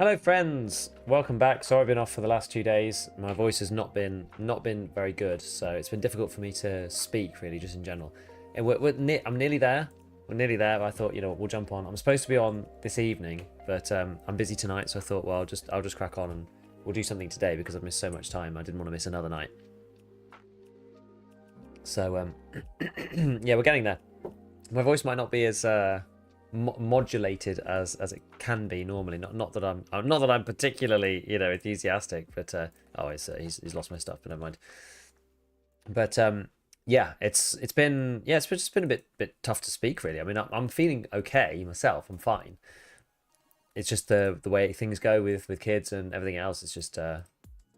Hello friends, welcome back. Sorry I've been off for the last 2 days. My voice has not been very good, so it's been difficult for me to speak really, just in general. And I'm nearly there. We're nearly there. But I thought, we'll jump on. I'm supposed to be on this evening, but I'm busy tonight, so I thought, well, I'll just crack on and we'll do something today because I've missed so much time. I didn't want to miss another night. So yeah, we're getting there. My voice might not be as modulated as it can be normally. Not that I'm particularly enthusiastic, but he's lost my stuff, but never mind. But yeah, it's just been a bit tough to speak really. I mean, I'm feeling okay myself. I'm fine. It's just the way things go with kids and everything else. It's just at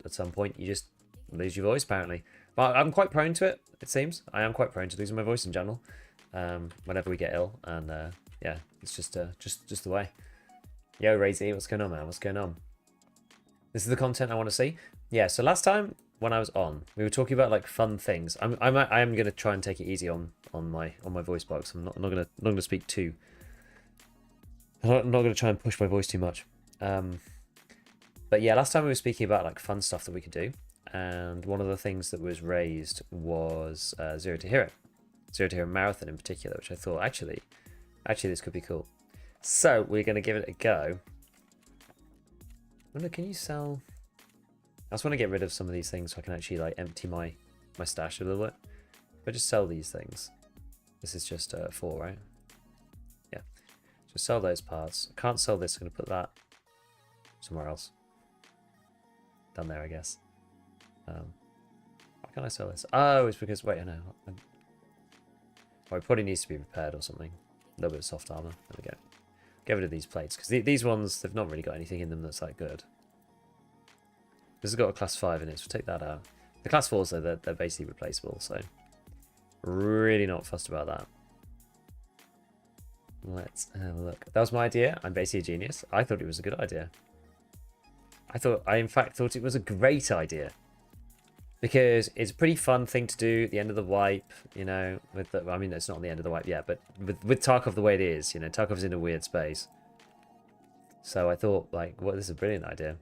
some point you just lose your voice apparently. But I'm quite prone to it. It seems I am quite prone to losing my voice in general. Whenever we get ill, and yeah, it's just the way. Yo, Razy, what's going on, man? What's going on? This is the content I want to see. Yeah. So last time when I was on, we were talking about like fun things. I am gonna try and take it easy on my voice box. I'm not gonna speak too. I'm not gonna try and push my voice too much. But yeah, last time we were speaking about like fun stuff that we could do, and one of the things that was raised was Zero to Hero marathon in particular, which I thought actually this could be cool. So we're going to give it a go. Wonder, can you sell? I just want to get rid of some of these things so I can actually like empty my stash a little bit. If I just sell these things, this is just 4, right? Yeah, just sell those parts. I can't sell this. I'm going to put that somewhere else. Down there, I guess. Why can't I sell this? Oh, it's because wait, I know. Or it probably needs to be repaired or something. A little bit of soft armor. There we go. Get rid of these plates because these ones, they've not really got anything in them that's that good. This has got a class 5 in it, so we'll take that out. The class 4s, though, they're basically replaceable, so really not fussed about that. Let's have a look. That was my idea. I'm basically a genius. I thought it was a good idea. I in fact thought it was a great idea. Because it's a pretty fun thing to do at the end of the wipe, I mean, it's not the end of the wipe yet, but with Tarkov the way it is, Tarkov's in a weird space. So I thought, like, well, this is a brilliant idea.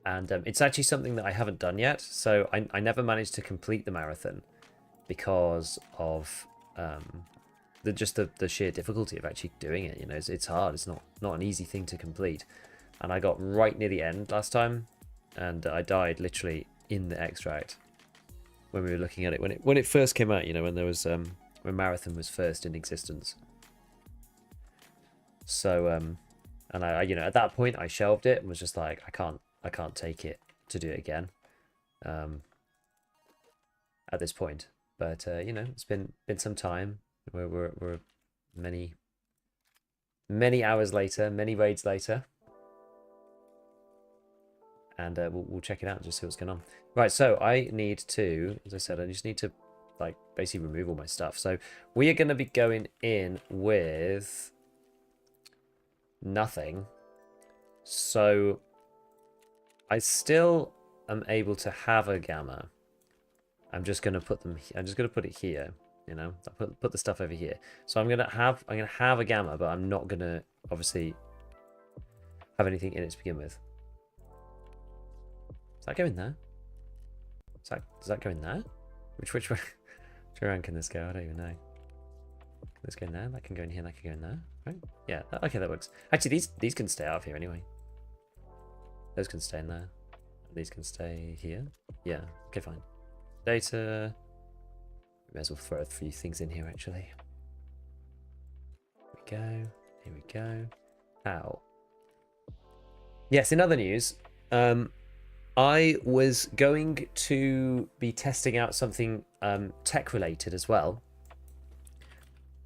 And it's actually something that I haven't done yet, so I never managed to complete the marathon because of the sheer difficulty of actually doing it. It's hard. It's not an easy thing to complete. And I got right near the end last time. And I died literally in the extract when we were looking at it when it first came out. When there was when marathon was first in existence. So and I at that point I shelved it and was just like I can't take it to do it again. At this point, but it's been some time. We're many hours later, many raids later. And we'll check it out and just see what's going on. Right, so I need to, as I said, I just need to like basically remove all my stuff. So we are going to be going in with nothing. So I still am able to have a gamma. I'm just going to put them. I'm just going to put it here. I put the stuff over here. So I'm gonna have a gamma, but I'm not gonna obviously have anything in it to begin with. Does that go in there? Does that go in there? Which way? Which around can this go? I don't even know. Can this go in there? That can go in here. That can go in there. Right? Yeah. Okay, that works. Actually, these can stay out of here anyway. Those can stay in there. These can stay here. Yeah. Okay, fine. Data. We may as well throw a few things in here actually. Here we go. Here we go. How? Yes. In other news, I was going to be testing out something tech related as well,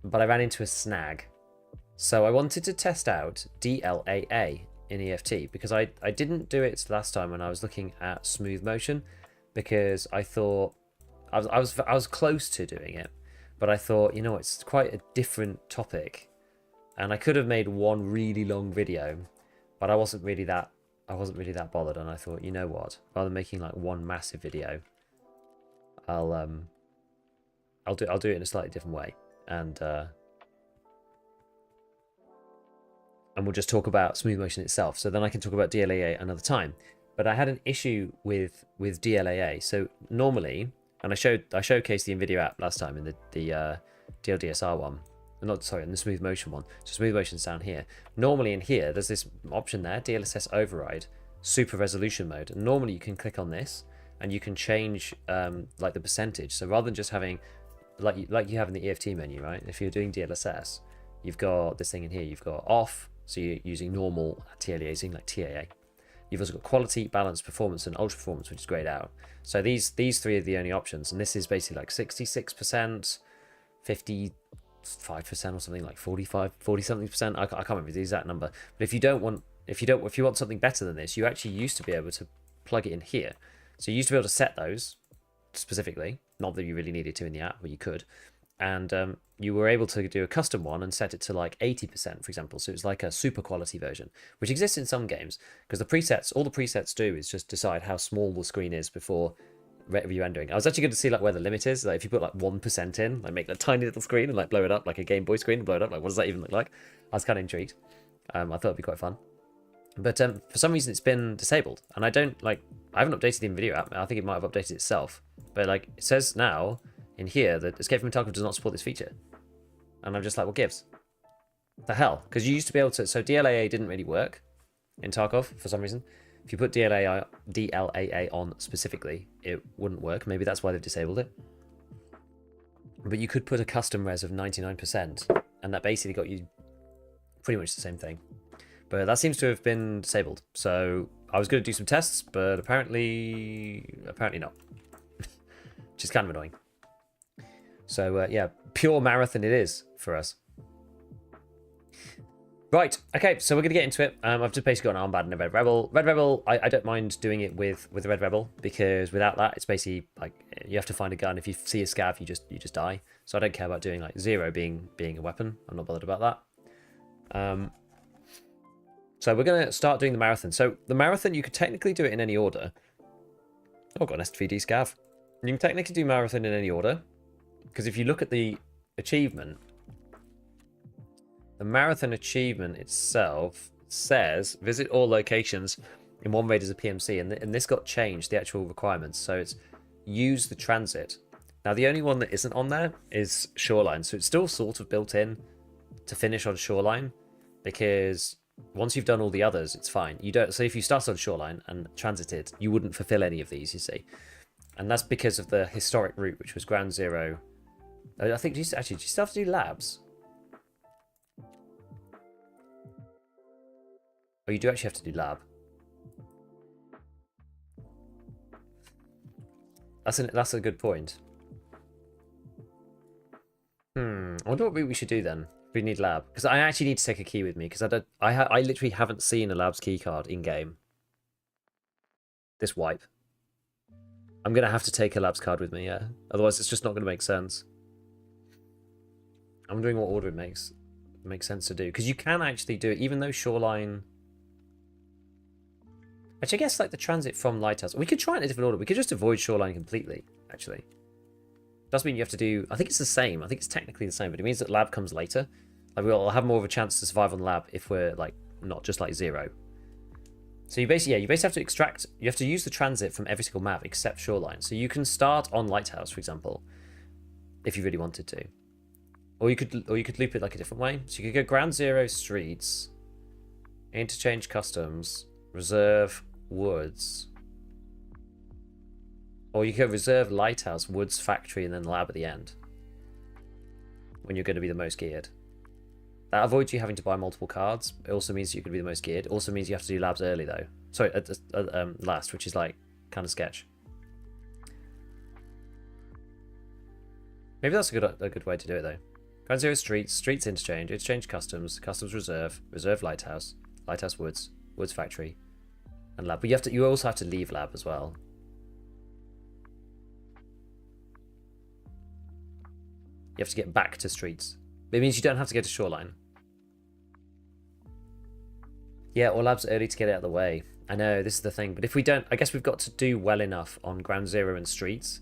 but I ran into a snag. So I wanted to test out DLAA in EFT because I didn't do it last time when I was looking at smooth motion because I thought I was close to doing it, but I thought it's quite a different topic, and I could have made one really long video, but I wasn't really that bothered, and I thought, you know what? Rather than making like one massive video, I'll do it in a slightly different way, and and we'll just talk about smooth motion itself. So then I can talk about DLAA another time. But I had an issue with DLAA. So normally, and I showcased the Nvidia app last time in the DLDSR one. Not sorry, in the smooth motion one. So smooth motion's down here. Normally in here, there's this option there, DLSS override, super resolution mode. And normally you can click on this and you can change like the percentage. So rather than just having like you have in the EFT menu, right? If you're doing DLSS, you've got this thing in here. You've got off, so you're using normal anti-aliasing like TAA. You've also got quality, balance, performance, and ultra performance, which is grayed out. So these three are the only options, and this is basically like 66%, 55% or something, like 40-something%. I can't remember the exact number. But if you want something better than this, you actually used to be able to plug it in here. So you used to be able to set those specifically. Not that you really needed to in the app, but you could. And you were able to do a custom one and set it to like 80%, for example. So it's like a super quality version, which exists in some games, because all the presets do is just decide how small the screen is before re-rendering. I was actually going to see like where the limit is. Like if you put like 1% in, like make that tiny little screen and like blow it up like a Game Boy screen and blow it up, like what does that even look like? I was kind of intrigued. I thought it'd be quite fun. But for some reason it's been disabled, and I haven't updated the Nvidia app. I think it might have updated itself, but like it says now in here that Escape from Tarkov does not support this feature, and I'm just like, what gives? The hell? Because you used to be able to. So DLAA didn't really work in Tarkov for some reason. If you put DLAA on specifically, it wouldn't work. Maybe that's why they've disabled it. But you could put a custom res of 99%, and that basically got you pretty much the same thing. But that seems to have been disabled. So I was going to do some tests, but apparently not. Which is kind of annoying. So yeah, pure marathon it is for us. Right, okay, so we're going to get into it. I've just basically got an armband and a Red Rebel. Red Rebel, I don't mind doing it with the Red Rebel, because without that, it's basically like you have to find a gun. If you see a scav, you just die. So I don't care about doing like 0 being a weapon. I'm not bothered about that. So we're going to start doing the marathon. So the marathon, you could technically do it in any order. Oh, got an SVD scav. You can technically do marathon in any order, because if you look at the achievement, the marathon achievement itself says visit all locations in one raid as a PMC, and this got changed, the actual requirements. So it's use the transit. Now the only one that isn't on there is shoreline, so it's still sort of built in to finish on shoreline, because once you've done all the others, it's fine. You don't. So if you start on shoreline and transited, you wouldn't fulfill any of these, you see, and that's because of the historic route, which was ground zero. I think do you still have to do labs? Oh, you do actually have to do lab. That's a good point. I wonder what we should do then. We need lab, because I actually need to take a key with me, because I literally haven't seen a lab's key card in game. This wipe. I'm gonna have to take a lab's card with me, yeah. Otherwise, it's just not gonna make sense. I'm wondering what order it makes sense to do, because you can actually do it, even though shoreline. Actually, I guess like the transit from Lighthouse, we could try it in a different order. We could just avoid shoreline completely. Actually, does mean you have to do. I think it's the same. I think it's technically the same, but it means that lab comes later. Like we'll have more of a chance to survive on lab if we're like not just like 0. So you basically have to extract. You have to use the transit from every single map except shoreline. So you can start on Lighthouse, for example, if you really wanted to, or you could loop it like a different way. So you could go ground 0 streets, interchange customs, reserve woods, or you could reserve Lighthouse, woods, factory, and then lab at the end when you're going to be the most geared. That avoids you having to buy multiple cards. It also means you're going to be the most geared. It also means you have to do labs early though. Sorry, last, which is like kind of sketch. Maybe that's a good way to do it though. Ground 0 streets interchange customs reserve Lighthouse woods factory, and lab. But you also have to leave lab as well. You have to get back to streets. It means you don't have to go to shoreline. Yeah, or labs early to get it out of the way. I know, this is the thing. But if we don't, I guess we've got to do well enough on ground 0 and streets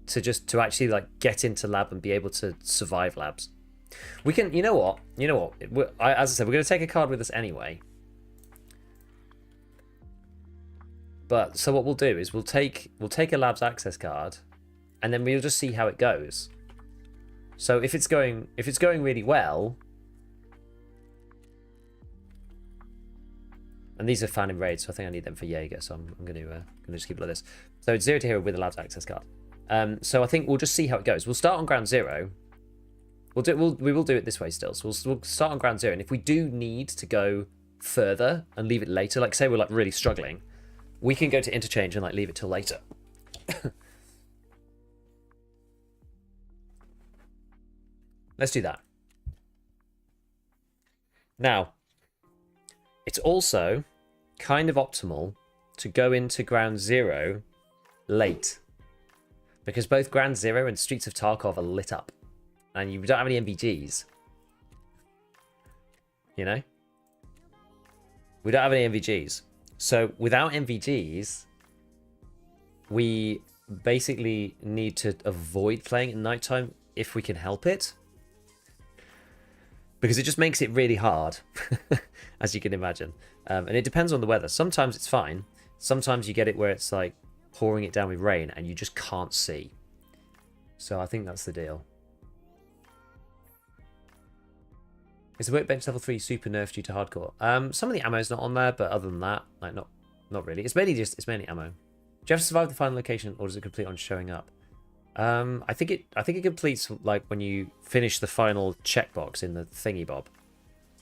to actually like get into lab and be able to survive labs. We can, you know what? As I said, we're going to take a card with us anyway. But so what we'll do is we'll take a labs access card, and then we'll just see how it goes. So if it's going really well, and these are fan in raid, so I think I need them for Jaeger, so I'm gonna just keep it like this. So it's 0 to hero with a labs access card. So I think we'll just see how it goes. We'll start on ground 0. We will do it this way still. So we'll start on ground 0, and if we do need to go further and leave it later, like say we're like really struggling, we can go to Interchange and like leave it till later. Let's do that. Now, it's also kind of optimal to go into ground 0 late, because both ground 0 and Streets of Tarkov are lit up, and you don't have any MVGs. You know? We don't have any MVGs. So without MVGs, we basically need to avoid playing at nighttime if we can help it, because it just makes it really hard, as you can imagine. And it depends on the weather. Sometimes it's fine. Sometimes you get it where it's like pouring it down with rain and you just can't see. So I think that's the deal. Is the workbench level 3 super nerfed due to hardcore? Some of the ammo's not on there, but other than that, like not really. It's mainly ammo. Do you have to survive the final location, or does it complete on showing up? I think it completes like when you finish the final checkbox in the thingy bob.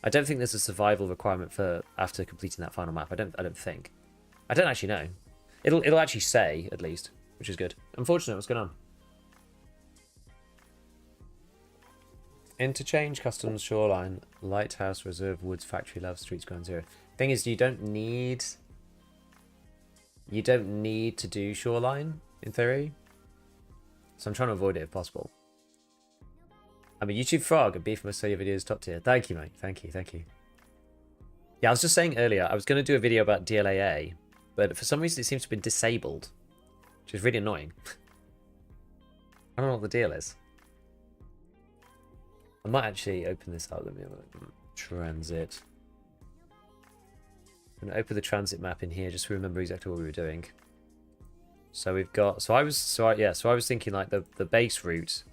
I don't think there's a survival requirement for after completing that final map. I don't think. I don't actually know. It'll actually say at least, which is good. Unfortunate. What's going on? Interchange, customs, shoreline, lighthouse, reserve, woods, factory, lab, streets, ground 0. Thing is, you don't need to do shoreline in theory. So I'm trying to avoid it if possible. I'm a YouTube frog, and beef must say your videos top tier. Thank you, mate. Thank you. Yeah, I was just saying earlier, I was going to do a video about DLAA, but for some reason it seems to have been disabled, which is really annoying. I don't know what the deal is. I might actually open this up. Let me have a transit. I'm going to open the transit map in here just to remember exactly what we were doing. So we've got. So I was thinking like the base route.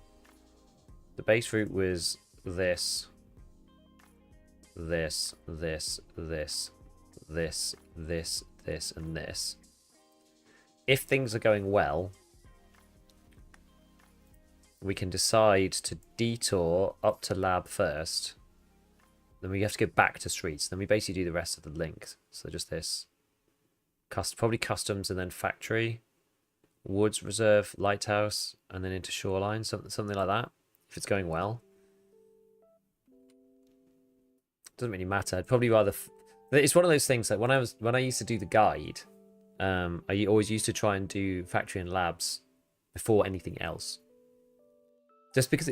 The base route was this, this, and this. If things are going well, we can decide to detour up to lab first. Then we have to go back to streets. Then we basically do the rest of the link. So just this. Probably customs and then factory. Woods, reserve, lighthouse, and then into shoreline. Something like that. If it's going well. Doesn't really matter. I'd probably rather... It's one of those things that when I used to do the guide, I always used to try and do factory and labs before anything else. Just because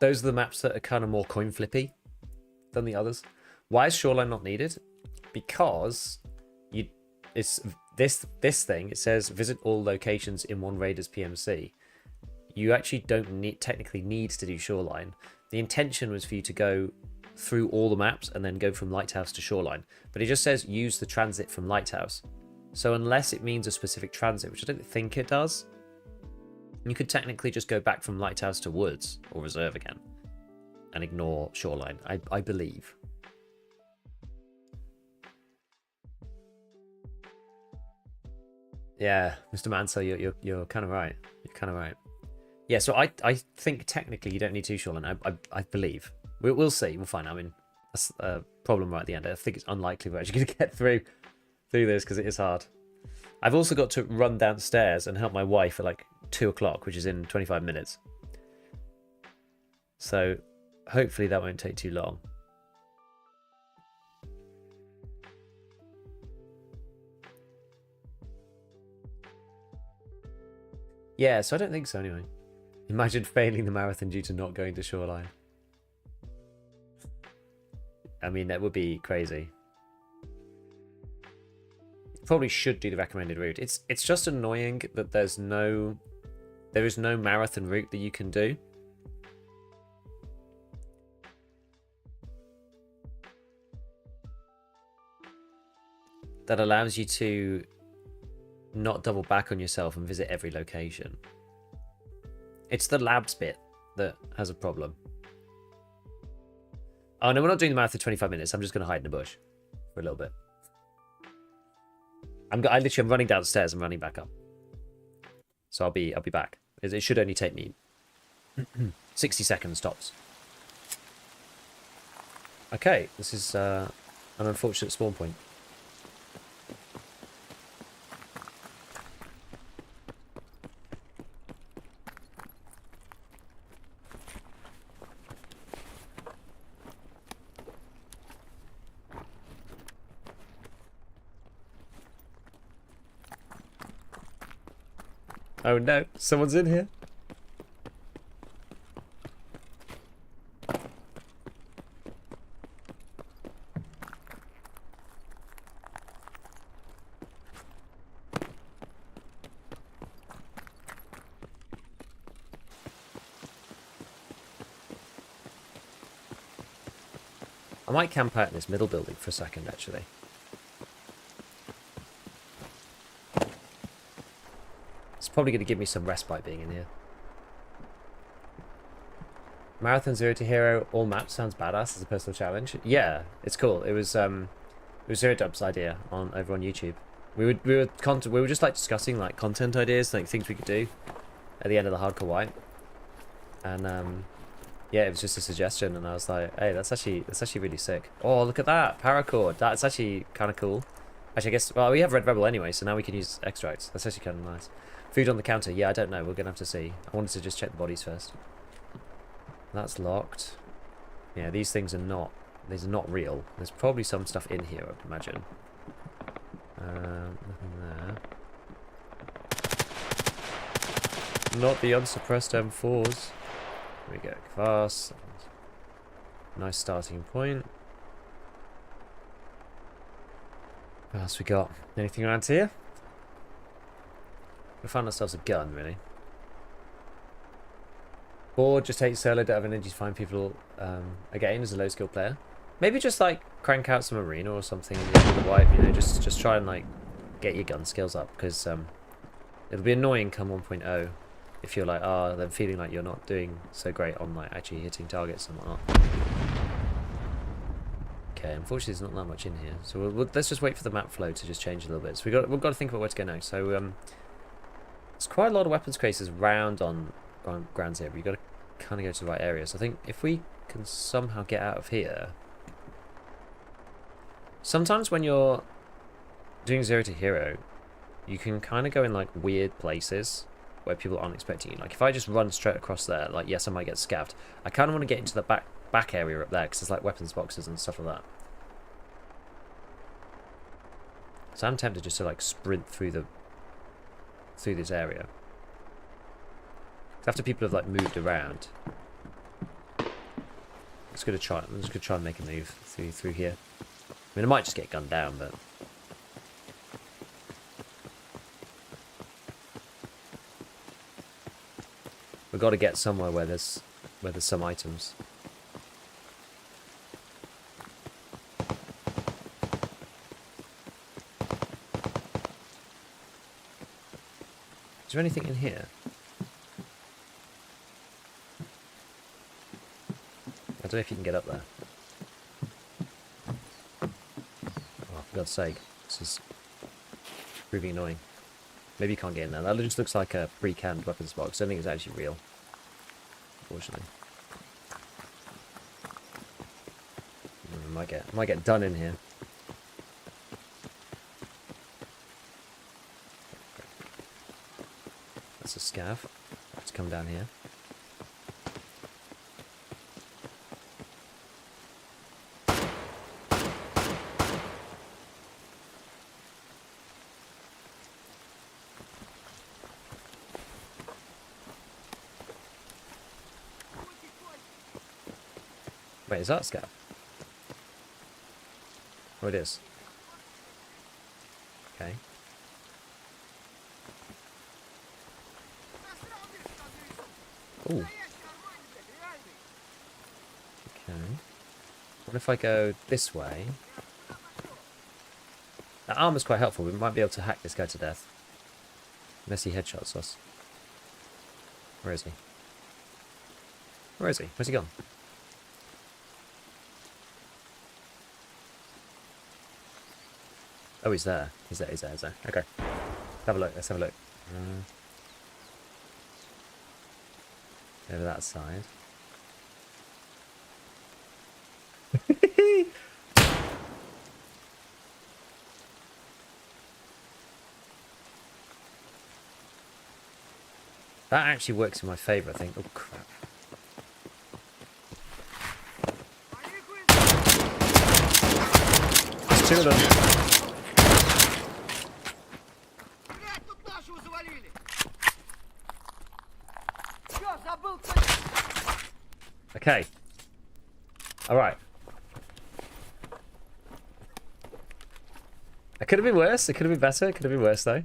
those are the maps that are kind of more coin flippy than the others. Why is shoreline not needed? Because it's this thing. It says visit all locations in one raid as PMC. You actually don't technically need to do shoreline. The intention was for you to go through all the maps and then go from lighthouse to shoreline. But it just says use the transit from lighthouse. So unless it means a specific transit, which I don't think it does, you could technically just go back from lighthouse to woods or reserve again and ignore shoreline, I believe. Yeah, Mr. Mansell, you're kind of right. You're kind of right. Yeah, so I think technically you don't need to shoreline. I believe. We'll see. We'll find out. I mean, that's a problem right at the end. I think it's unlikely we're actually going to get through this because it is hard. I've also got to run downstairs and help my wife at like 2 o'clock, which is in 25 minutes. So hopefully that won't take too long. Yeah, so I don't think so anyway. Imagine failing the marathon due to not going to shoreline. I mean, that would be crazy. Probably should do the recommended route. It's just annoying that there is no marathon route that you can do. that allows you to not double back on yourself and visit every location. It's the labs bit that has a problem. Oh no, we're not doing the marathon for 25 minutes. I'm just going to hide in the bush for a little bit. I'm running downstairs and running back up. So I'll be back. It should only take me 60 seconds tops. Okay, this is an unfortunate spawn point. Oh no, someone's in here. I might camp out in this middle building for a second, actually. It's probably going to give me some respite being in here. Marathon 0 to Hero, all maps sounds badass as a personal challenge. Yeah, it's cool. It was Zero Dub's idea over on YouTube. We were just like discussing like content ideas, like things we could do at the end of the Hardcore White. And yeah, it was just a suggestion, and I was like, hey, that's actually really sick. Oh, look at that paracord. That's actually kind of cool. Actually, I guess, well, we have Red Rebel anyway, so now we can use extracts. That's actually kind of nice. Food on the counter. Yeah, I don't know. We're gonna have to see. I wanted to just check the bodies first. That's locked. Yeah, these things are not. These are not real. There's probably some stuff in here, I'd imagine. Nothing there. Not the unsuppressed M4s. Here we go. Fast. Nice starting point. What else we got? Anything around here? We found ourselves a gun, really. Bored, just take solo, don't have energy to find people again as a low skill player. Maybe just like crank out some arena or something in the wipe, you know, just try and like get your gun skills up, because it'll be annoying come 1.0 if you're like, then feeling like you're not doing so great on like actually hitting targets and whatnot. Okay, unfortunately there's not that much in here, so let's just wait for the map flow to just change a little bit. So we've got to think about where to go next. So there's quite a lot of weapons cases round on grounds here, but you've got to kind of go to the right areas. I think if we can somehow get out of here. Sometimes when you're doing 0 to Hero, you can kind of go in like weird places where people aren't expecting you. Like if I just run straight across there, like yes, I might get scavved. I kind of want to get into the back area up there because there's like weapons boxes and stuff like that. So I'm tempted just to like sprint through this area. After people have like moved around, I'm just gonna try and make a move through here. I mean, I might just get gunned down, but we've got to get somewhere where there's some items. Is there anything in here? I don't know if you can get up there. Oh, for God's sake. This is proving annoying. Maybe you can't get in there. That just looks like a pre-canned weapons box. I don't think it's actually real. Unfortunately. Might get done in here. That's a scav. Let's come down here. Wait, is that a scav? Oh, it is. Okay. Ooh. Okay. What if I go this way? That armor's quite helpful. We might be able to hack this guy to death. Messy headshot sauce. Where is he? Where is he? Where's he gone? Oh, he's there. He's there. Okay. Have a look. Let's have a look. Over that side. That actually works in my favour, I think. Oh, crap. There's two of them. Okay. Alright. It could have been worse. It could have been better. It could have been worse, though.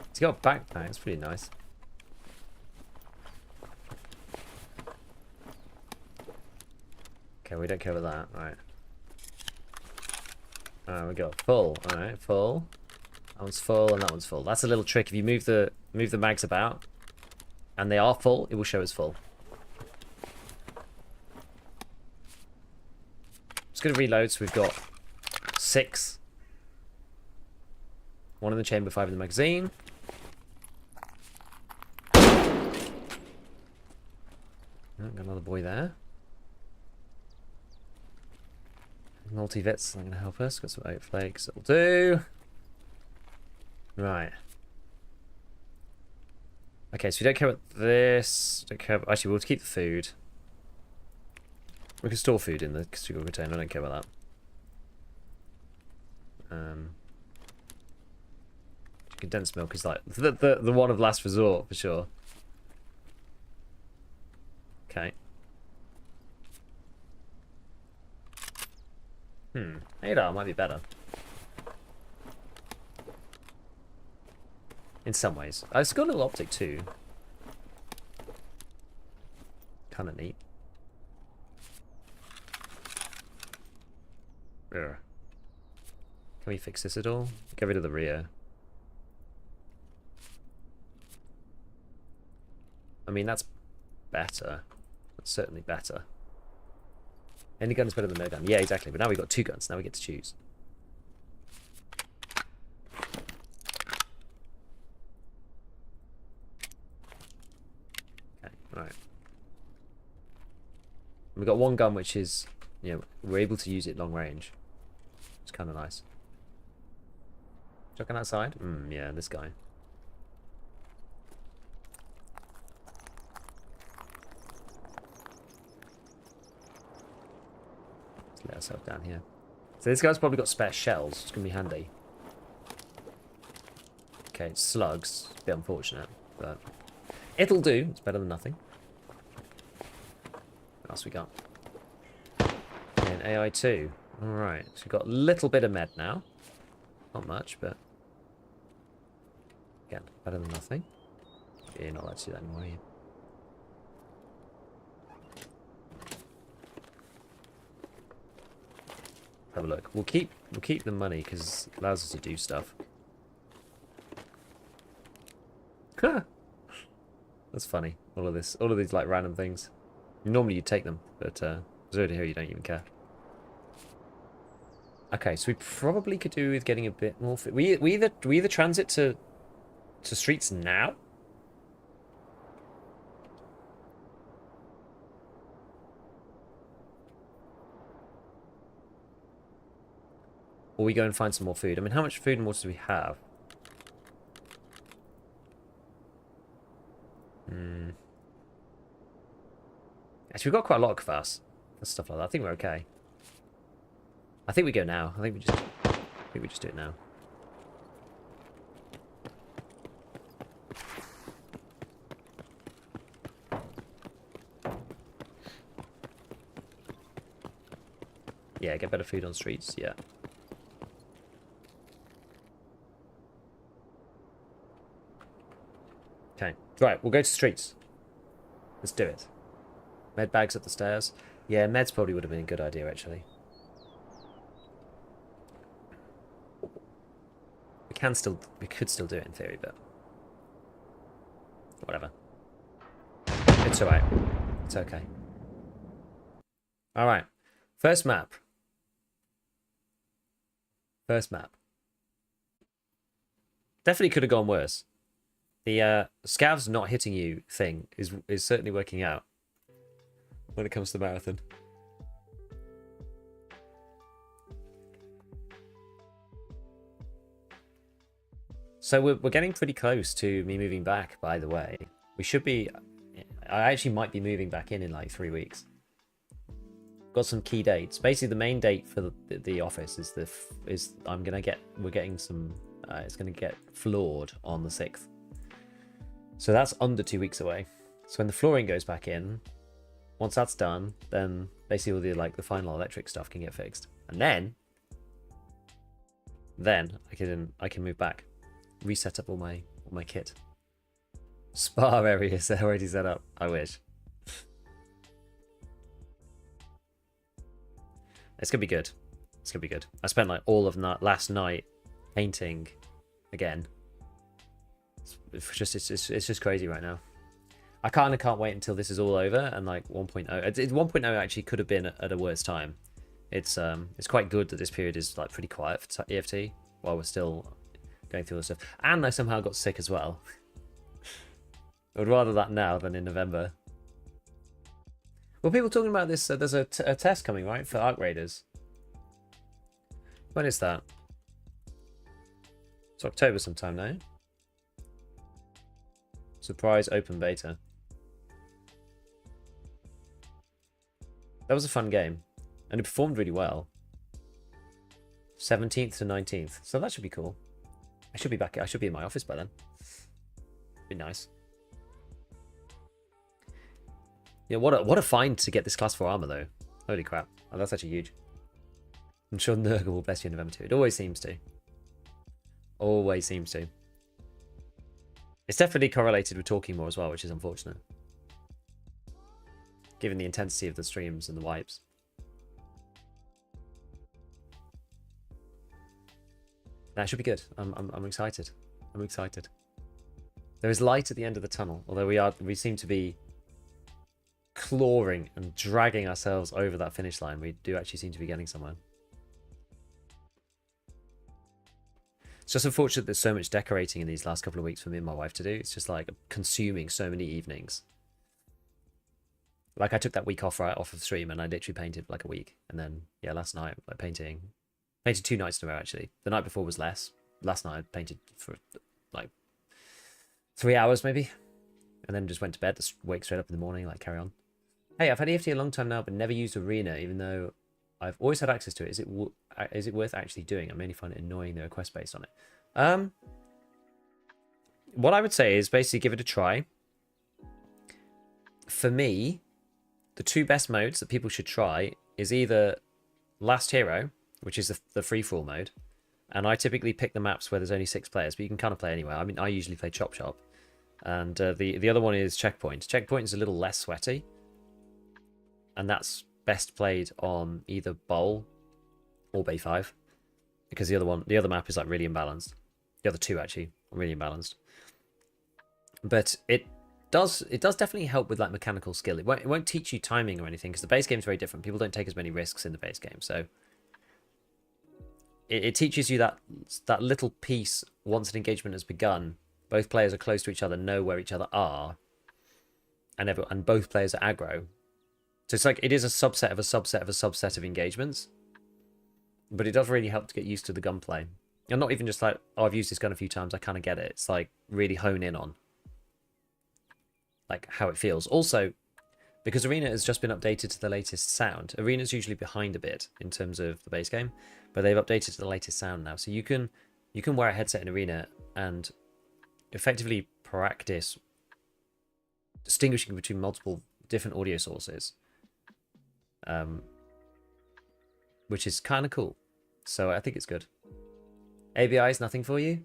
He's got a backpack. It's pretty nice. Okay, we don't care about that. Right. Alright, we got full. Alright, full. That one's full and that one's full. That's a little trick. If you move the mags about and they are full, it will show as full. Just gonna reload, so we've got 6. 1 in the chamber, 5 in the magazine. Oh, got another boy there. Multi-vits not going to help us. Got some oat flakes. That'll do. Right. Okay, so we don't care about this. Don't care about... Actually, we'll keep the food. We can store food in the single container. I don't care about that. Condensed milk is like the one of last resort for sure. Okay. ADAR might be better. In some ways. It's got a little optic too. Kind of neat. Ugh. Can we fix this at all? Get rid of the rear. I mean, that's better. That's certainly better. Any gun is better than no gun. Yeah, exactly. But now we've got 2 guns. Now we get to choose. Okay, right. We've got 1 gun which is, you know, we're able to use it long range. It's kind of nice. Shotgun outside? Yeah, this guy. Let ourselves down here. So this guy's probably got spare shells. It's going to be handy. Okay, it's slugs. It's a bit unfortunate, but it'll do. It's better than nothing. What else we got? And AI2. Alright, so we've got a little bit of med now. Not much, but again, better than nothing. Yeah, you're not allowed to do that anymore, are you? Have a look. We'll keep the money because it allows us to do stuff. That's funny. All of these like random things. Normally you take them, but over here you don't even care. Okay, so we probably could do with getting a bit more. We either transit to streets now. Or we go and find some more food. I mean, how much food and water do we have? Actually, we've got quite a lot of kvass and stuff like that. I think we're okay. I think we go now. I think we just do it now. Yeah, get better food on streets. Yeah. Okay. Right, we'll go to streets. Let's do it. Med bags up the stairs. Yeah, meds probably would have been a good idea, actually. we could still do it in theory, but whatever. It's alright. It's okay. Alright. First map. Definitely could have gone worse. The scavs not hitting you thing is certainly working out when it comes to the marathon. So we're getting pretty close to me moving back, by the way. We should be... I actually might be moving back in like 3 weeks. Got some key dates. Basically, the main date for the office is we're getting some... it's going to get floored on the 6th. So that's under 2 weeks away. So when the flooring goes back in, once that's done, then basically all the final electric stuff can get fixed. And then I can move back. Reset up all my kit. Spa areas are already set up. I wish. It's gonna be good. It's gonna be good. I spent like all of last night painting again. It's just crazy right now. I kind of can't wait until this is all over and like 1.0. 1.0 actually could have been at a worse time. It's quite good that this period is like pretty quiet for EFT while we're still going through all this stuff. And I somehow got sick as well. I would rather that now than in November. Well, people talking about this, there's a test coming, right, for Arc Raiders. When is that? It's October sometime now. Surprise open beta. That was a fun game. And it performed really well. 17th to 19th. So that should be cool. I should be back. I should be in my office by then. Be nice. Yeah, what a find to get this class 4 armor though. Holy crap. Oh, that's actually huge. I'm sure Nurgle will bless you in November too. It always seems to. Always seems to. It's definitely correlated with talking more as well, which is unfortunate. Given the intensity of the streams and the wipes. That should be good. I'm excited. I'm excited. There is light at the end of the tunnel, although we seem to be clawing and dragging ourselves over that finish line. We do actually seem to be getting somewhere. It's just unfortunate there's so much decorating in these last couple of weeks for me and my wife to do. It's just like consuming so many evenings. Like I took that week off right off of stream and I literally painted for like a week. And then yeah, last night like painted 2 nights in a row actually. The night before was less. Last night I painted for like 3 hours maybe. And then just went to bed, just wake straight up in the morning, like carry on. Hey, I've had EFT a long time now, but never used Arena, even though I've always had access to it. Is it worth actually doing? I mainly find it annoying, the request based on it. What I would say is basically give it a try. For me, the 2 best modes that people should try is either Last Hero, which is the free-for-all mode, and I typically pick the maps where there's only 6 players, but you can kind of play anywhere. I mean, I usually play Chop Chop, and the other one is Checkpoint. Checkpoint is a little less sweaty, and that's best played on either Bowl or Bay 5, because the other map is like really imbalanced. The other 2 actually are really imbalanced, but it does definitely help with like mechanical skill. It won't teach you timing or anything, because the base game is very different. People don't take as many risks in the base game, so it teaches you that little piece. Once an engagement has begun, both players are close to each other, know where each other are, and both players are aggro. So it's like it is a subset of a subset of a subset of engagements, but it does really help to get used to the gunplay. And not even just like, oh, I've used this gun a few times, I kind of get it. It's like really hone in on like how it feels. Also, because Arena has just been updated to the latest sound. Arena's usually behind a bit in terms of the base game, but they've updated to the latest sound now. So you can wear a headset in Arena and effectively practice distinguishing between multiple different audio sources, which is kind of cool. So I think it's good. ABI is nothing for you.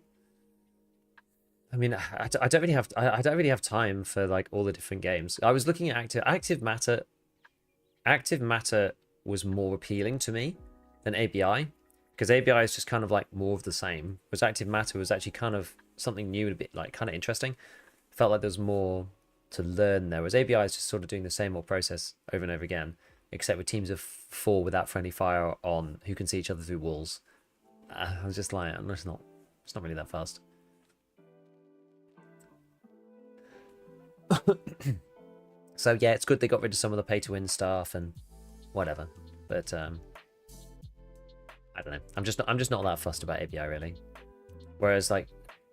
I mean, I don't really have time for like all the different games. I was looking at active matter. Active matter was more appealing to me than ABI, Because ABI is just kind of like more of the same. Whereas active matter was actually kind of something new and a bit like kind of interesting. Felt like there's more to learn there. Whereas ABI is just sort of doing the same old process over and over again, except with teams of 4 without friendly fire on who can see each other through walls. I was just like, it's not really that fast. So yeah, it's good they got rid of some of the pay to win stuff and whatever. But I don't know. I'm just not that fussed about ABI really. Whereas like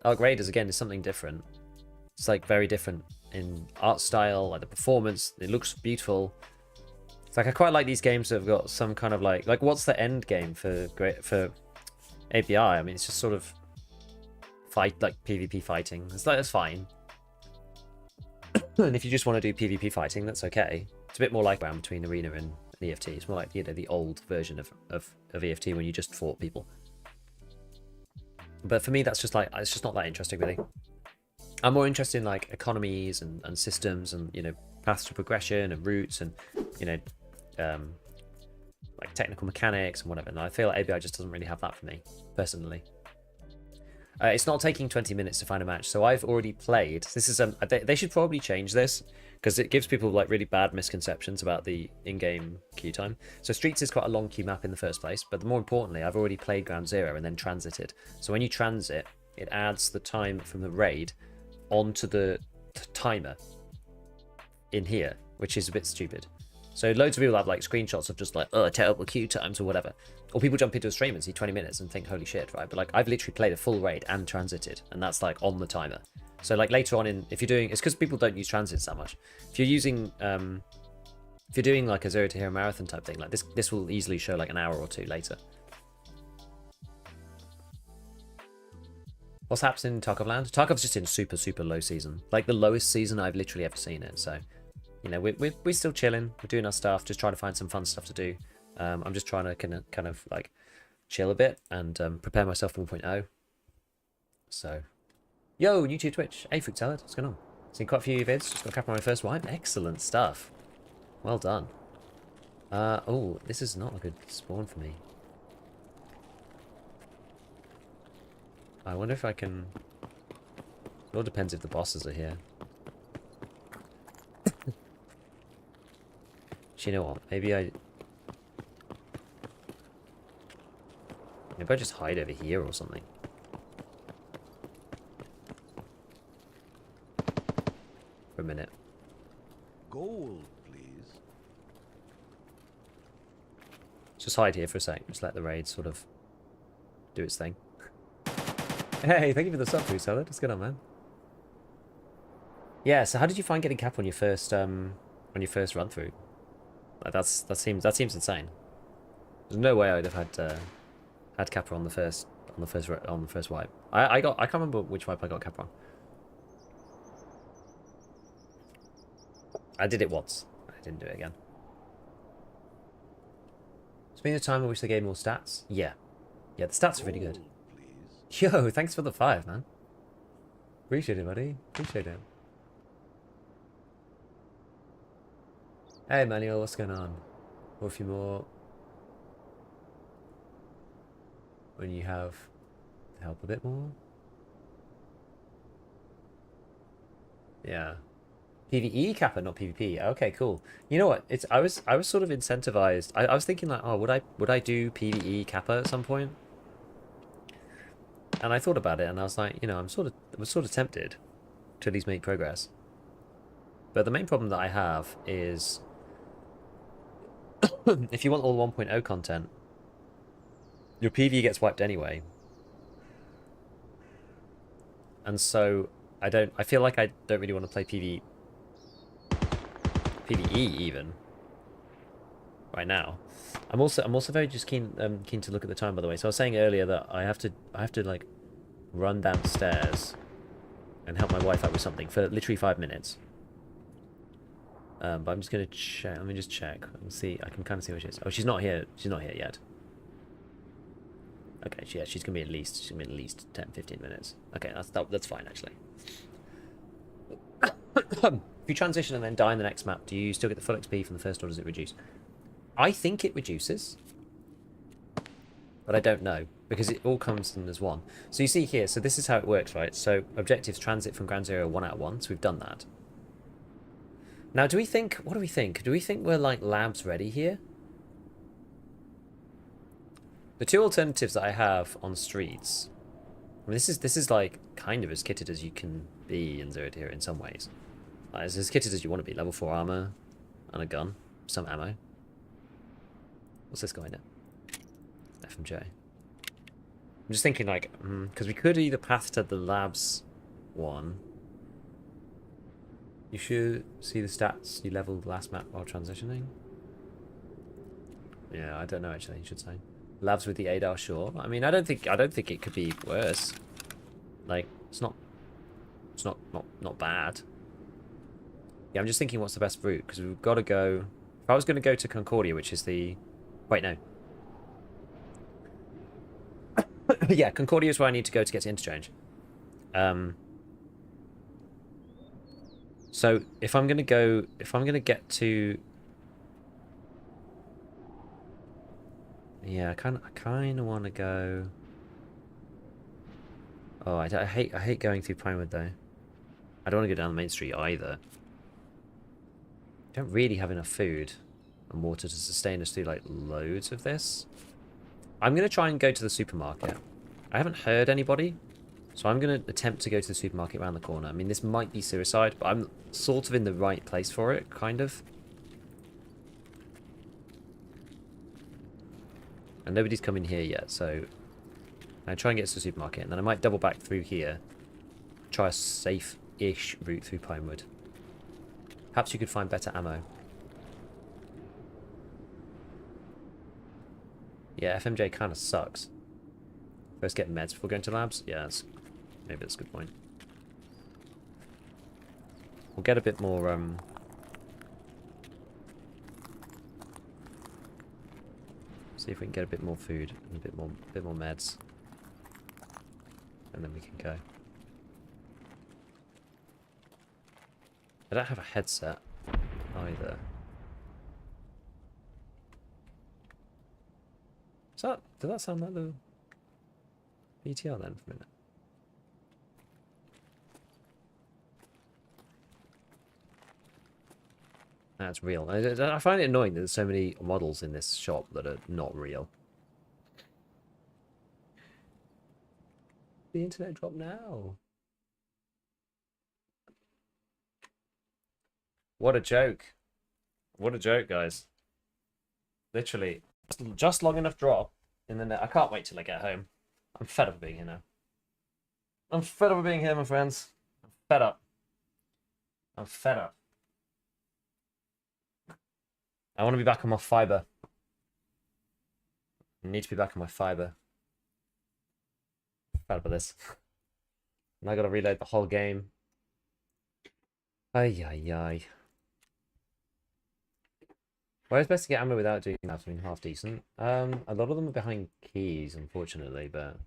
Arc Raiders again is something different. It's like very different in art style, like the performance. It looks beautiful. It's like I quite like these games that have got some kind of like what's the end game for ABI? I mean, it's just sort of fight like PvP fighting. It's like that's fine. And if you just want to do PvP fighting, that's okay. It's a bit more like around between Arena and EFT. It's more like the old version of EFT when you just fought people. But for me, that's just like it's just not that interesting really. I'm more interested in like economies and systems and paths to progression and routes and like technical mechanics and whatever. And I feel like ABI just doesn't really have that for me personally. It's not taking 20 minutes to find a match, so I've already played. This is they should probably change this because it gives people like really bad misconceptions about the in-game queue time. So Streets is quite a long queue map in the first place, but more importantly, I've already played Ground Zero and then transited. So when you transit, it adds the time from the raid onto the timer in here, which is a bit stupid. So loads of people have like screenshots of just like terrible queue times or whatever. Or people jump into a stream and see 20 minutes and think, holy shit, right? But like I've literally played a full raid and transited, and that's like on the timer. So like later on if you're doing, it's because people don't use transits that much. If you're using, if you're doing like a Zero to Hero marathon type thing, like this will easily show like an hour or two later. What's happening in Tarkov land? Tarkov's just in super, super low season. Like the lowest season I've literally ever seen it. So, we're still chilling. We're doing our stuff, just trying to find some fun stuff to do. I'm just trying to kind of like chill a bit and prepare myself for 1.0. So, yo, new to Twitch. Hey, Fruit Salad, what's going on? Seen quite a few vids. Just got a cap on my first wipe. Excellent stuff. Well done. Oh, this is not a good spawn for me. I wonder if I can... It all depends if the bosses are here. You know what? Maybe I just hide over here or something. For a minute. Gold, please. Just hide here for a sec. Just let the raid sort of do its thing. Hey, thank you for the sub, Food Salad. What's going on, man? Yeah. So, how did you find getting cap on your first run through? Like that seems insane. There's no way I'd have had Kappa on the first wipe. I can't remember which wipe I got Kappa on. I did it once. I didn't do it again. It's been a time I wish they gave more stats. Yeah, the stats are really good. Yo, thanks for the 5, man. Appreciate it, buddy. Appreciate it. Hey, Manuel, what's going on? Or a few more. When you have to help a bit more. Yeah. PvE Kappa, not PvP. Okay, cool. You know what? I was sort of incentivized. I was thinking like, oh, would I do PvE Kappa at some point? And I thought about it, and I was like, I was sort of tempted to at least make progress. But the main problem that I have is, if you want all 1.0 content, your PvE gets wiped anyway. And so I feel like I don't really want to play PvE even right now. I'm also very just keen to look at the time, by the way. So I was saying earlier that I have to like run downstairs and help my wife out with something for literally 5 minutes. But I'm just gonna check. Let me just check and see. I can kind of see where she is. Oh, she's not here. She's not here yet. Okay, yeah, she's gonna be at least 10-15 minutes. Okay, that's fine actually. If you transition and then die in the next map, do you still get the full XP from the first, or does it reduce? I think it reduces. but I don't know because it all comes in as one. So you see here, so this is how it works, right? So objectives transit from ground zero 1 out of 1, so we've done that. Now, do we think, what do we think? Do we think we're like labs ready here? The two alternatives that I have on streets, I mean, this is like kind of as kitted as you can be in Zero here in some ways. Like, it's as kitted as you want to be. Level 4 armor and a gun, some ammo. What's this guy in it? FMJ. I'm just thinking like, because we could either path to the labs one. You should see the stats you leveled last map while transitioning. Yeah, I don't know actually. You should say labs with the ADAR. Sure. I mean, I don't think it could be worse. Like, it's not bad. Yeah, I'm just thinking what's the best route because we've got to go. If I was going to go to Concordia, which is the, wait no. Yeah, Concordia is where I need to go to get to Interchange. So if I'm going to get to, yeah, I kind of want to go. Oh, I hate going through Pinewood though. I don't want to go down the main street either. I don't really have enough food and water to sustain us through like loads of this. I'm going to try and go to the supermarket. I haven't heard anybody, so I'm going to attempt to go to the supermarket around the corner. I mean, this might be suicide, but I'm sort of in the right place for it, kind of. And nobody's come in here yet, so I try and get to the supermarket, and then I might double back through here. Try a safe-ish route through Pinewood. Perhaps you could find better ammo. Yeah, FMJ kind of sucks. First get meds before going to labs? Yeah, maybe that's a good point. We'll get a bit more, see if we can get a bit more food and a bit more meds. And then we can go. I don't have a headset either. Did that sound like the BTR then for a minute? That's real. I find it annoying that there's so many models in this shop that are not real. The internet dropped now. What a joke. What a joke, guys. Literally, just long enough drop in the net. I can't wait till I get home. I'm fed up of being here now. I'm fed up of being here, my friends. I'm fed up. I'm fed up. I want to be back on my fiber. I need to be back on my fiber. I'm fed up of this. And I gotta reload the whole game. Ay, ay, ay. Well, it's best to get ammo without doing that. I mean, half decent. A lot of them are behind keys, unfortunately, but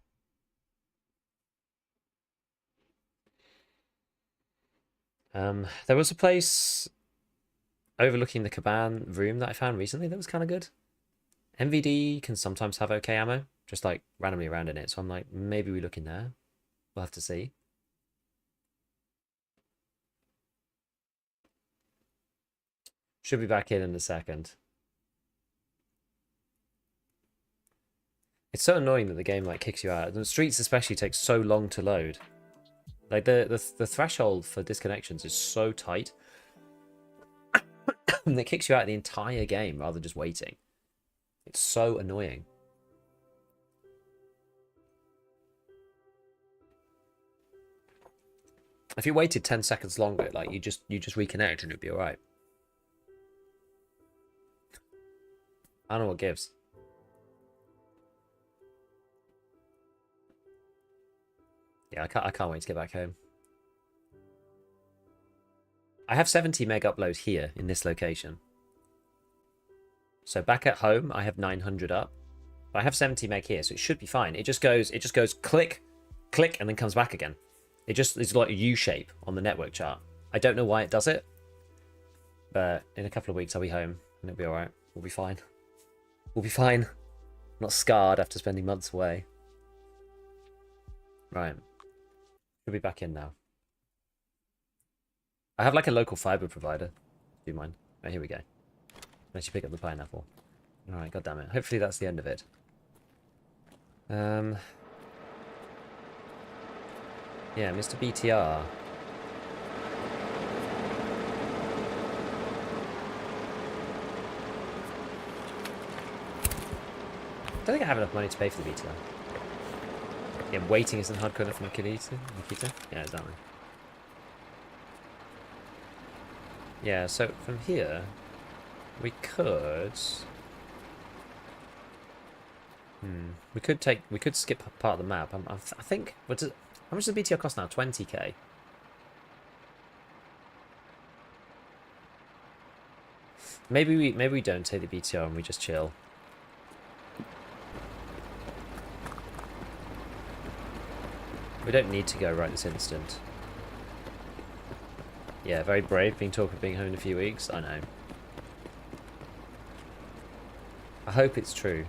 there was a place overlooking the Caban room that I found recently that was kind of good. MVD can sometimes have okay ammo, just like randomly around in it. So I'm like, maybe we look in there. We'll have to see. Should be back in a second. It's so annoying that the game like kicks you out. The streets especially take so long to load. Like the threshold for disconnections is so tight. And it kicks you out the entire game rather than just waiting. It's so annoying. If you waited 10 seconds longer, like you just reconnect and it'd be alright. I don't know what gives. Yeah, I can't wait to get back home. I have 70 meg upload here in this location. So back at home, I have 900 up. But I have 70 meg here, so it should be fine. It just goes click, click, and then comes back again. It's like a U shape on the network chart. I don't know why it does it. But in a couple of weeks, I'll be home and it'll be alright. We'll be fine. We'll be fine. not scarred after spending months away. Right. Should be back in now. I have like a local fiber provider. Do you mind? Oh, here we go. Let you pick up the pineapple. Alright, god damn it. Hopefully that's the end of it. Yeah, Mr. BTR. I don't think I have enough money to pay for the BTR. Yeah, waiting isn't hardcore enough for Nikita? Yeah, exactly. Yeah, so from here, we could... We could skip part of the map. I think... how much does the BTR cost now? 20k. Maybe we don't take the BTR and we just chill. We don't need to go right this instant. Yeah, very brave being talked of being home in a few weeks. I know. I hope it's true.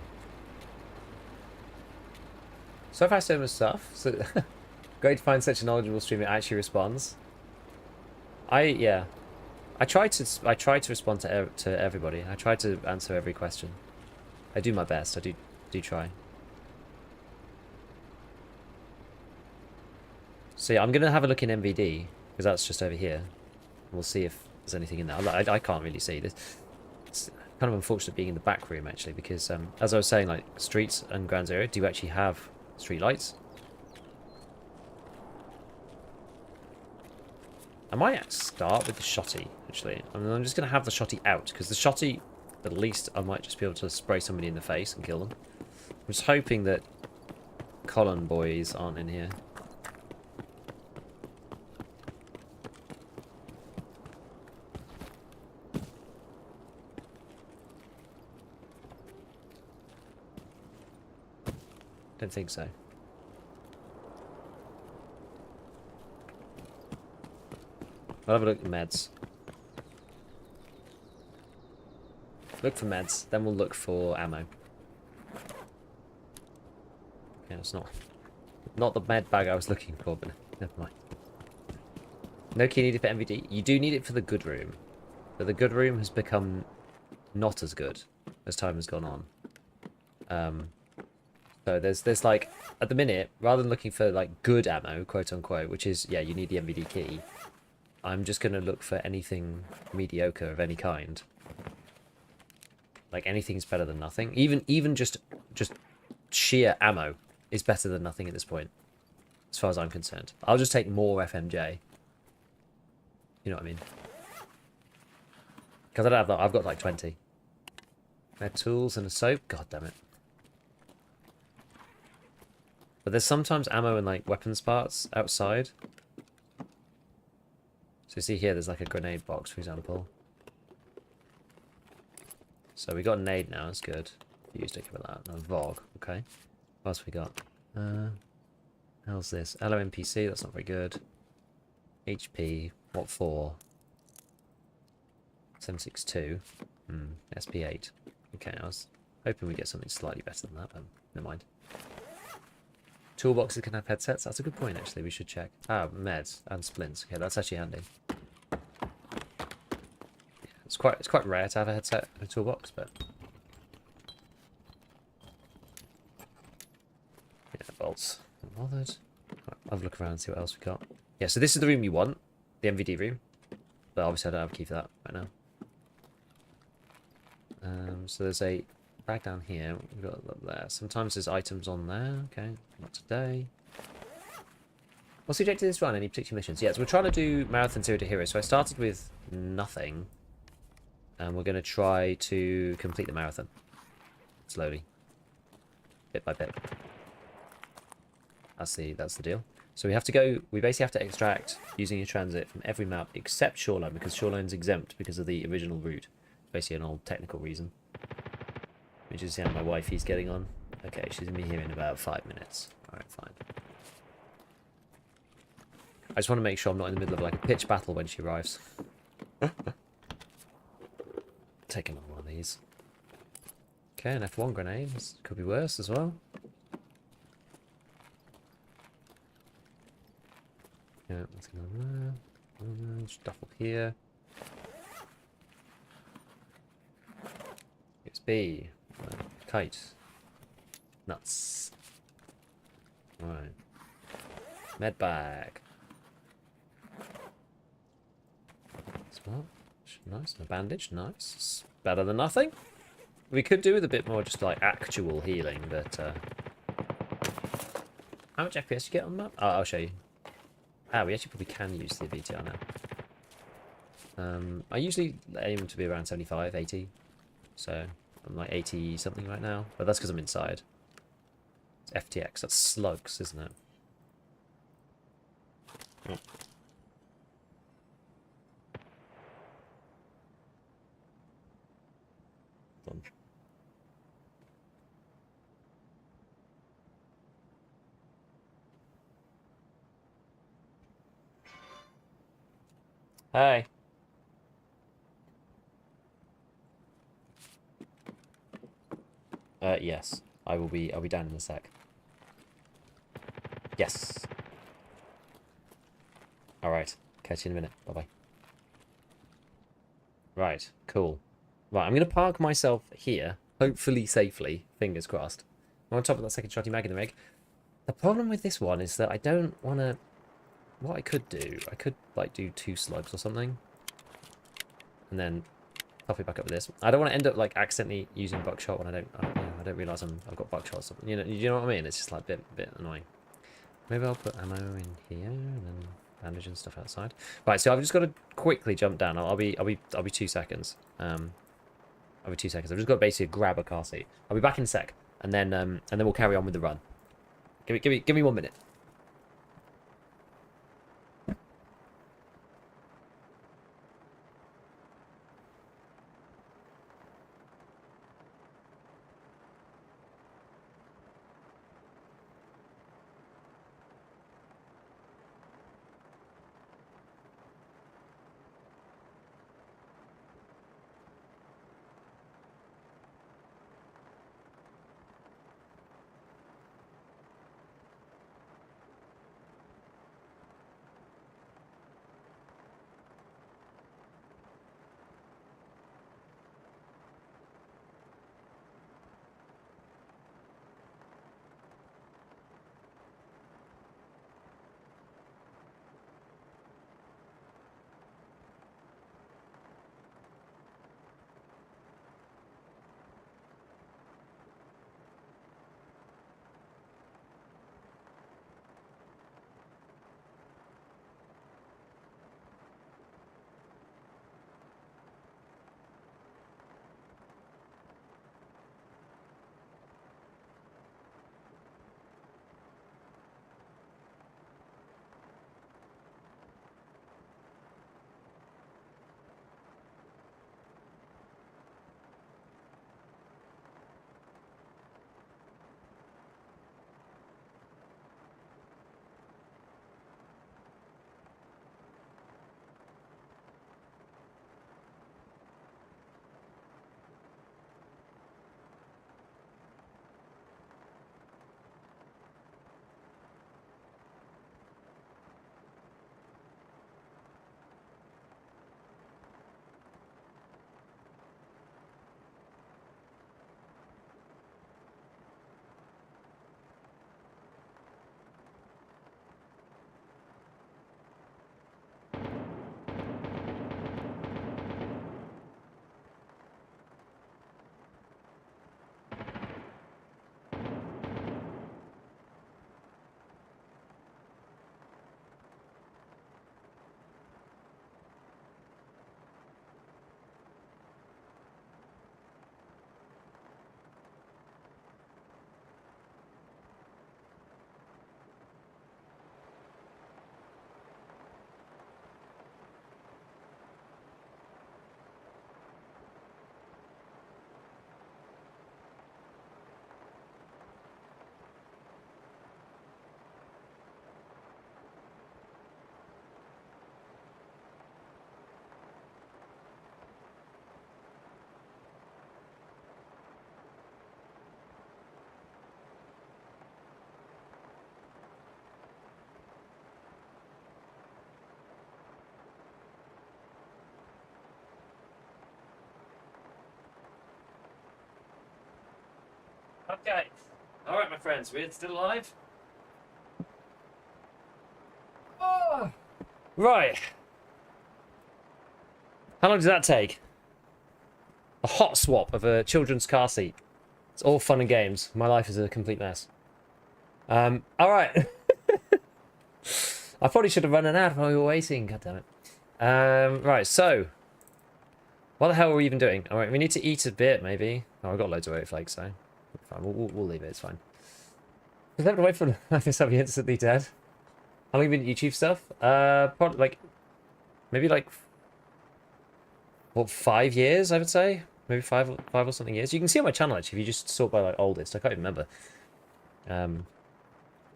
So far so much stuff. So great to find such a knowledgeable streamer that actually responds. I try to respond to everybody. I try to answer every question. I do my best. I do try. So yeah, I'm gonna have a look in MVD because that's just over here. We'll see if there's anything in there. I can't really see this. It's kind of unfortunate being in the back room actually because as I was saying, like streets and Ground Zero do actually have street lights. I might start with the shotty actually. I mean, I'm just gonna have the shotty out because the shotty, at least I might just be able to spray somebody in the face and kill them. I'm just hoping that Colin boys aren't in here. Don't think so. I'll have a look at meds. Look for meds, then we'll look for ammo. Yeah, it's not the med bag I was looking for, but never mind. No key needed for MVD. You do need it for the good room, but the good room has become not as good as time has gone on. So there's like, at the minute, rather than looking for like good ammo, quote unquote, which is, yeah, you need the MVD key, I'm just going to look for anything mediocre of any kind. Like anything's better than nothing. Even just sheer ammo is better than nothing at this point, as far as I'm concerned. I'll just take more FMJ. You know what I mean? Because I don't have that. I've got like 20. Med tools and a soap. God damn it. But there's sometimes ammo and like weapons parts outside. So you see here, there's like a grenade box, for example. So we got a nade now, that's good. Used it for that. No, VOG, okay. What else we got? How's this? LOMPC, that's not very good. HP, what for? 762. SP8. Okay, I was hoping we get something slightly better than that, but never mind. Toolboxes can have headsets. That's a good point, actually. We should check. Ah, meds and splints. Okay, that's actually handy. Yeah, it's quite rare to have a headset in a toolbox, but yeah, bolts. Not bothered. Right, I'll have a look around and see what else we got. Yeah, so this is the room you want, the MVD room, but obviously I don't have a key for that right now. So there's a bag down here. We've got that there. Sometimes there's items on there. Okay, not today. What's the objective of this run? Any particular missions? Yes, we're trying to do Marathon Zero to Hero. So I started with nothing, and we're going to try to complete the marathon slowly, bit by bit. That's the deal. So we have to go. We basically have to extract using a transit from every map except Shoreline because Shoreline's exempt because of the original route. Basically, an old technical reason. Let me just see how my wifey's getting on. Okay, she's going to be here in about 5 minutes. Alright, fine. I just want to make sure I'm not in the middle of like a pitch battle when she arrives. Take another one of these. Okay, an F1 grenade. This could be worse as well. Yeah, nothing on there. Stuff up here. It's B. Kite. Nuts. Alright. Med bag. Smart. Nice. A bandage. Nice. It's better than nothing. We could do with a bit more just like actual healing, but how much FPS you get on the map? Oh, I'll show you. Ah, we actually probably can use the VTR now. I usually aim to be around 75, 80. So I'm like 80 something right now, but that's because I'm inside. It's FTX. That's slugs, isn't it? Oh. Done. Hey. Yes. I'll be down in a sec. Yes. Alright. Catch you in a minute. Bye-bye. Right. Cool. Right, I'm going to park myself here. Hopefully safely. Fingers crossed. I'm on top of that second shotty mag in the rig. The problem with this one is that I don't want to... What I could do... I could, like, do 2 slugs or something. And then top it back up with this. I don't want to end up, like, accidentally using buckshot when I don't realise I've got buckshot or something. You know what I mean? It's just, like, a bit annoying. Maybe I'll put ammo in here and then bandage and stuff outside. Right, so I've just got to quickly jump down. I'll be 2 seconds. I'll be 2 seconds. I've just got to basically grab a car seat. I'll be back in a sec, and then we'll carry on with the run. Give me 1 minute. Okay. All right, my friends, we're still alive. Oh. Right. How long does that take? A hot swap of a children's car seat. It's all fun and games. My life is a complete mess. All right. I probably should have run an ad while we were waiting. God damn it. Right. So, what the hell are we even doing? All right. We need to eat a bit, maybe. Oh, I've got loads of oat flakes, so fine. We'll leave it. It's fine. We've never away from like this. I'll be instantly dead. How long have you been YouTube stuff? Probably like maybe like what 5 years, I would say. Maybe five or something years. You can see on my channel actually if you just sort by like oldest. I can't even remember.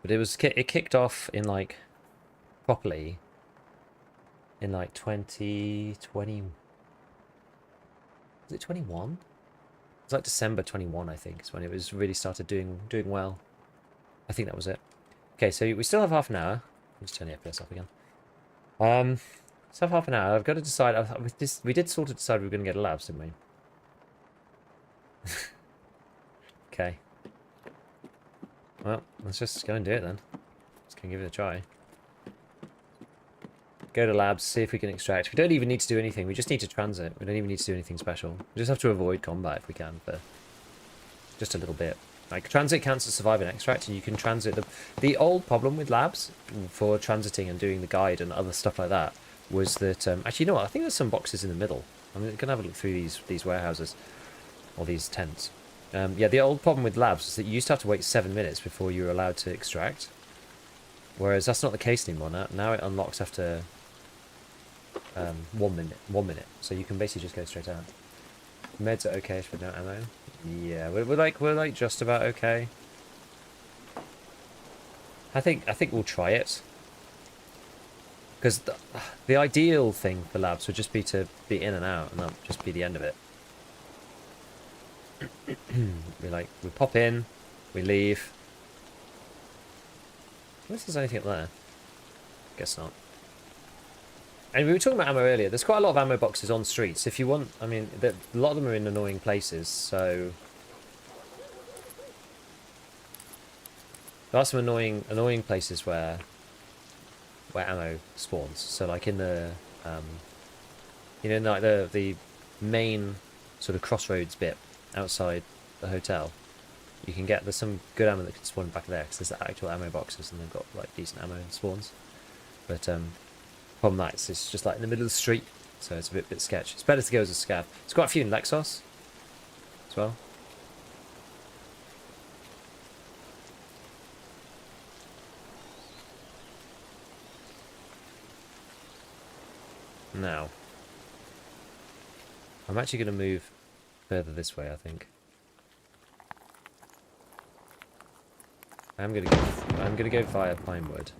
But it kicked off in like properly in like 2020. Was it 21? It was like December 21, I think, is when it was really started doing well. I think that was it. Okay, so we still have half an hour. Let's turn the FPS off again. Still have half an hour. I've got to decide. We did sort of decide we were going to get a labs, didn't we? Okay. Well, let's just go and do it then. Let's go and give it a try. Go to labs, see if we can extract. We don't even need to do anything. We just need to transit. We don't even need to do anything special. We just have to avoid combat if we can for just a little bit. Like, transit counts as survive and extract, and you can transit. The old problem with labs for transiting and doing the guide and other stuff like that was that... actually, you know what? I think there's some boxes in the middle. I'm going to have a look through these warehouses. Or these tents. Yeah, the old problem with labs is that you used to have to wait 7 minutes before you were allowed to extract. Whereas that's not the case anymore. Now it unlocks after 1 minute. 1 minute. So you can basically just go straight out. Meds are okay for no ammo. Yeah, we're like just about okay. I think we'll try it. Because the ideal thing for labs would just be to be in and out, and that'll just be the end of it. we pop in, we leave. Unless there's anything up there. Guess not. And we were talking about ammo earlier. There's quite a lot of ammo boxes on streets. If you want, I mean, a lot of them are in annoying places, so... There are some annoying places where ammo spawns. So like in the, you know, like the main sort of crossroads bit outside the hotel, you can there's some good ammo that can spawn back there because there's the actual ammo boxes and they've got like decent ammo spawns. But problem that it's just like in the middle of the street, so it's a bit sketch. It's better to go as a scav. There's quite a few in Lexos as well. Now, I'm actually going to move further this way, I think. I'm gonna go via Pinewood.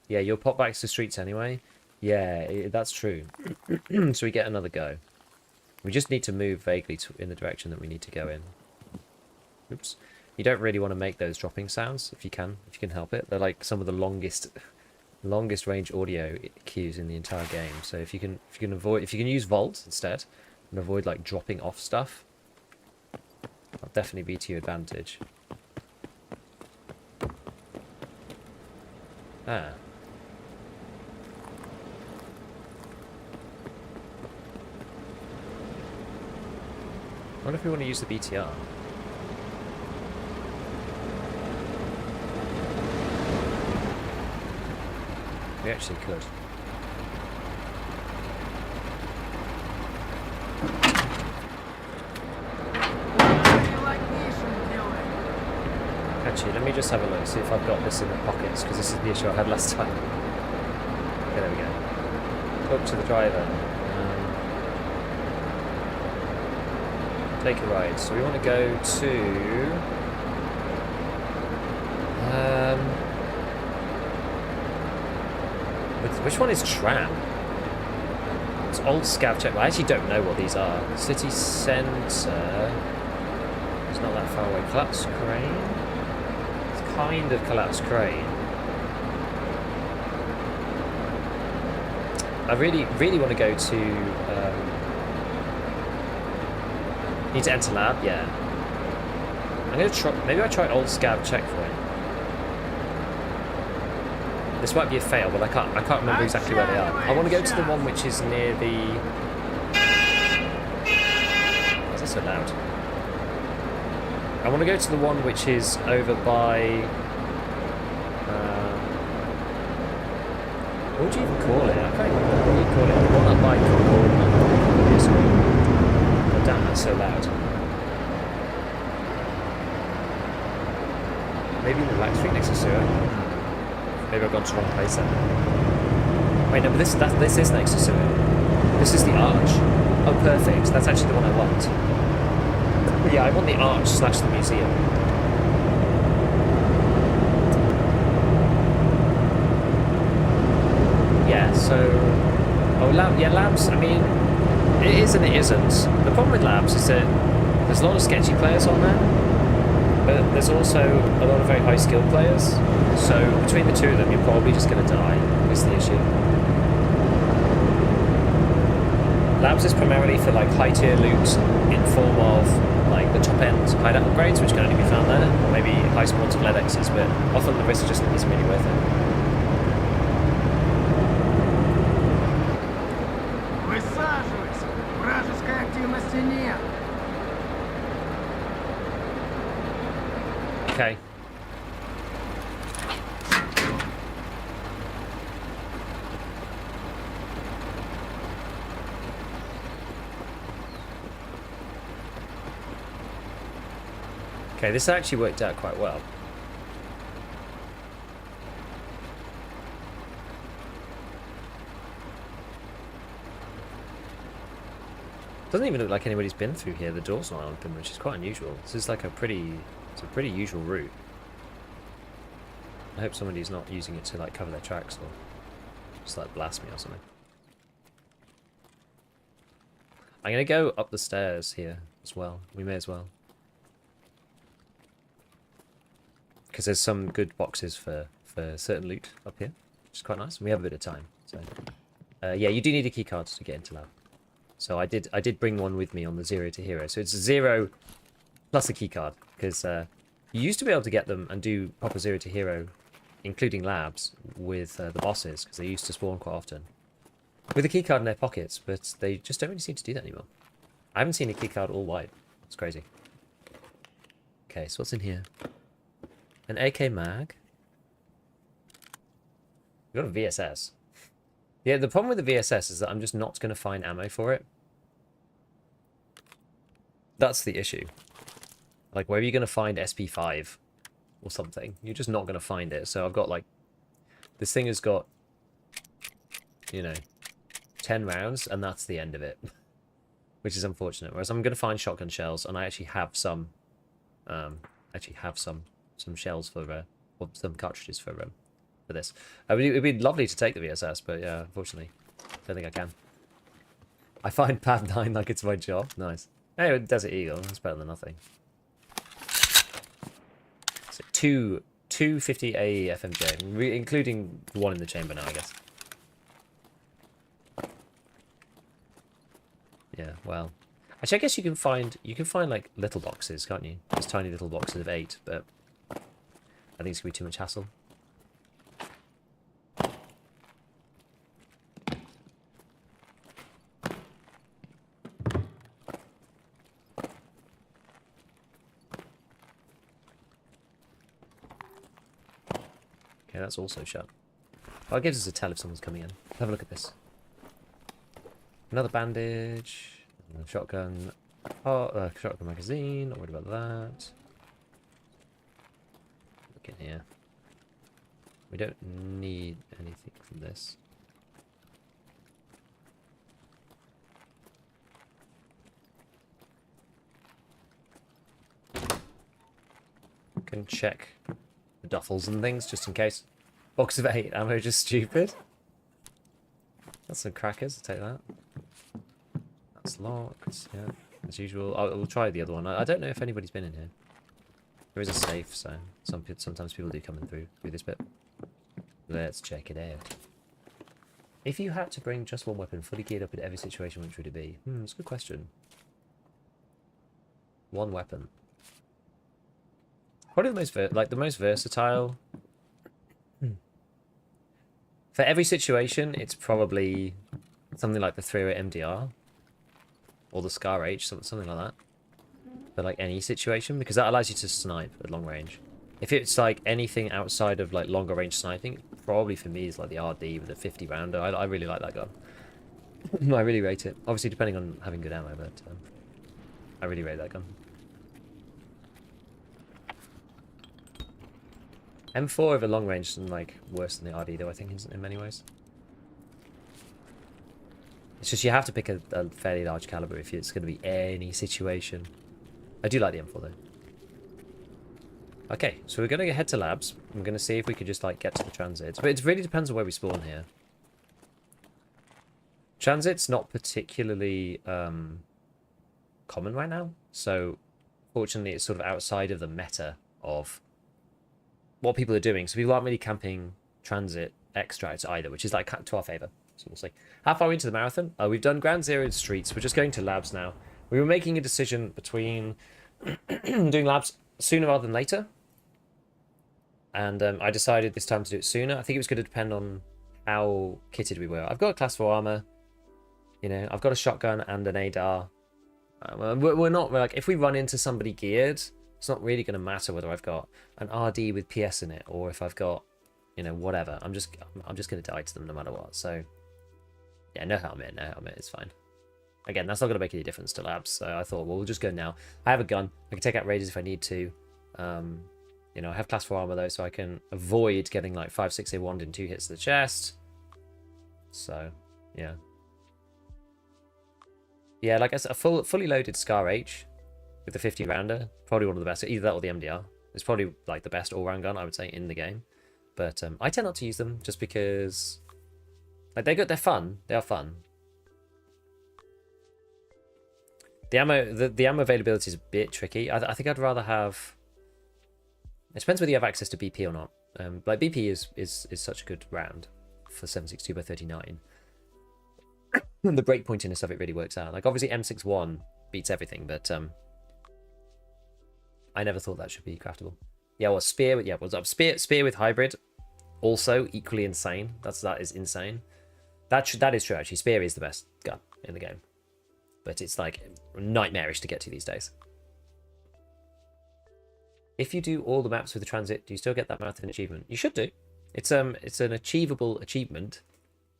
Yeah, you'll pop back to the streets anyway. Yeah, that's true. So we get another go. We just need to move vaguely in the direction that we need to go in. Oops. You don't really want to make those dropping sounds if you can help it. They're like some of the longest range audio cues in the entire game. So if you can use Vault instead and avoid like dropping off stuff, that'll definitely be to your advantage. Ah. I wonder if we want to use the BTR. We actually could. Actually, let me just have a look, see if I've got this in the pockets, because this is the issue I had last time. Okay, there we go. Talk to the driver. Take a ride. So we want to go to... which one is tram? It's old ScavTalk. I actually don't know what these are. City Centre. It's not that far away. Collapsed crane? It's kind of collapsed crane. I really want to go to... need to enter lab? Yeah. I'm gonna try. Maybe I try old scav checkpoint. This might be a fail, but I can't remember exactly where they are. I want to go to the one which is near the. Why is that so loud? I want to go to the one which is over by. What would you even call it? I can't even remember what you call it. The one up by Concord. God damn, that's so loud. Maybe in the Black Street next to sewer. Maybe I've gone to the wrong place then. Wait, no, but this is next to sewer. This is the arch. Oh, perfect. That's actually the one I want. But yeah, I want the arch / the museum. Yeah, so... Oh, labs, I mean... It is and it isn't. The problem with labs is that there's a lot of sketchy players on there, but there's also a lot of very high-skilled players. So between the two of them, you're probably just going to die, is the issue. Labs is primarily for like high-tier loot in form of like the top-end hideout upgrades, which can only be found there, or maybe high spawns of lead X's, but often the risk just isn't really worth it. Okay. Okay, this actually worked out quite well. Doesn't even look like anybody's been through here. The door's not open, which is quite unusual. This is like a pretty usual route. I hope somebody's not using it to like cover their tracks or just like blast me or something. I'm gonna go up the stairs here as well. We may as well. Because there's some good boxes for certain loot up here, which is quite nice. And we have a bit of time. So yeah, you do need a key card to get into lab. So I did bring one with me on the 0 to hero. So it's 0 plus a key card, because you used to be able to get them and do proper 0 to hero, including labs, with the bosses, because they used to spawn quite often with a key card in their pockets, but they just don't really seem to do that anymore. I haven't seen a key card all wide. It's crazy. Okay, so what's in here? An AK mag. We've got a VSS. Yeah, the problem with the VSS is that I'm just not going to find ammo for it. That's the issue. Like, where are you going to find SP5 or something? You're just not going to find it. So I've got, like... This thing has got, you know, 10 rounds, and that's the end of it. Which is unfortunate. Whereas I'm going to find shotgun shells, and I actually have some... some shells for... or some cartridges for this. It'd be lovely to take the VSS, but yeah, unfortunately, I don't think I can. I find pad 9 like it's my job. Nice. Anyway, Desert Eagle, that's better than nothing. So 250 AE FMJ, including one in the chamber now, I guess. Yeah, well, actually, I guess you can find like little boxes, can't you? Just tiny little boxes of 8, but I think it's gonna be too much hassle. Okay, that's also shut. Oh, it gives us a tell if someone's coming in. Have a look at this. Another bandage. Another shotgun. Oh, shotgun magazine. Not worried about that. Look in here. We don't need anything from this. Can check the duffels and things just in case. Box of 8 ammo, just stupid. That's some crackers. I'll take that. That's locked. Yeah, as usual. We'll try the other one. I don't know if anybody's been in here. There is a safe, so sometimes people do come in through this bit. Let's check it out. If you had to bring just one weapon fully geared up in every situation, which would it be? It's a good question. One weapon. Probably the most versatile. For every situation, it's probably something like the 308 MDR or the Scar H, something like that. For like any situation, because that allows you to snipe at long range. If it's like anything outside of like longer range sniping, probably for me is like the RD with a 50 rounder. I really like that gun. I really rate it. Obviously, depending on having good ammo, but I really rate that gun. M4 over long range is like worse than the RD though, I think, in many ways. It's just you have to pick a fairly large caliber if it's going to be any situation. I do like the M4 though. Okay, so we're going to head to labs. I'm going to see if we could just like get to the transits. But it really depends on where we spawn here. Transit's not particularly common right now. So fortunately it's sort of outside of the meta of what people are doing. So people aren't really camping transit extracts either, which is like to our favour. So we'll see. How far are we into the marathon? We've done Ground Zero in streets. We're just going to labs now. We were making a decision between doing labs sooner rather than later. And I decided this time to do it sooner. I think it was going to depend on how kitted we were. I've got a class 4 armor. You know, I've got a shotgun and an ADAR. We're not like, if we run into somebody geared, it's not really going to matter whether I've got an RD with PS in it or if I've got, you know, whatever. I'm just going to die to them no matter what. So yeah, no helmet, it's fine. Again, that's not going to make any difference to labs. So I thought, well, we'll just go now. I have a gun. I can take out raiders if I need to. You know, I have class 4 armor though, so I can avoid getting like 5.6 A wand in 2 hits to the chest. So yeah. Yeah, like a fully loaded Scar H with the 50 rounder, probably one of the best. Either that or the MDR. It's probably like the best all-round gun I would say in the game. But I tend not to use them just because like they're fun. They are fun. The ammo availability is a bit tricky. I think I'd rather have. It depends whether you have access to BP or not. Like BP is such a good round for 7.62x39. The breakpointiness of it really works out. Like obviously M61 beats everything, but I never thought that should be craftable. Yeah, well, spear with hybrid, also equally insane. That is insane. That is true actually. Spear is the best gun in the game, but it's like nightmarish to get to these days. If you do all the maps with the transit, do you still get that marathon achievement? You should do. It's an achievable achievement.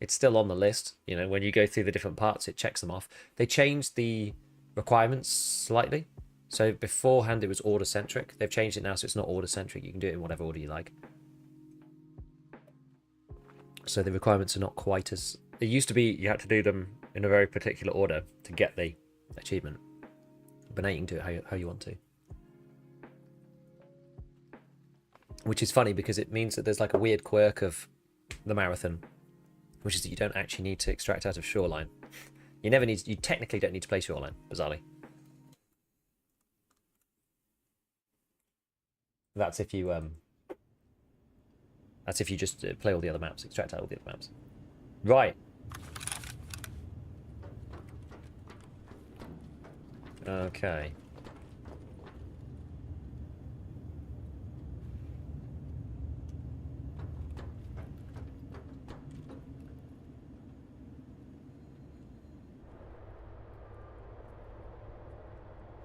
It's still on the list. You know, when you go through the different parts, it checks them off. They changed the requirements slightly. So beforehand, it was order-centric. They've changed it now, so it's not order-centric. You can do it in whatever order you like. So the requirements are not quite as... It used to be you had to do them in a very particular order to get the achievement. But now you can do it how you want to. Which is funny because it means that there's like a weird quirk of the marathon, which is that you don't actually need to extract out of shoreline. You technically don't need to play shoreline, bizarrely. That's if you just play all the other maps, extract out all the other maps. Right. Okay.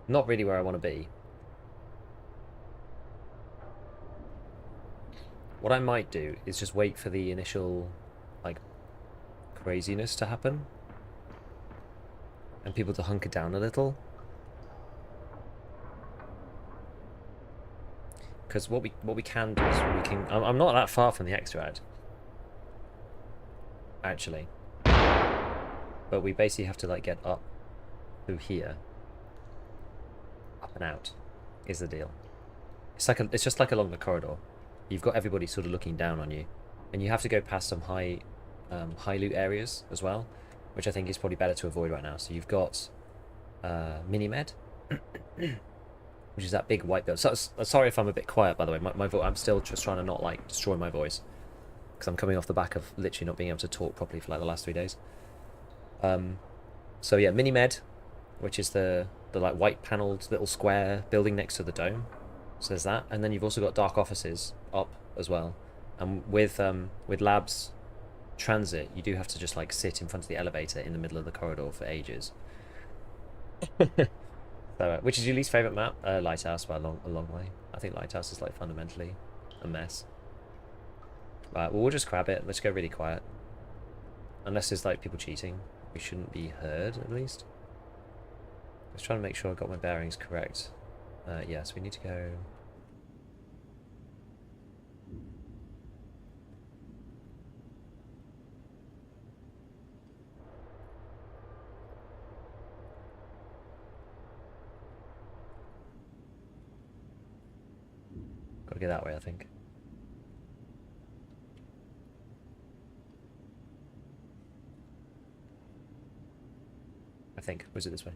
Not really where I want to be. What I might do is just wait for the initial, like, craziness to happen. And people to hunker down a little. Because what we can do is we can... I'm not that far from the extract. Actually. But we basically have to, like, get up through here. Up and out is the deal. It's just like along the corridor. You've got everybody sort of looking down on you, and you have to go past some high loot areas as well, which I think is probably better to avoid right now. So you've got Mini-Med, which is that big white build. So, sorry if I'm a bit quiet, by the way. My voice, I'm still just trying to not like destroy my voice because I'm coming off the back of literally not being able to talk properly for like the last 3 days. So yeah, Mini-Med, which is the like white panelled little square building next to the dome. So there's that, and then you've also got dark offices up as well. And with labs transit, you do have to just like sit in front of the elevator in the middle of the corridor for ages. So, which is your least favorite map? Lighthouse by a long way. I think Lighthouse is like fundamentally a mess. Right, well we'll just grab it. Let's go really quiet. Unless there's like people cheating, we shouldn't be heard at least. Let's try to make sure I've got my bearings correct. Yes, we need to go. Gotta go that way, I think. Was it this way?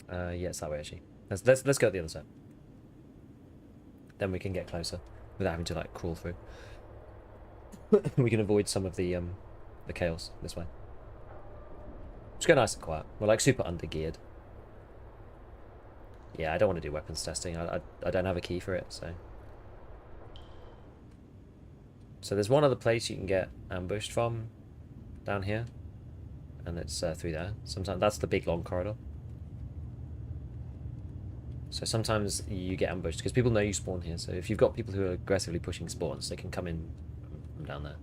Yeah, it's that way actually. Let's go to the other side. Then we can get closer without having to like crawl through. We can avoid some of the chaos this way. Just go nice and quiet. We're like super undergeared. Yeah, I don't want to do weapons testing. I don't have a key for it, so. So there's one other place you can get ambushed from down here. And it's through there. Sometimes that's the big long corridor. So sometimes you get ambushed because people know you spawn here. So if you've got people who are aggressively pushing spawns, they can come in from down there.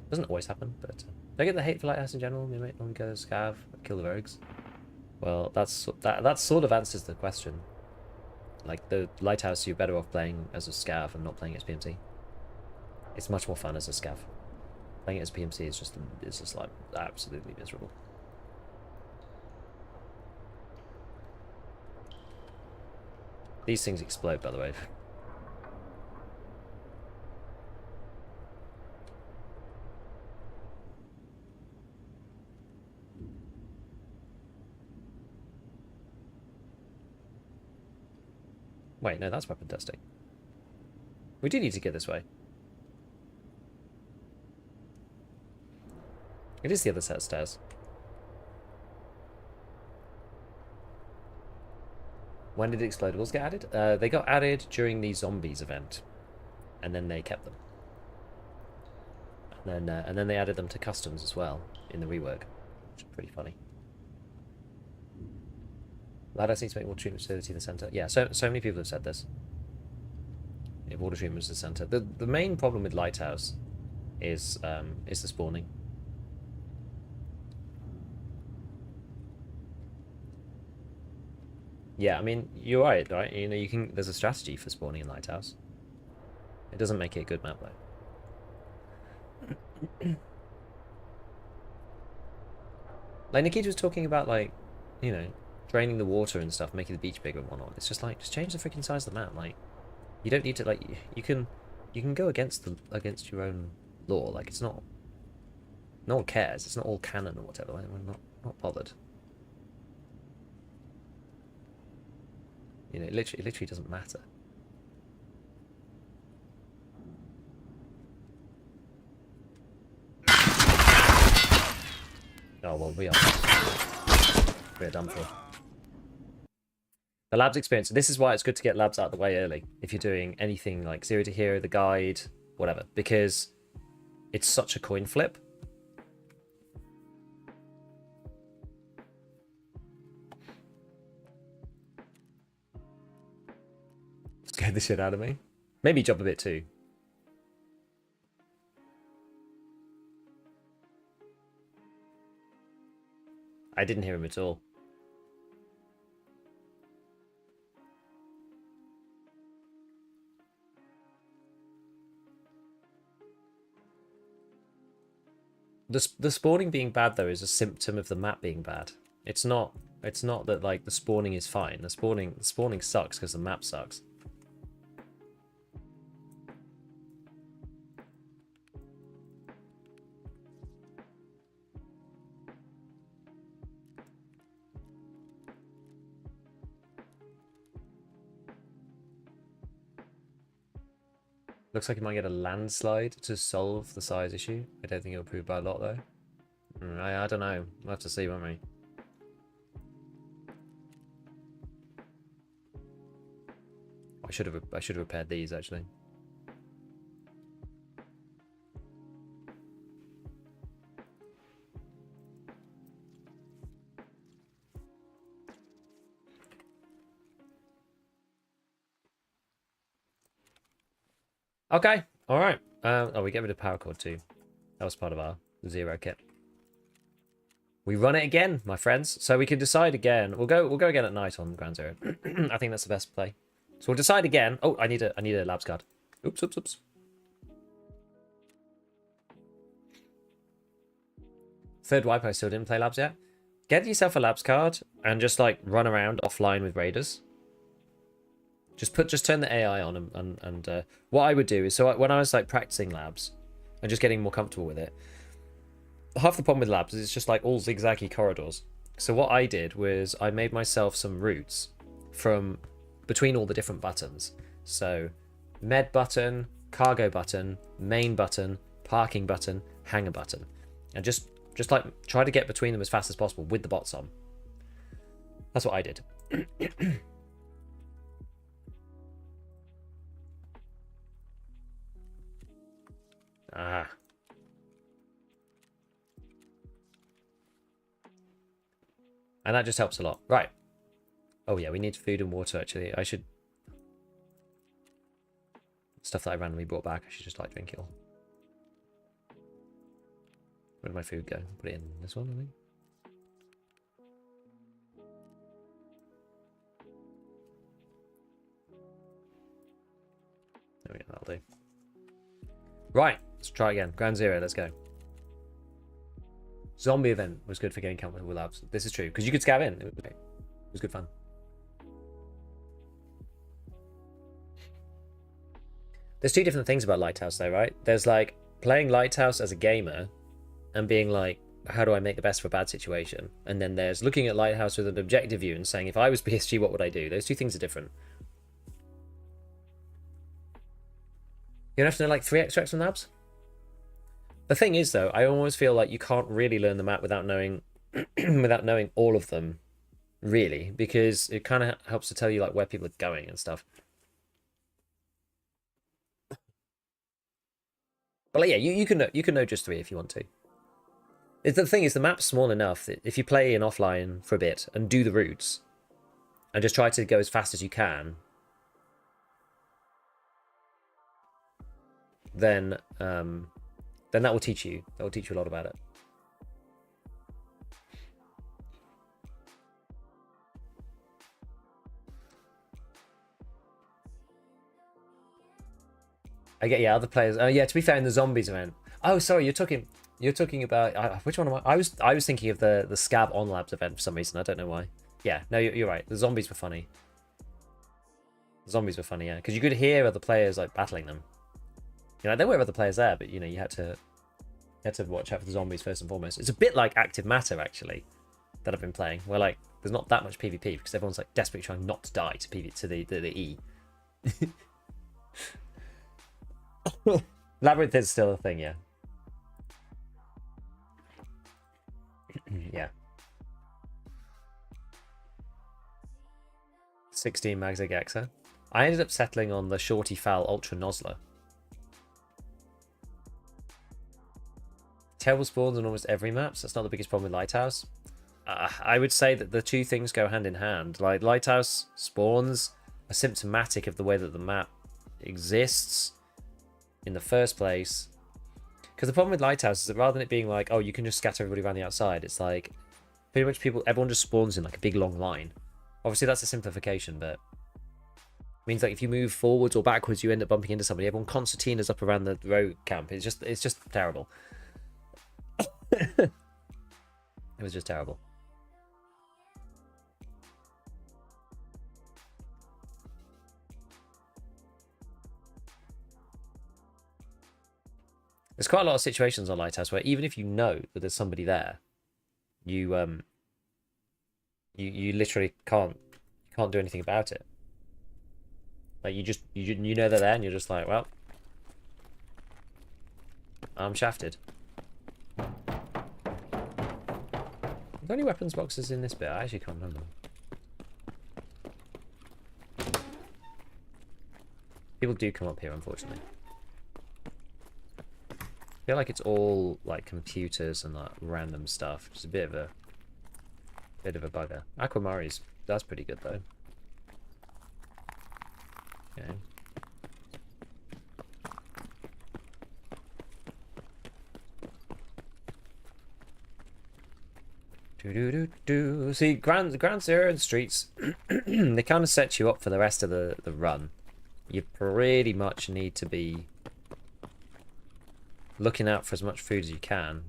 Doesn't always happen, but I get the hate for Lighthouse in general. You might want to go scav, kill the rogues. Well, that sort of answers the question. Like the Lighthouse, you're better off playing as a scav and not playing as PMC. It's much more fun as a scav. Playing it as PMC is just like absolutely miserable. These things explode, by the way. Wait, no, that's weapon testing. We do need to get this way. It is the other set of stairs. When did the explodables get added? They got added during the zombies event, and then they kept them. And then they added them to customs as well in the rework, which is pretty funny. Lighthouse needs to make more treatment facility in the center. Yeah, so many people have said this. If water treatment was the center, the main problem with Lighthouse is the spawning. Yeah, I mean you're right? You know, there's a strategy for spawning in Lighthouse. It doesn't make it a good map though. Like Nikita was talking about, like, you know, draining the water and stuff, making the beach bigger and whatnot. It's just like, just change the freaking size of the map. Like, you don't need to, like, you can go against your own law. Like, it's not, no one cares. It's not all canon or whatever. Like, we're not bothered. You know, it literally doesn't matter. Oh well, we're done for. The labs experience. This is why it's good to get labs out of the way early if you're doing anything like Zero to Hero, the guide, whatever, because it's such a coin flip. Scared the shit out of me. Maybe jump a bit too. I didn't hear him at all. The spawning being bad though is a symptom of the map being bad. It's not that like the spawning is fine. The spawning sucks because the map sucks. Looks like you might get a landslide to solve the size issue. I don't think it'll improve by a lot though. I don't know. We'll have to see, won't we? I should have repaired these actually. Okay, all right. Oh, we get rid of power cord too. That was part of our 0 kit. We run it again, my friends. So we can decide again. We'll go again at night on Ground Zero. I think that's the best play. So we'll decide again. Oh, I need a labs card. Oops. Third wipe, I still didn't play labs yet. Get yourself a labs card and just like run around offline with raiders. Just turn the AI on and what I would do is, so when I was like practicing labs and just getting more comfortable with it, half the problem with labs is it's just like all zigzaggy corridors. So what I did was I made myself some routes from between all the different buttons. So med button, cargo button, main button, parking button, hangar button, and just like try to get between them as fast as possible with the bots on. That's what I did. Ah. And that just helps a lot. Right. Oh yeah, we need food and water actually. I should... Stuff that I randomly brought back, I should just like drink it all. Where did my food go? Put it in this one, I think. There we go, that'll do. Right, let's try again. Ground Zero, let's go. Zombie event was good for getting comfortable with labs. This is true, because you could scav in. It was good fun. There's two different things about Lighthouse though, right? There's like playing Lighthouse as a gamer and being like, how do I make the best of a bad situation? And then there's looking at Lighthouse with an objective view and saying, if I was PSG, what would I do? Those two things are different. You don't have to know like 3 extracts from labs? The thing is though, I always feel like you can't really learn the map without knowing without knowing all of them, really, because it kind of helps to tell you like where people are going and stuff. But like, yeah, you can know just 3 if you want to. The thing is, the map's small enough that if you play in offline for a bit and do the routes and just try to go as fast as you can, then that will teach you. That will teach you a lot about it. I get, yeah, other players. Oh yeah, to be fair, in the zombies event. Oh, sorry, you're talking about which one am I? I was thinking of the Scav on Labs event for some reason. I don't know why. Yeah, no, you're right. The zombies were funny. The zombies were funny, yeah, because you could hear other players like battling them. You know, there were other players there, but you know, you had to watch out for the zombies first and foremost. It's a bit like Active Matter actually that I've been playing, where like there's not that much PvP because everyone's like desperately trying not to die to the E. Labyrinth is still a thing, yeah. Yeah. 16 Magzig Exa. I ended up settling on the Shorty Foul Ultra Nozzler. Terrible spawns on almost every map, so that's not the biggest problem with Lighthouse. I would say that the two things go hand in hand. Like, Lighthouse spawns are symptomatic of the way that the map exists in the first place. Because the problem with Lighthouse is that rather than it being like, oh, you can just scatter everybody around the outside, it's like, pretty much everyone just spawns in like a big long line. Obviously, that's a simplification, but it means like if you move forwards or backwards, you end up bumping into somebody. Everyone concertinas up around the row camp. It's just terrible. It was just terrible. There's quite a lot of situations on Lighthouse where even if you know that there's somebody there, you literally can't do anything about it. Like you know they're there and you're just like, well, I'm shafted. Are there any weapons boxes in this bit? I actually can't remember. People do come up here, unfortunately. I feel like it's all like computers and like random stuff. Just a bit of a bugger. Aquamari's that's pretty good though. Okay. Do. See, Ground Zero and Streets, they kind of set you up for the rest of the run. You pretty much need to be looking out for as much food as you can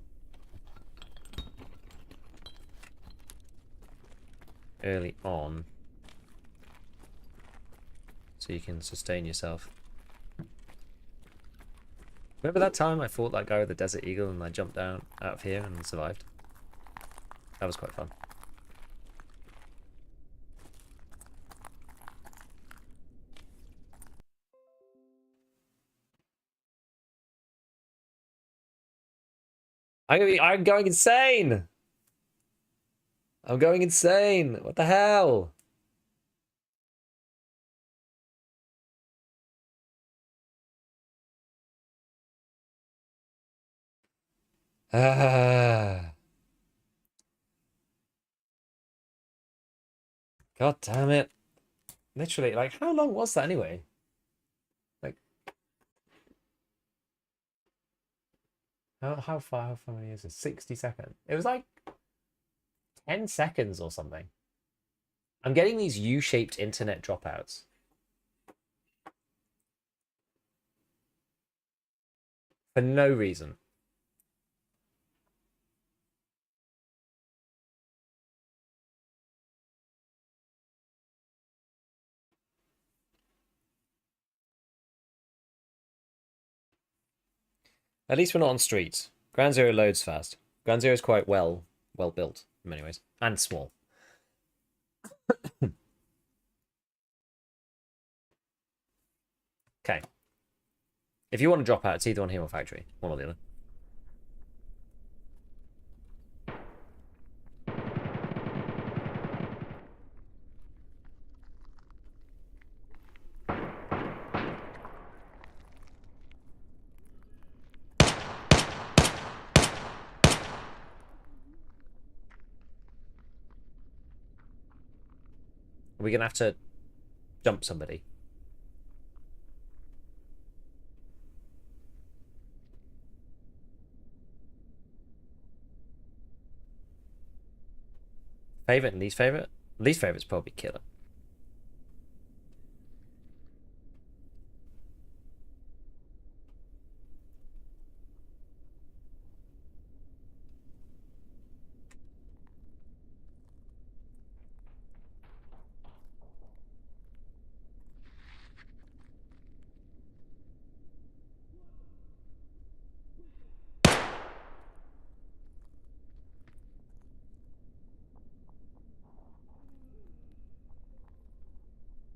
early on, so you can sustain yourself. Remember that time I fought that guy with the Desert Eagle and I jumped down out of here and survived? That was quite fun. I'm going insane! I'm going insane! What the hell? God damn it. Literally, like, how long was that anyway? Like, how far many is it? 60 seconds. It was like 10 seconds or something. I'm getting these U-shaped internet dropouts. For no reason. At least we're not on streets. Ground Zero loads fast. Ground Zero is quite well built in many ways. And small. Okay. If you want to drop out, it's either on here or factory. One or the other. Are we going to have to jump somebody? Favorite and least favorite? Least favorite's probably killer.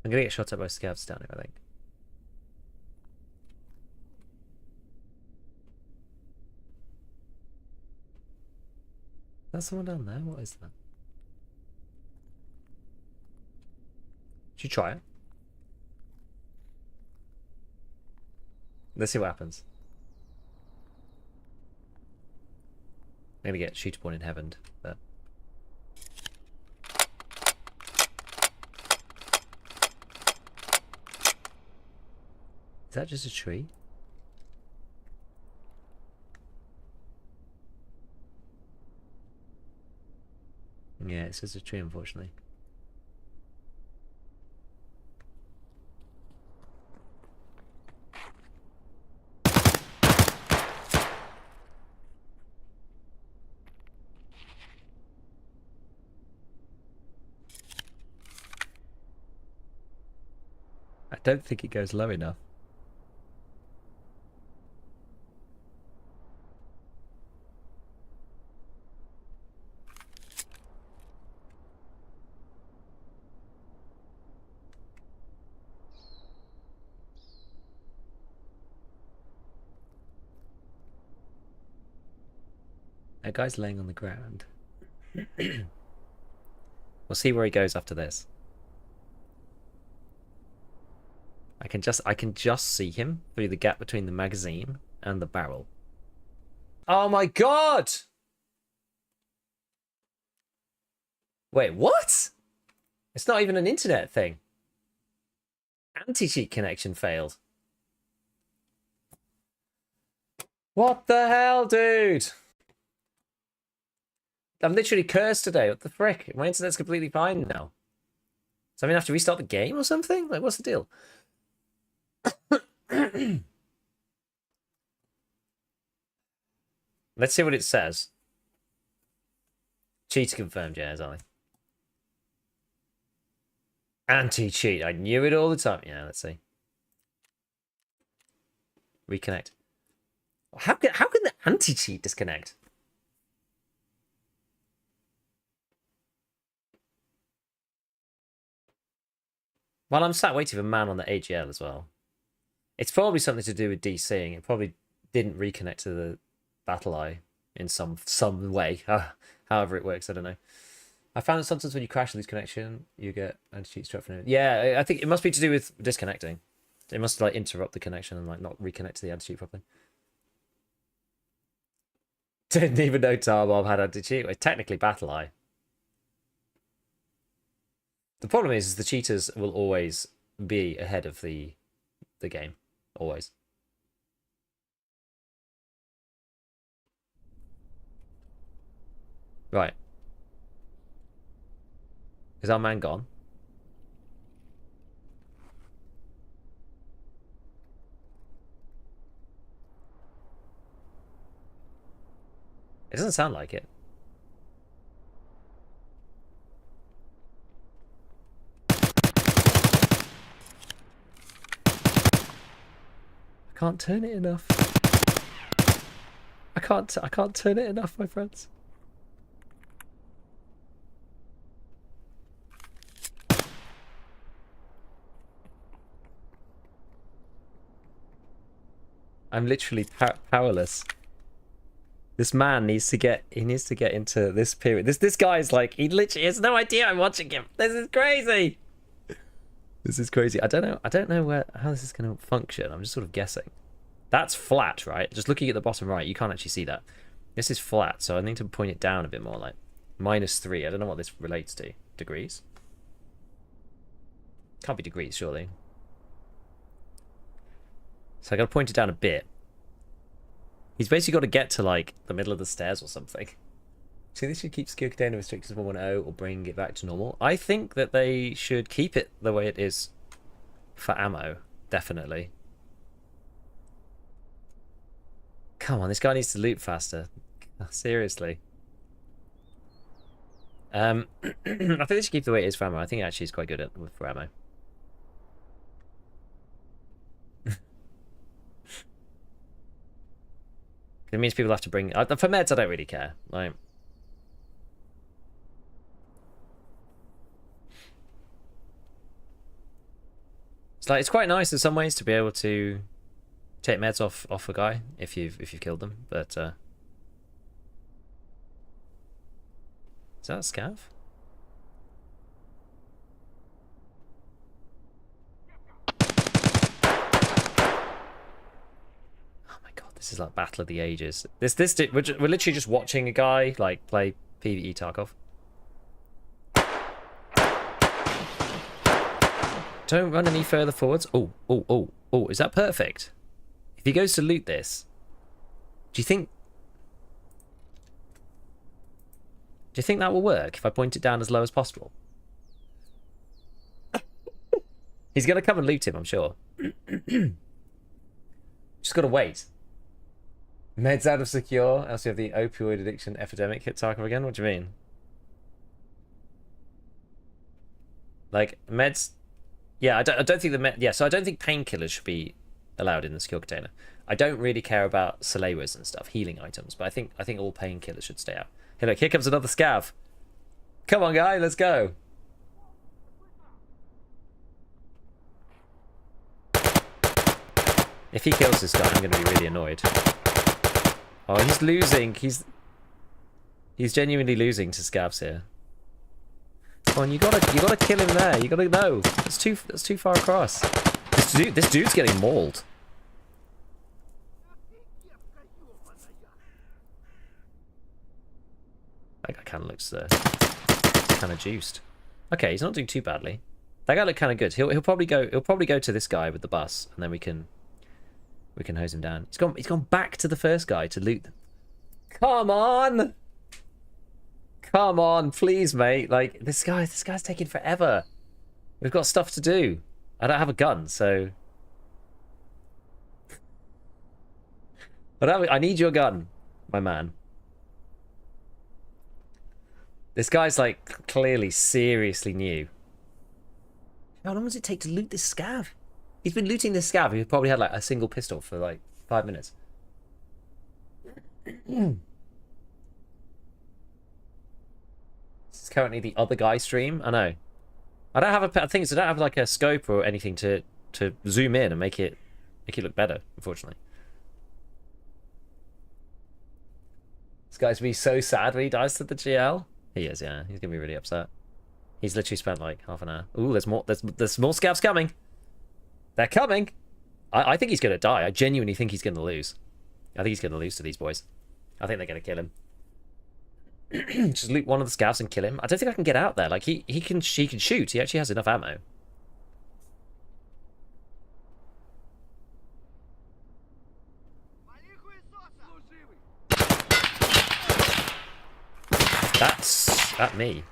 I'm going to get shot at by scavs down here, I think. Is that someone down there? What is that? Should you try it? Let's see what happens. I'm gonna get shooterborn in heaven, but is that just a tree? Yeah, it's just a tree, unfortunately. I don't think it goes low enough. That guy's laying on the ground. We'll see where he goes after this. I can just see him through the gap between the magazine and the barrel. Oh my god! Wait, what? It's not even an internet thing. Anti-cheat connection failed. What the hell, dude? I'm literally cursed today. What the frick? My internet's completely fine now. So I'm gonna have to restart the game or something? Like, what's the deal? Let's see what it says. Cheat confirmed, yeah, exactly. Anti-cheat. I knew it all the time. Yeah, let's see. Reconnect. How can the anti-cheat disconnect? Well, I'm sat waiting for man on the AGL as well. It's probably something to do with DCing. It probably didn't reconnect to the battle eye in some way. However it works, I don't know. I found that sometimes when you crash and lose connection, you get anti-cheat struck from it. Yeah, I think it must be to do with disconnecting. It must like interrupt the connection and like not reconnect to the anti-cheat properly. Didn't even know Tarkov had anti-cheat. Well, technically battle eye. The problem is the cheaters will always be ahead of the game. Always. Right. Is our man gone? It doesn't sound like it. I can't turn it enough. I can't turn it enough, my friends. I'm literally powerless. This man needs to get into this period. This guy's like, he literally has no idea I'm watching him. This is crazy. This is crazy. I don't know how this is going to function. I'm just sort of guessing. That's flat, right? Just looking at the bottom right, you can't actually see that. This is flat, so I need to point it down a bit more, like -3. I don't know what this relates to. Degrees? Can't be degrees, surely. So I got to point it down a bit. He's basically got to get to like the middle of the stairs or something. So they should keep skill container restrictions 110 or bring it back to normal. I think that they should keep it the way it is for ammo, definitely. Come on, this guy needs to loot faster. Seriously. I think they should keep the way it is for ammo. I think it actually is quite good for ammo. It means people have to bring... For meds, I don't really care. Like... It's quite nice in some ways to be able to take meds off a guy if you've killed them, but is that a scav? Oh my god, this is like Battle of the Ages. We're literally just watching a guy like play PvE Tarkov. Don't run any further forwards. Oh, is that perfect? If he goes to loot this, do you think that will work if I point it down as low as possible? He's going to come and loot him, I'm sure. Just got to wait. Meds out of secure, else you have the opioid addiction epidemic hit Tarkov again? What do you mean? Like, meds... Yeah, I don't think so I don't think painkillers should be allowed in the skill container. I don't really care about Salewas and stuff, healing items, but I think all painkillers should stay out. Hey, look, here comes another scav. Come on, guy, let's go. If he kills this guy, I'm going to be really annoyed. Oh, he's losing. He's genuinely losing to scavs here. Come on, you gotta kill him there. You gotta know. That's too far across. This This dude's getting mauled. That guy kind of looks kind of juiced. Okay, he's not doing too badly. That guy looked kind of good. He'll probably go to this guy with the bus, and then we can hose him down. He's gone back to the first guy to loot them. Come on! Come on, please, mate. Like, this guy's taking forever. We've got stuff to do. I don't have a gun, so... I need your gun, my man. This guy's, like, clearly seriously new. How long does it take to loot this scav? He's been looting this scav. He probably had, like, a single pistol for, like, 5 minutes. This is currently the other guy stream. I know. I don't have I don't have like a scope or anything to zoom in and make it look better, unfortunately. This guy's gonna be so sad when he dies to the GL. He is, yeah. He's gonna be really upset. He's literally spent like half an hour. Ooh, there's more scavs coming. They're coming. I think he's gonna die. I genuinely think he's gonna lose. I think he's gonna lose to these boys. I think they're gonna kill him. Just loot one of the scavs and kill him. I don't think I can get out there. Like he can shoot. He actually has enough ammo. That's at me.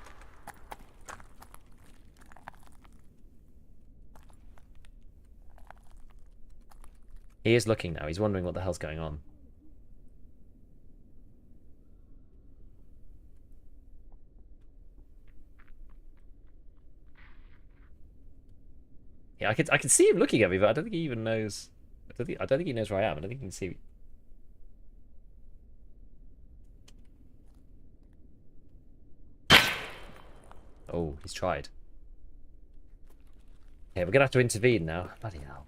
He is looking now. He's wondering what the hell's going on. Yeah, I could see him looking at me, but I don't think he even knows. I don't think he knows where I am. I don't think he can see me. Oh, he's tried. Okay, we're gonna have to intervene now. Bloody hell.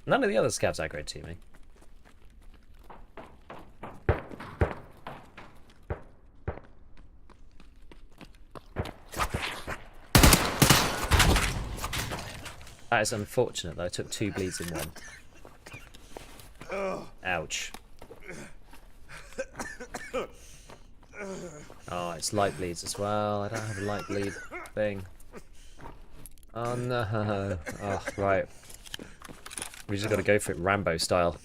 None of the other scavs aggroed to me. That is unfortunate that I took 2 bleeds in one. Ouch. Oh, it's light bleeds as well. I don't have a light bleed thing. Oh no. Oh, right. We just gotta go for it Rambo style.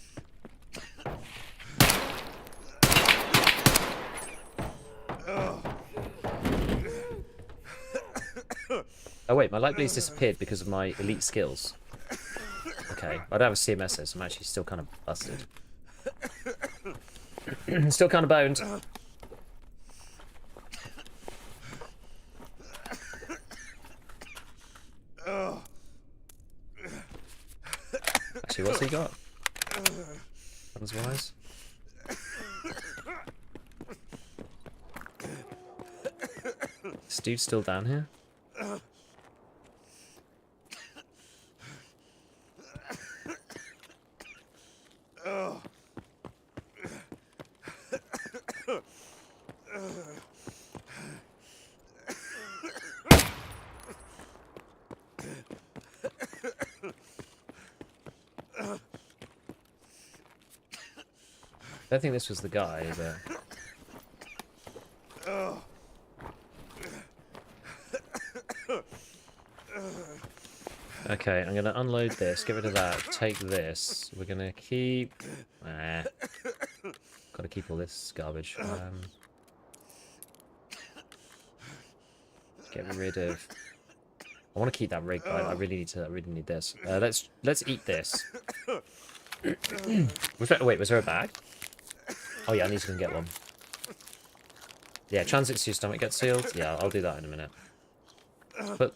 Oh wait, my light bleeds disappeared because of my elite skills. Okay, I don't have a CMS, so I'm actually still kind of busted. Still kind of boned. Actually, what's he got? Guns wise. This dude's still down here? I don't think this was the guy, but... Okay, I'm gonna unload this, get rid of that, take this. We're gonna keep... Gotta keep all this garbage. Get rid of... I want to keep that rig, but I really need this. Let's eat this. Was there a bag? Oh yeah, I need to go and get one. Yeah, transit to your stomach gets sealed. Yeah, I'll do that in a minute.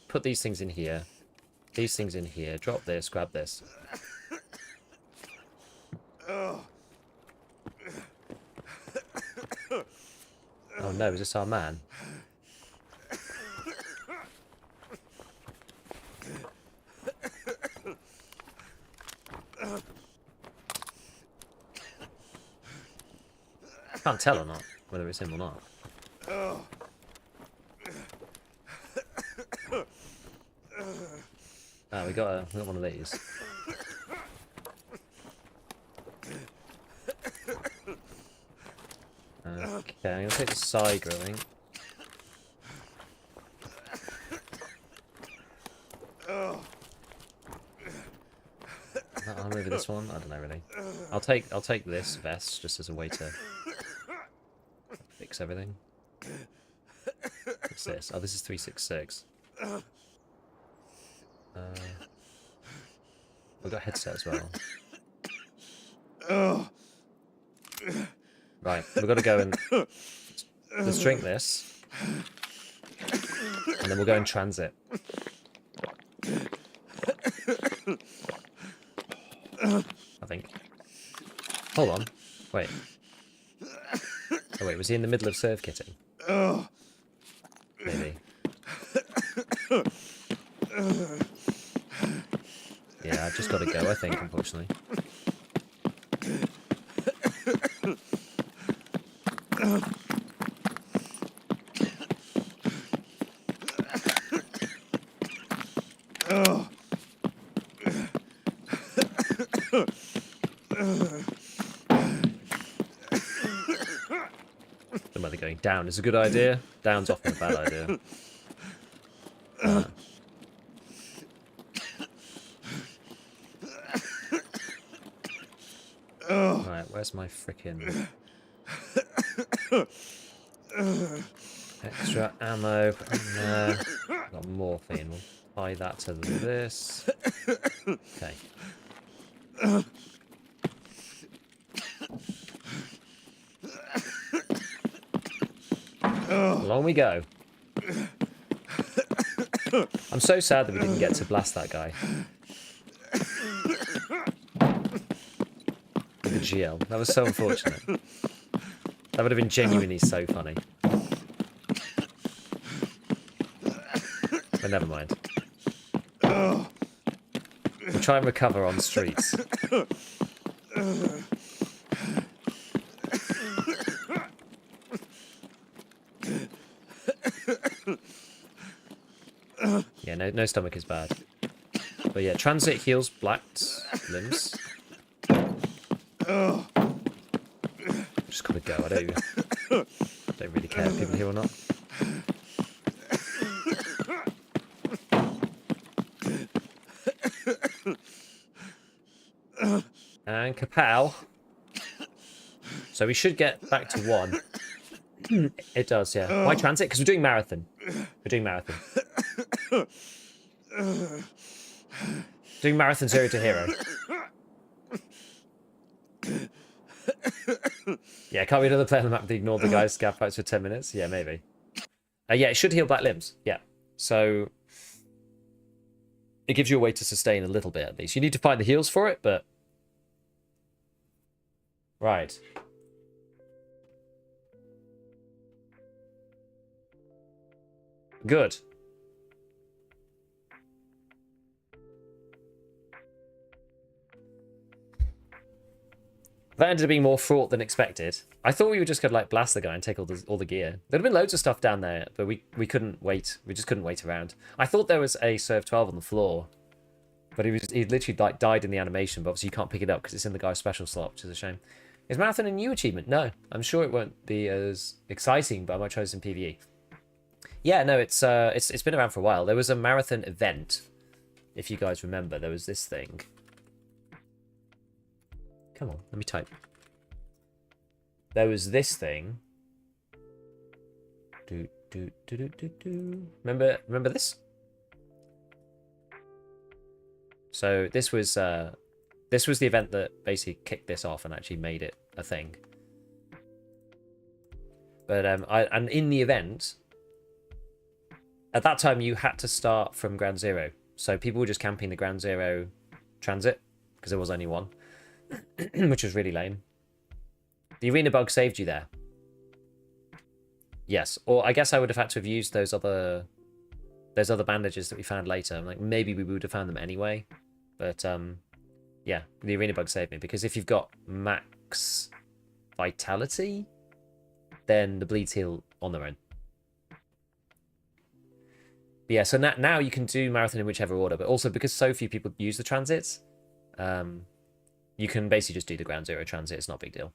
Put these things in here. These things in here. Drop this, grab this. Oh no, is this our man? Can't tell or not, whether it's him or not. we got one of these. Okay, I'm gonna take the side grilling. I'll move this one. I don't know really. I'll take this vest just as a way to fix everything. What's this? Oh, this is 366. We've got a headset as well. Right, we've got to go and let's drink this, and then we'll go in transit. I think. Hold on. Wait. Oh wait, was he in the middle of serve kitting? Maybe. Yeah, I've just got to go, I think, unfortunately. Whether going down is a good idea. Down's often a bad idea. Right, where's my frickin' extra ammo? Got morphine. We'll apply that to this. Okay. Along we go. I'm so sad that we didn't get to blast that guy. With the GL. That was so unfortunate. That would have been genuinely so funny. But never mind. We'll try and recover on streets. Yeah, no stomach is bad. But yeah, transit heals blacked limbs. Just gotta go. I don't really care if people are here or not. And kapow. So we should get back to 1. It does, yeah. Why transit? Because we're doing marathon. We're doing marathon. Doing marathon 0 to hero. Yeah, can't be another player on the map that ignored the guy's scav fights for 10 minutes? Yeah, maybe. Yeah, it should heal black limbs. Yeah. So it gives you a way to sustain a little bit at least. You need to find the heals for it, but... Right. Good. That ended up being more fraught than expected. I thought we were just going to like blast the guy and take all the gear. There'd have been loads of stuff down there, but we couldn't wait. We just couldn't wait around. I thought there was a Serv 12 on the floor, but he literally like died in the animation. But obviously you can't pick it up because it's in the guy's special slot, which is a shame. Is Marathon a new achievement? No, I'm sure it won't be as exciting, but I might try some PvE. Yeah, no, it's been around for a while. There was a Marathon event, if you guys remember. There was this thing. Come on, let me type. There was this thing. Remember this? So this was the event that basically kicked this off and actually made it a thing. But and in the event, at that time you had to start from Ground Zero. So people were just camping the Ground Zero transit because there was only one. Which was really lame. The arena bug saved you there. Yes, or I guess I would have had to have used those other bandages that we found later. Like maybe we would have found them anyway, but yeah, the arena bug saved me because if you've got max vitality, then the bleeds heal on their own. Yeah, so now you can do marathon in whichever order, but also because so few people use the transits, you can basically just do the ground zero transit. It's not a big deal.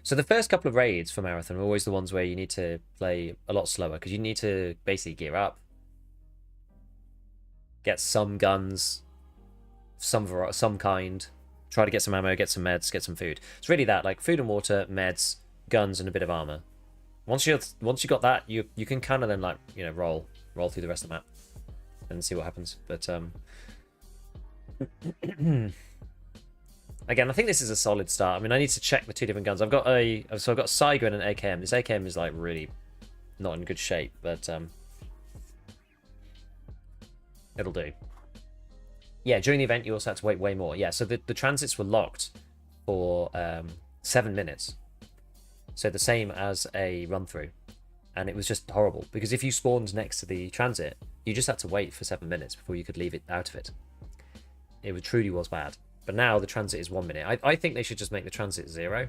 So the first couple of raids for marathon are always the ones where you need to play a lot slower because you need to basically gear up, get some guns, some kind, try to get some ammo, get some meds, get some food. It's really that, like food and water, meds, guns, and a bit of armor. Once you got that, you can kind of then like roll through the rest of the map and see what happens. But again, I think this is a solid start. I mean, I need to check the two different guns. I've got Saiga and an AKM. This AKM is like really not in good shape, but it'll do. Yeah, during the event you also had to wait way more. Yeah, so the transits were locked for 7 minutes. So the same as a run through. And it was just horrible because if you spawned next to the transit, you just had to wait for 7 minutes before you could leave it out of it. It truly was bad. But now the transit is 1 minute. I think they should just make the transit 0.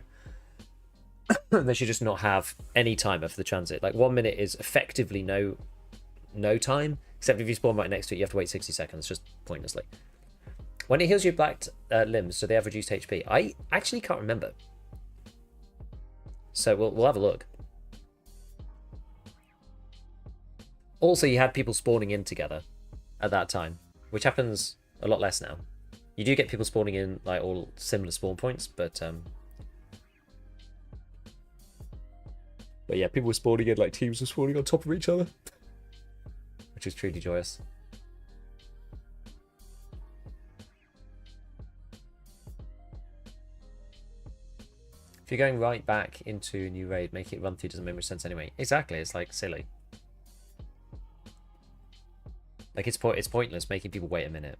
They should just not have any timer for the transit. Like 1 minute is effectively no time, except if you spawn right next to it, you have to wait 60 seconds, just pointlessly. When it heals your black limbs, so they have reduced HP. I actually can't remember. So we'll have a look. Also, you had people spawning in together at that time, which happens a lot less now. You do get people spawning in like all similar spawn points, but yeah, people were spawning in like teams were spawning on top of each other, which is truly joyous. If you're going right back into a new raid, making it run through doesn't make much sense anyway. Exactly, it's like silly. Like it's pointless making people wait a minute.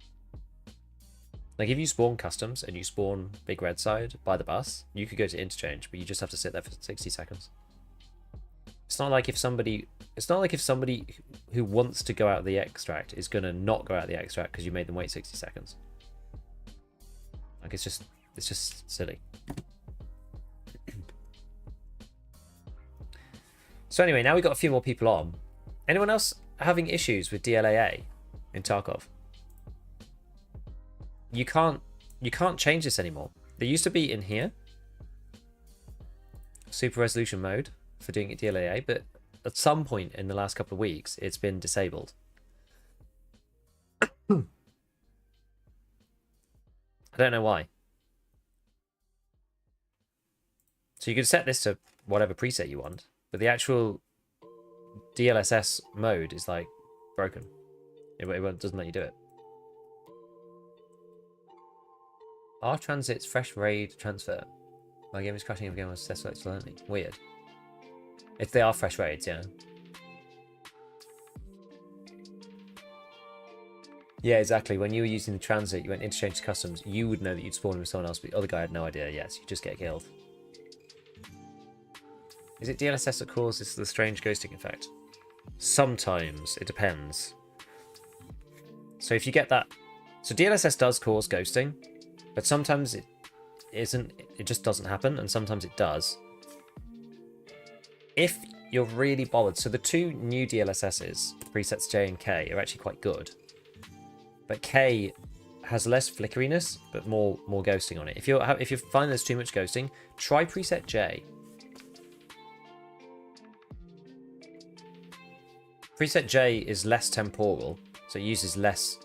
Like if you spawn customs and you spawn big red side by the bus, you could go to Interchange, but you just have to sit there for 60 seconds. It's not like if somebody who wants to go out of the extract is gonna not go out of the extract because you made them wait 60 seconds. Like it's just silly. So anyway, now we've got a few more people on. Anyone else having issues with DLAA in Tarkov? You can't change this anymore. There used to be in here super resolution mode for doing it DLAA, but at some point in the last couple of weeks it's been disabled. I don't know why. So you can set this to whatever preset you want, but the actual DLSS mode is like broken. It doesn't let you do it. Are transits fresh raid transfer? My game is crashing again with successful excellently. Weird. If they are fresh raids, yeah. Yeah, exactly. When you were using the transit, you went Interchange to customs, you would know that you'd spawn with someone else, but the other guy had no idea. Yes, you just get killed. Is it DLSS that causes the strange ghosting effect? Sometimes. It depends. So if you get that... So DLSS does cause ghosting, but sometimes it isn't. It just doesn't happen, and sometimes it does. If you're really bothered... So the two new DLSSs, presets J and K, are actually quite good. But K has less flickeriness, but more ghosting on it. If you find there's too much ghosting, try preset J. Preset J is less temporal, so it uses less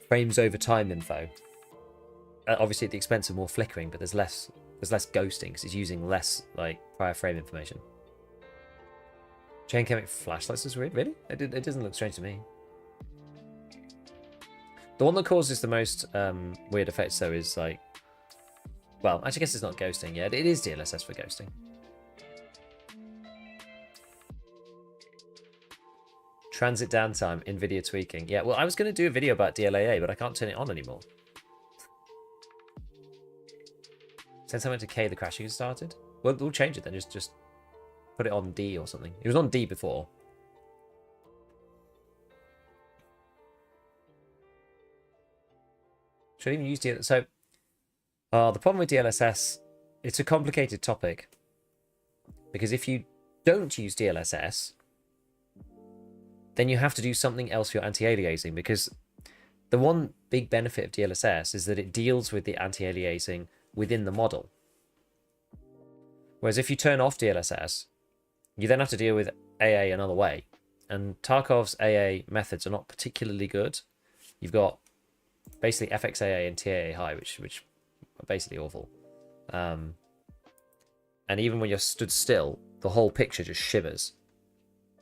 frames over time info. Obviously at the expense of more flickering, but there's less ghosting because it's using less like prior frame information. Chain chemic flashlights is weird, really? It doesn't look strange to me. The one that causes the most weird effects though is like, well, actually I guess it's not ghosting. Yeah, it is DLSS for ghosting. Transit downtime, Nvidia tweaking. Yeah, well, I was going to do a video about DLAA, but I can't turn it on anymore. Since I went to K, the crashing started. Well, we'll change it then. Just put it on D or something. It was on D before. Should I even use DLSS? So, the problem with DLSS, it's a complicated topic. Because if you don't use DLSS, then you have to do something else for your anti-aliasing, because the one big benefit of DLSS is that it deals with the anti-aliasing within the model. Whereas if you turn off DLSS, you then have to deal with AA another way. And Tarkov's AA methods are not particularly good. You've got basically FXAA and TAA high, which are basically awful. And even when you're stood still, the whole picture just shivers,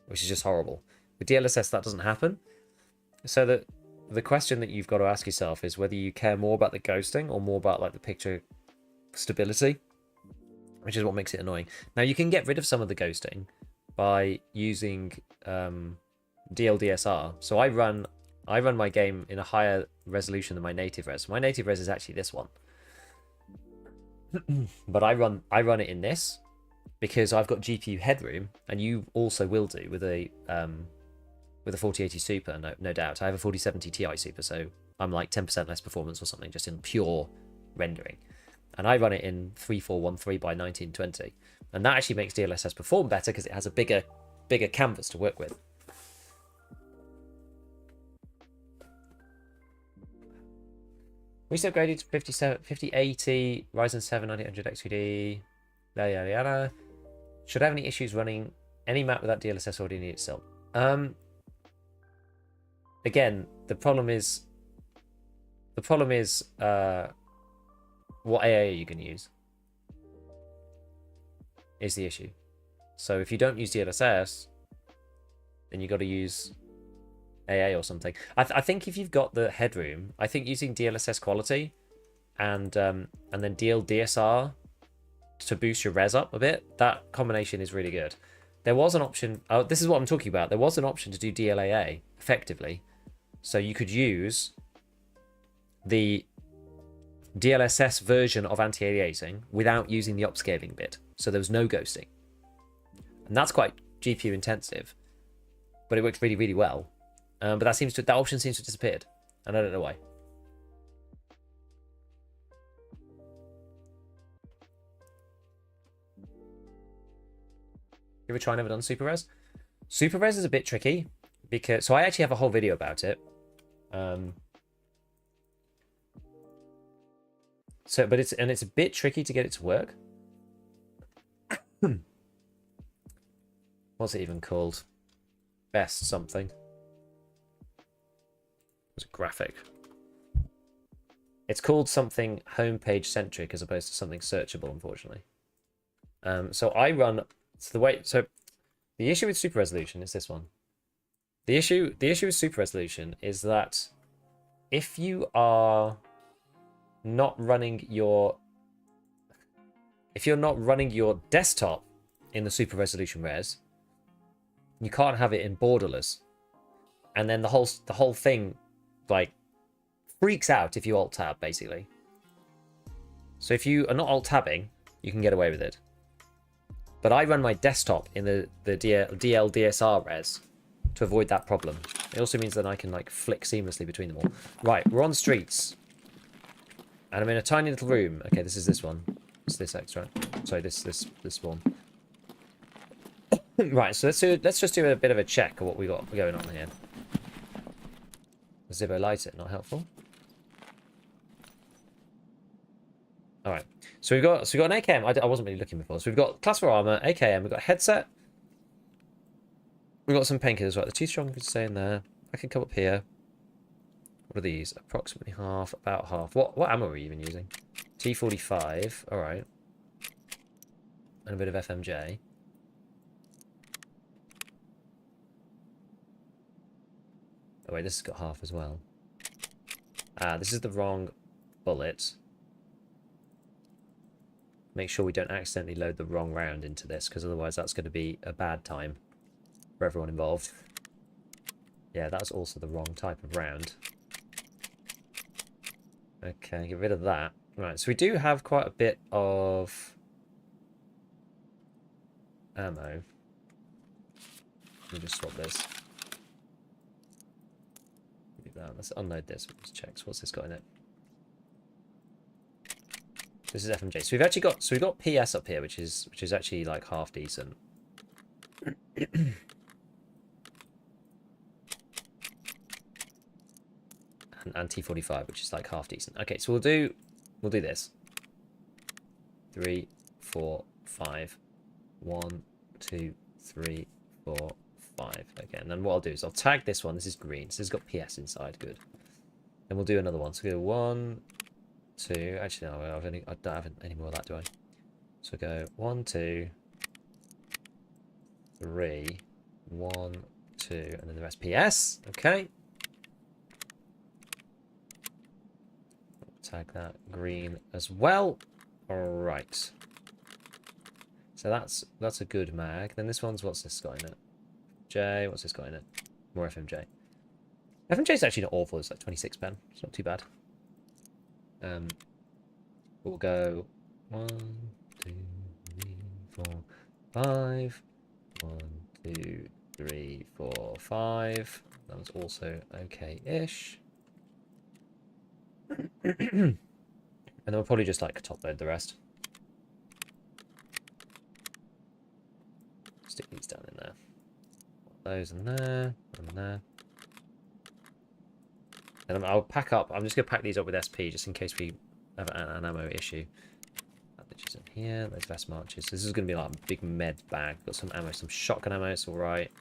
which is just horrible. With DLSS, that doesn't happen. So the question that you've got to ask yourself is whether you care more about the ghosting or more about like the picture stability, which is what makes it annoying. Now you can get rid of some of the ghosting by using DLDSR. So I run my game in a higher resolution than my native res. My native res is actually this one, but I run it in this because I've got GPU headroom, and you also will do with a 4080 Super, no doubt. I have a 4070 Ti Super, so I'm like 10% less performance or something just in pure rendering. And I run it in 3413 by 1920. And that actually makes DLSS perform better because it has a bigger canvas to work with. Recently upgraded to 5080, Ryzen 7 9800 XQD, yada yada yada. Should I have any issues running any map without DLSS, or do you need it still? Again, the problem is what AA are you going to use is the issue. So if you don't use DLSS, then you got to use AA or something. I think if you've got the headroom, I think using DLSS quality and then DLDSR to boost your res up a bit, that combination is really good. There was an option. Oh, this is what I'm talking about. There was an option to do DLAA effectively, so you could use the DLSS version of anti-aliasing without using the upscaling bit, so there was no ghosting, and that's quite GPU intensive, but it worked really, really well. But that option seems to have disappeared, and I don't know why. You ever try never done super res? Super res is a bit tricky because I actually have a whole video about it. But it's a bit tricky to get it to work. What's it even called? Best something. It's a graphic. It's called something homepage centric as opposed to something searchable, unfortunately. So the issue with super resolution is this one. The issue with super resolution is that if you are not running your desktop in the super resolution res, you can't have it in borderless, and then the whole thing like freaks out if you alt tab basically. So if you are not alt tabbing, you can get away with it. But I run my desktop in the DLDSR res to avoid that problem. It also means that I can like flick seamlessly between them all. Right, we're on streets. And I'm in a tiny little room. Okay, this one. It's this X, right? Sorry, this one. Right, so let's just do a bit of a check of what we got going on here. Zibbo light it, not helpful. Alright. So we've got an AKM. I wasn't really looking before. So we've got class 4 armor, AKM, we've got headset. We've got some painkillers, right? The too strong can stay in there. I can come up here. What are these? Approximately half, about half. What ammo are we even using? T45, alright. And a bit of FMJ. Oh wait, this has got half as well. Ah, this is the wrong bullet. Make sure we don't accidentally load the wrong round into this, because otherwise that's going to be a bad time for everyone involved. Yeah, that's also the wrong type of round. Okay, get rid of that. Right, so we do have quite a bit of ammo. Let me just swap this. Let's unload this. Let's check. What's this got in it? This is FMJ. So we've got PS up here, which is actually like half decent. And T45, which is like half decent. Okay, so we'll do this. 3, 4, 5. 1, 2, 3, 4, 5. Okay, and then what I'll do is I'll tag this one. This is green. So it's got PS inside. Good. Then we'll do another one. So we'll go 1, 2. Actually, no, I don't have any more of that, do I? So we'll go 1, 2, 3, 1, 2, and then the rest PS. Okay. Tag that green as well. All right. So that's a good mag. Then this one's, what's this got in it? J, what's this got in it? More FMJ. FMJ is actually not awful. It's like 26 pen. It's not too bad. We'll go 1, 2, 3, 4, 5. 1, 2, 3, 4, 5. That was also okay-ish. And then we'll probably just like top load the rest. Stick these down in there. Those in there, and there. And I'll pack up. I'm just going to pack these up with SP just in case we have an ammo issue. Bandages in here. Those vest marches. This is going to be like a big med bag. Got some ammo, some shotgun ammo. It's all right.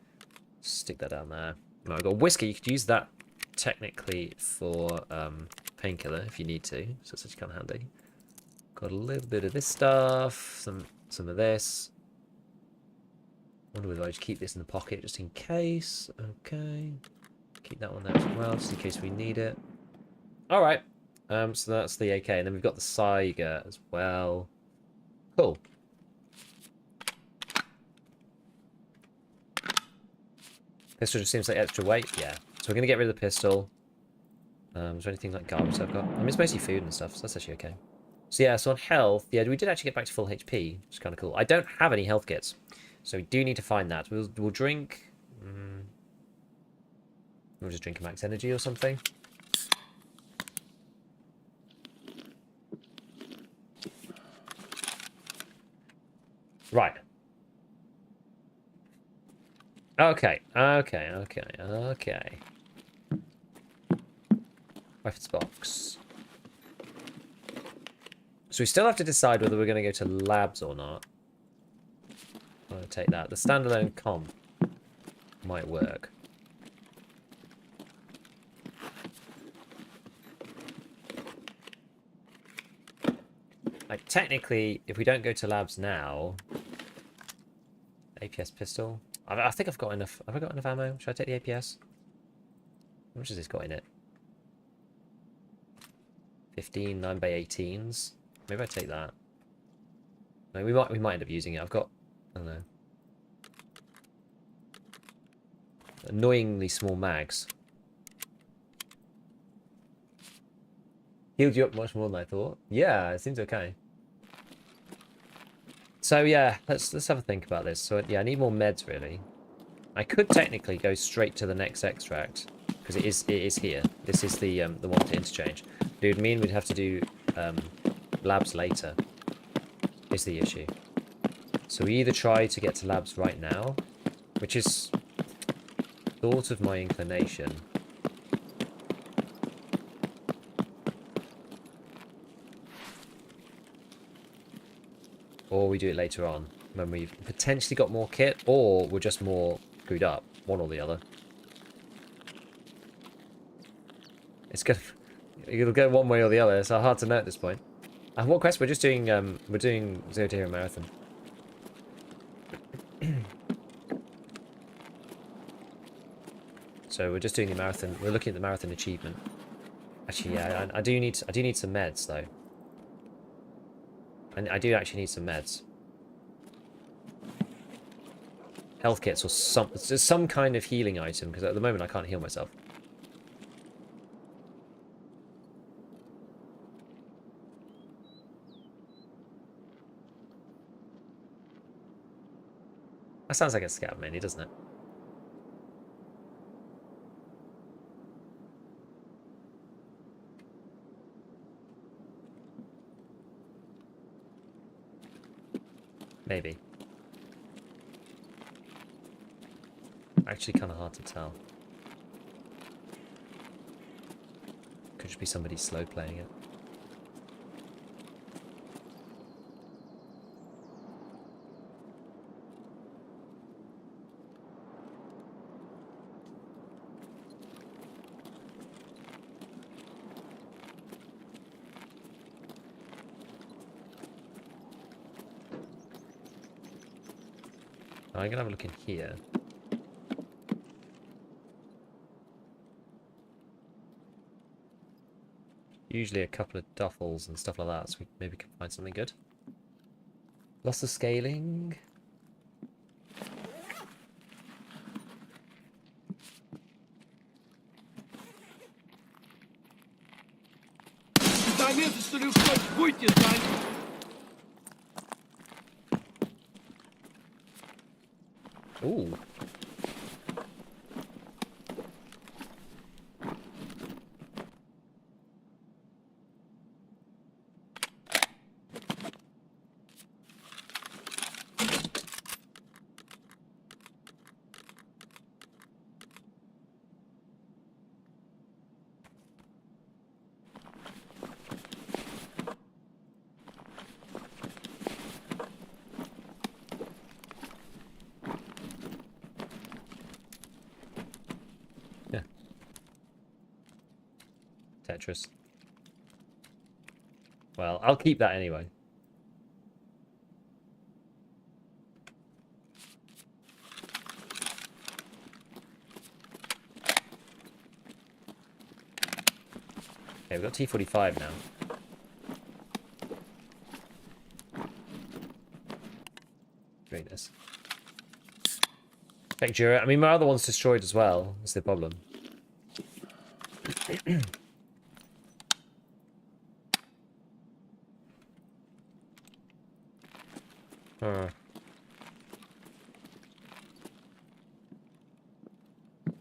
Stick that down there. Right, I've got whiskey. You could use that technically for painkiller if you need to. So it's actually kind of handy. Got a little bit of this stuff. Some of this. Wonder whether I just keep this in the pocket just in case. Okay. Keep that one there as well, just in case we need it. Alright. So that's the AK. And then we've got the Saiga as well. Cool. Pistol just seems like extra weight. Yeah. So we're going to get rid of the pistol. Is there anything like garbage I've got? I mean, it's mostly food and stuff, so that's actually okay. So yeah, so on health, yeah, we did actually get back to full HP, which is kind of cool. I don't have any health kits. So we do need to find that. We'll drink... we'll just drink a max energy or something. Right. Okay. Weapons box. So we still have to decide whether we're going to go to labs or not. I'm going to take that. The standalone comp might work. Like, technically, if we don't go to labs now... APS pistol. I think I've got enough. Have I got enough ammo? Should I take the APS? How much has this got in it? 15, 9x18s. Maybe I take that. No, we might end up using it. I've got... I don't know. Annoyingly small mags. Healed you up much more than I thought. Yeah, it seems okay. So yeah, let's have a think about this. So yeah, I need more meds really. I could technically go straight to the next extract because it is here. This is the one to interchange. But it would mean we'd have to do labs later. Is the issue. So we either try to get to labs right now, which is sort of my inclination. Or we do it later on when we've potentially got more kit, or we're just more screwed up. One or the other. It'll go one way or the other. It's hard to know at this point. And what quest? We're doing 0 to Hero Marathon. So we're just doing the marathon. We're looking at the marathon achievement. Actually, yeah, I do need some meds though. And I do actually need some meds. Health kits or some kind of healing item, because at the moment I can't heal myself. That sounds like a scout mini, doesn't it? Maybe. Actually kind of hard to tell. Could just be somebody slow playing it. I'm gonna have a look in here. Usually a couple of duffels and stuff like that, so we maybe can find something good. Loss of scaling. Ooh. Yeah. Tetris. Well, I'll keep that anyway. Okay, we've got T45 now. Doing this. Thank you. I mean, my other one's destroyed as well. That's the problem.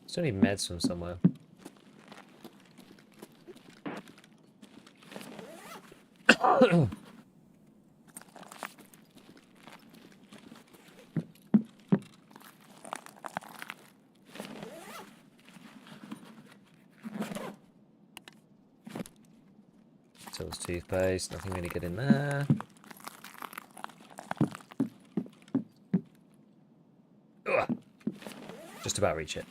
Still need meds from somewhere. Tills toothpaste, nothing really good in there. Ugh. Just about reach it.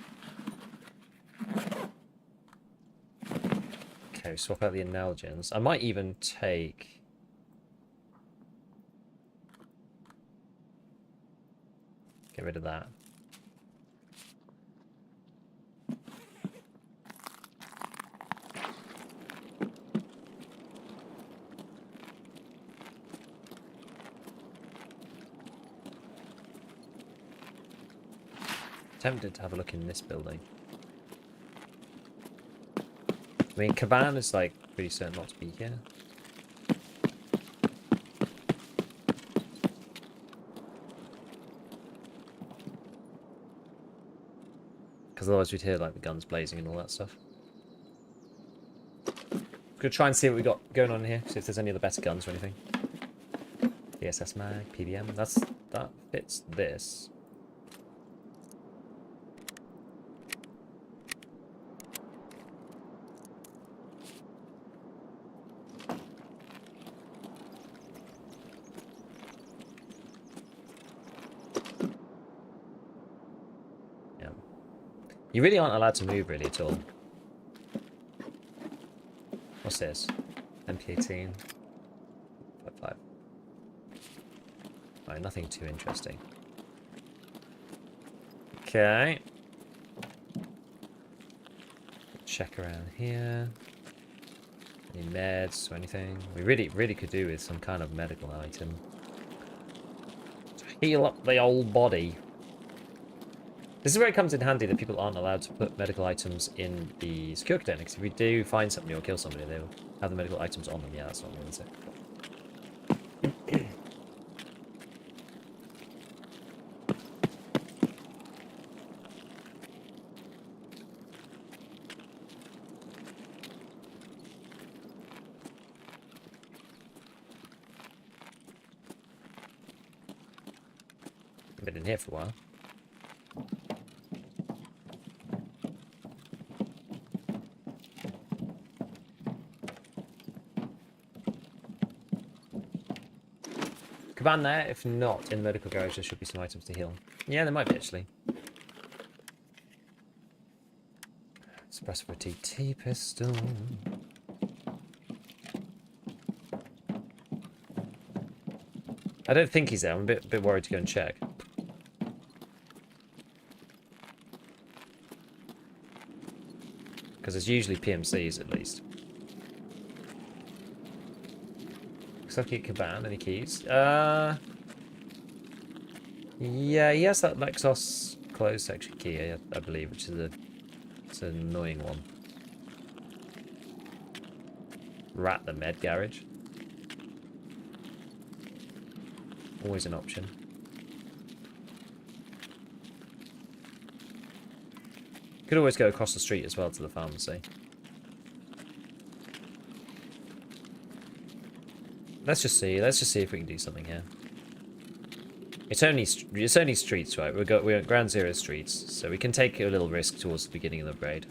Okay, swap out the Analgens. I might even take... Get rid of that. Tempted to have a look in this building. I mean, Caban is like pretty certain not to be here. Because otherwise we'd hear like the guns blazing and all that stuff. Gonna try and see what we got going on here. See if there's any other better guns or anything. DSS mag, PVM. That fits this. You really aren't allowed to move, really, at all. What's this? MP18. 5.5. Right, nothing too interesting. Okay. Check around here. Any meds or anything? We really could do with some kind of medical item. To heal up the old body. This is where it comes in handy that people aren't allowed to put medical items in the secure container, because if we do find somebody or kill somebody, they'll have the medical items on them. Yeah, that's not me, is it? I've been in here for a while. Cabana there. If not, in the medical garage, there should be some items to heal. Yeah, there might be, actually. Suppressor for a TT pistol. I don't think he's there. I'm a bit worried to go and check. Because there's usually PMCs, at least. Looks like a caban. Any keys? Yeah, he has that Lexus closed section key, I believe, which is it's an annoying one. Rat the med garage. Always an option. Could always go across the street as well to the pharmacy. Let's just see if we can do something here. It's only streets, right? We're at ground zero streets, so we can take a little risk towards the beginning of the raid.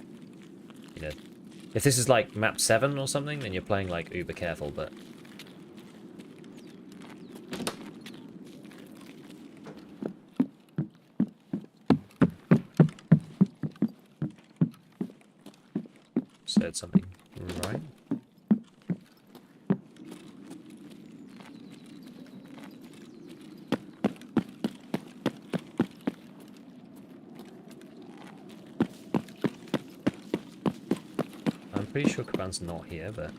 You know, if this is like map 7 or something, then you're playing like uber careful, but said something right. I'm pretty sure Kaban's not here, but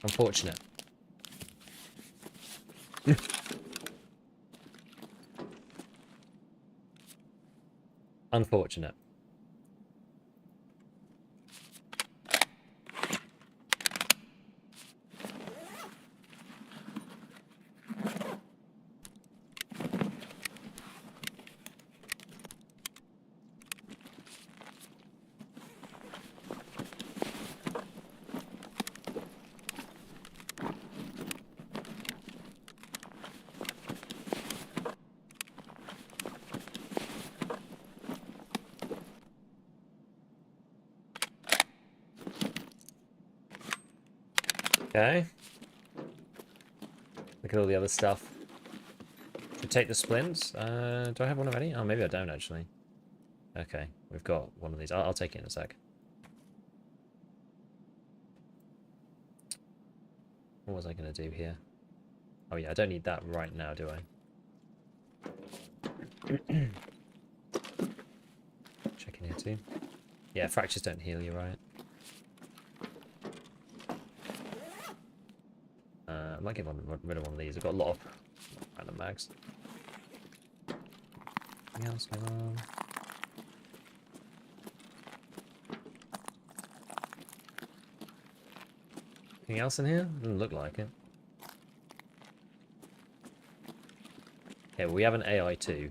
unfortunate. Unfortunate. Okay. Look at all the other stuff. Should take the splints. Do I have one already? Oh, maybe I don't actually. Okay, we've got one of these. I'll take it in a sec. What was I going to do here? Oh yeah, I don't need that right now, do I? Check in here too. Yeah, fractures don't heal, you're right. I might get rid of one of these. I've got a lot of random mags. Anything else going on? Anything else in here? Doesn't look like it. Yeah, well, we have an AI too.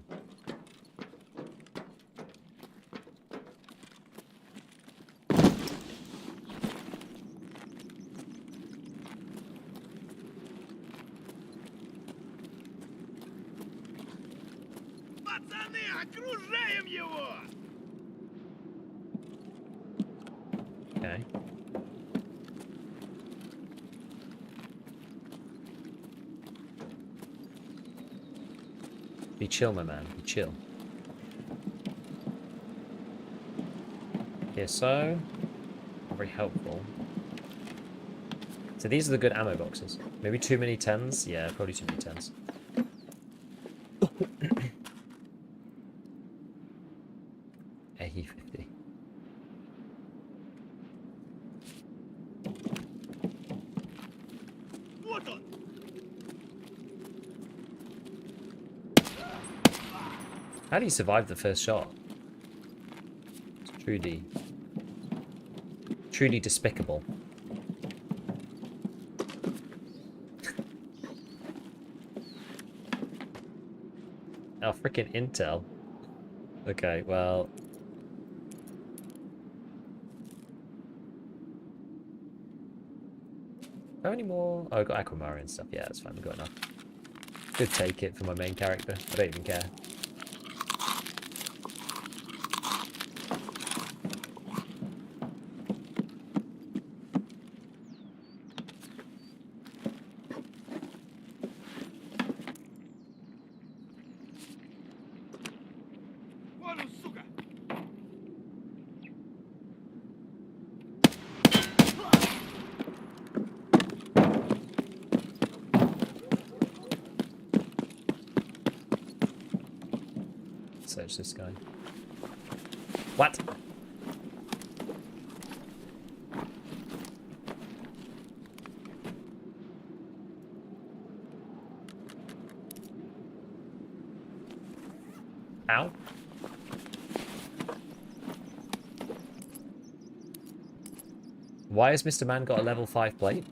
Okay. Be chill, my man. Be chill. Yeah, so not very helpful. So these are the good ammo boxes. Maybe too many 10s? Yeah, probably too many 10s. AE50. How do you survive the first shot? It's truly despicable. Oh, freaking Intel. Okay, well. How many more? Oh, I've got Aquamara and stuff. Yeah, that's fine. We've got enough. Could take it for my main character. I don't even care. Search this guy. What? Ow. Why has Mr. Man got a level 5 plate?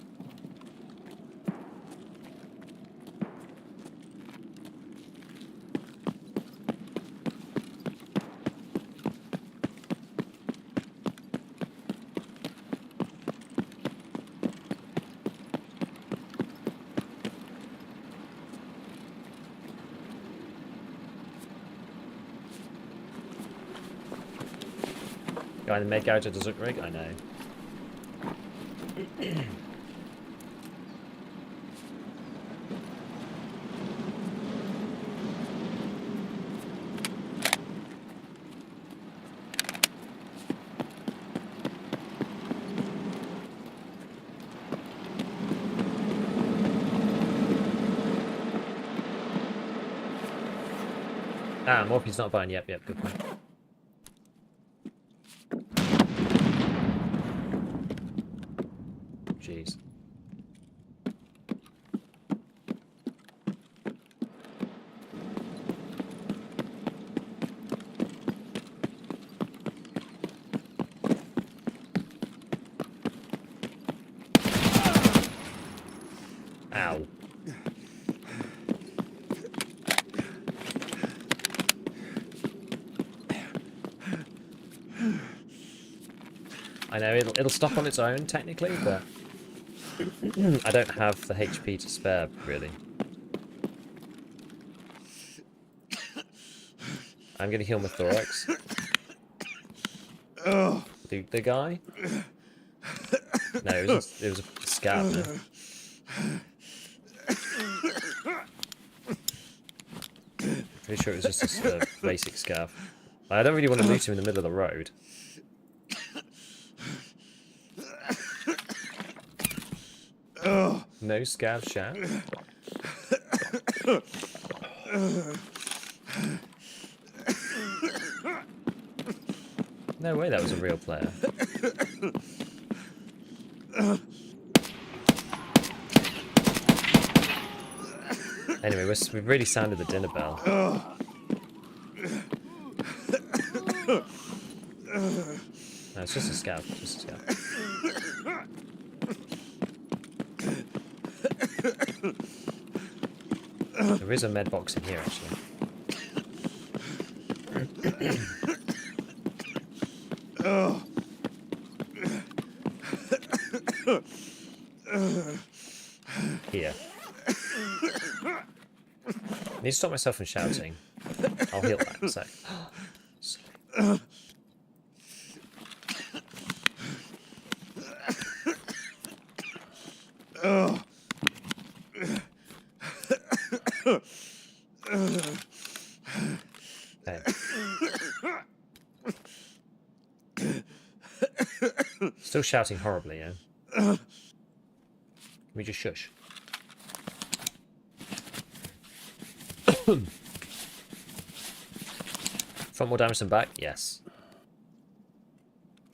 Guy in the main character doesn't rig? I know. Ah, Morphe's not buying. Yep, good point. Jeez. Ow. I know it'll stop on its own technically, but I don't have the HP to spare really. I'm gonna heal my thorax. The guy? No, it was a scav. No? Pretty sure it was just a basic scav. I don't really want to loot him in the middle of the road. No scav chat. No way that was a real player. Anyway, we've really sounded the dinner bell. No, it's just a scout. Just a scout. There is a med box in here, actually. Here. I need to stop myself from shouting. I'll heal that in a sec. Okay. Still shouting horribly, yeah? Can we just shush? Front more damage than back? Yes.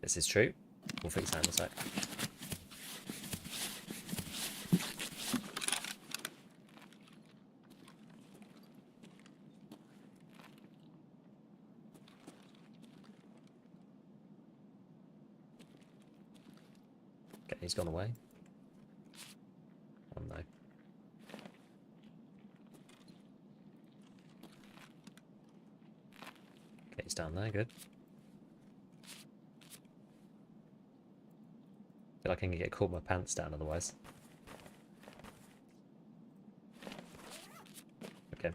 This is true. We'll fix that in a sec. Okay, he's gone away. Oh no. down there, good. Feel like I can get caught my pants down otherwise. Okay.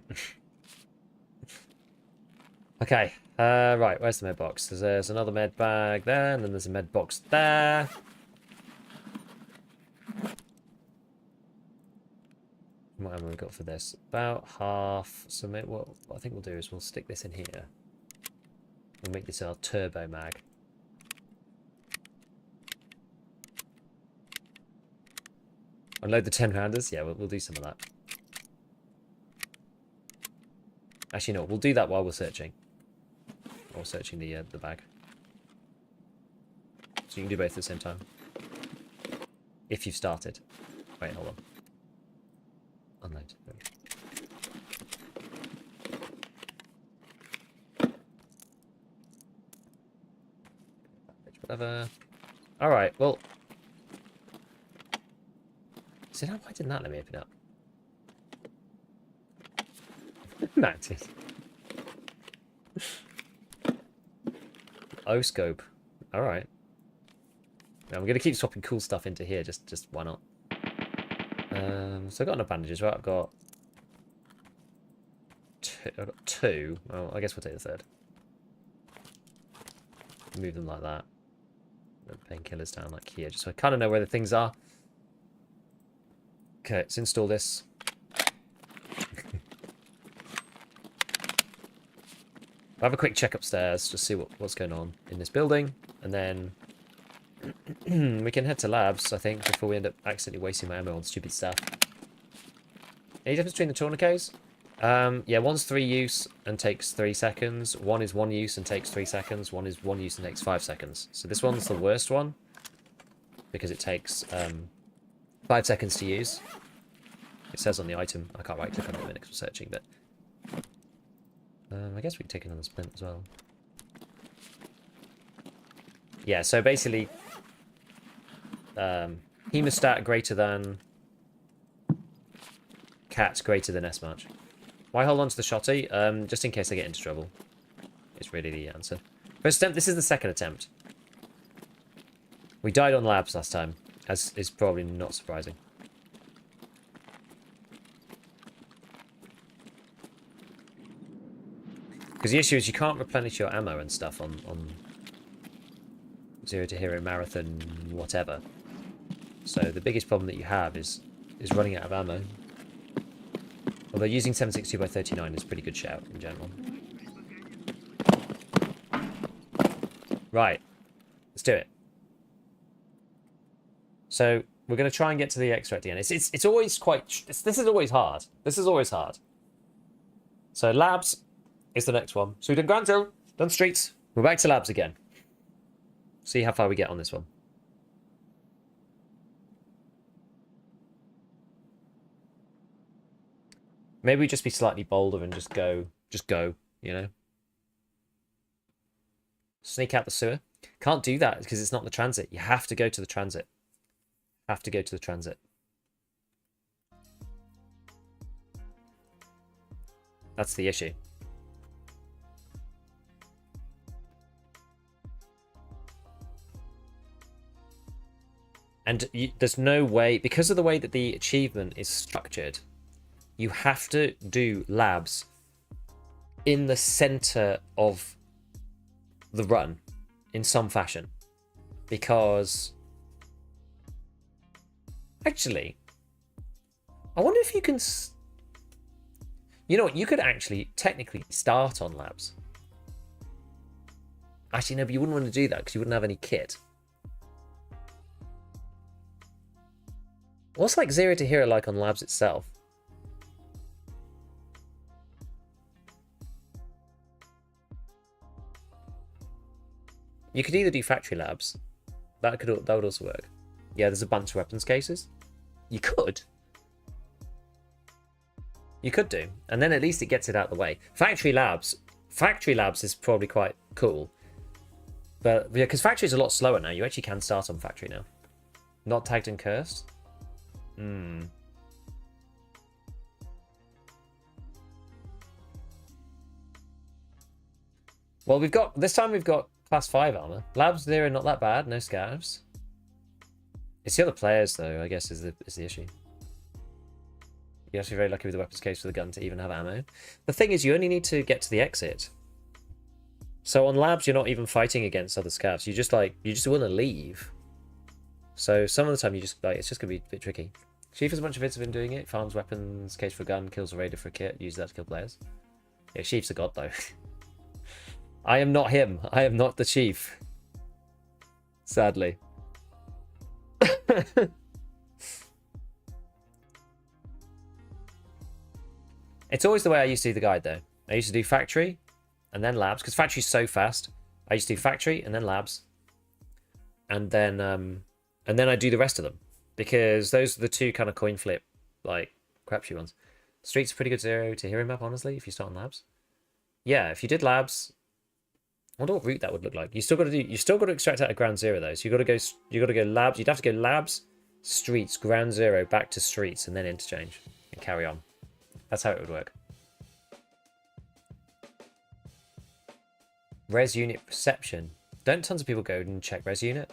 Okay, right, where's the med box? There's another med bag there, and then there's a med box there. What have we got for this? About half. So what I think we'll do is we'll stick this in here. We'll make this our turbo mag. Unload the 10-rounders? Yeah, we'll do some of that. Actually, no, we'll do that while we're searching. Or searching the bag. So you can do both at the same time. If you've started. Wait, hold on. Unload. Whatever. Alright, well. So now why didn't that let me open it up? Mounted. O-scope. Alright. Now I'm going to keep swapping cool stuff into here, just why not? So I've got enough bandages, right? I've got two. Well, I guess we'll take the third. Move them like that. The painkillers down like here, just so I kind of know where the things are. Okay, let's install this. I'll have a quick check upstairs, just see what's going on in this building, and then we can head to labs, I think, before we end up accidentally wasting my ammo on stupid stuff. Any difference between the tourniquets? Yeah, one's 3 use and takes 3 seconds. One is 1 use and takes 3 seconds. One is 1 use and takes 5 seconds. So this one's the worst one because it takes 5 seconds to use. It says on the item. I can't right click on it in a minute because we're searching, but I guess we can take another splint as well. Yeah, so basically hemostat greater than cat greater than S-March. Why hold on to the shotty? Just in case I get into trouble. It's really the answer. First attempt, this is the second attempt. We died on labs last time, as is probably not surprising. Because the issue is you can't replenish your ammo and stuff on Zero to Hero Marathon whatever. So the biggest problem that you have is running out of ammo. Although using 7.62x39 is a pretty good shout in general. Right. Let's do it. So we're going to try and get to the extra at the end. It's always quite... This is always hard. This is always hard. So labs is the next one. So we've done Granville, done streets. We're back to labs again. See how far we get on this one. Maybe we just be slightly bolder and just go, you know. Sneak out the sewer. Can't do that because it's not the transit. You have to go to the transit. Have to go to the transit. That's the issue. And there's no way, because of the way that the achievement is structured, you have to do labs in the center of the run in some fashion. Because actually, I wonder if you can... You know what? You could actually technically start on labs. Actually, no, but you wouldn't want to do that because you wouldn't have any kit. What's like Zero to Hero like on labs itself? You could either do factory labs. That would also work. Yeah, there's a bunch of weapons cases. You could. You could do. And then at least it gets it out of the way. Factory labs is probably quite cool. But yeah, because factory is a lot slower now. You actually can start on factory now. Not tagged and cursed. Well, this time we've got class 5 armor. Labs 0, not that bad. No scavs. It's the other players, though, I guess, is the issue. You're actually very lucky with the weapons case for the gun to even have ammo. The thing is, you only need to get to the exit. So on labs, you're not even fighting against other scavs. You just want to leave. So some of the time, it's just gonna be a bit tricky. Chief has a bunch of vids have been doing it. Farms weapons, case for a gun, kills a raider for a kit, uses that to kill players. Yeah, Chief's a god, though. I am not him. I am not the Chief. Sadly. It's always the way I used to do the guide, though. I used to do factory and then labs, because factory's so fast. I used to do factory and then labs, and then I do the rest of them, because those are the two kind of coin flip, like, crapshoot ones. Street's a pretty good 0 to hero map, honestly, if you start on labs. Yeah, if you did labs, I wonder what route that would look like. You still got to extract out of ground 0 though. So you got to go labs. You'd have to go labs, streets, ground 0, back to streets, and then interchange and carry on. That's how it would work. Res unit reception. Don't tons of people go and check res unit?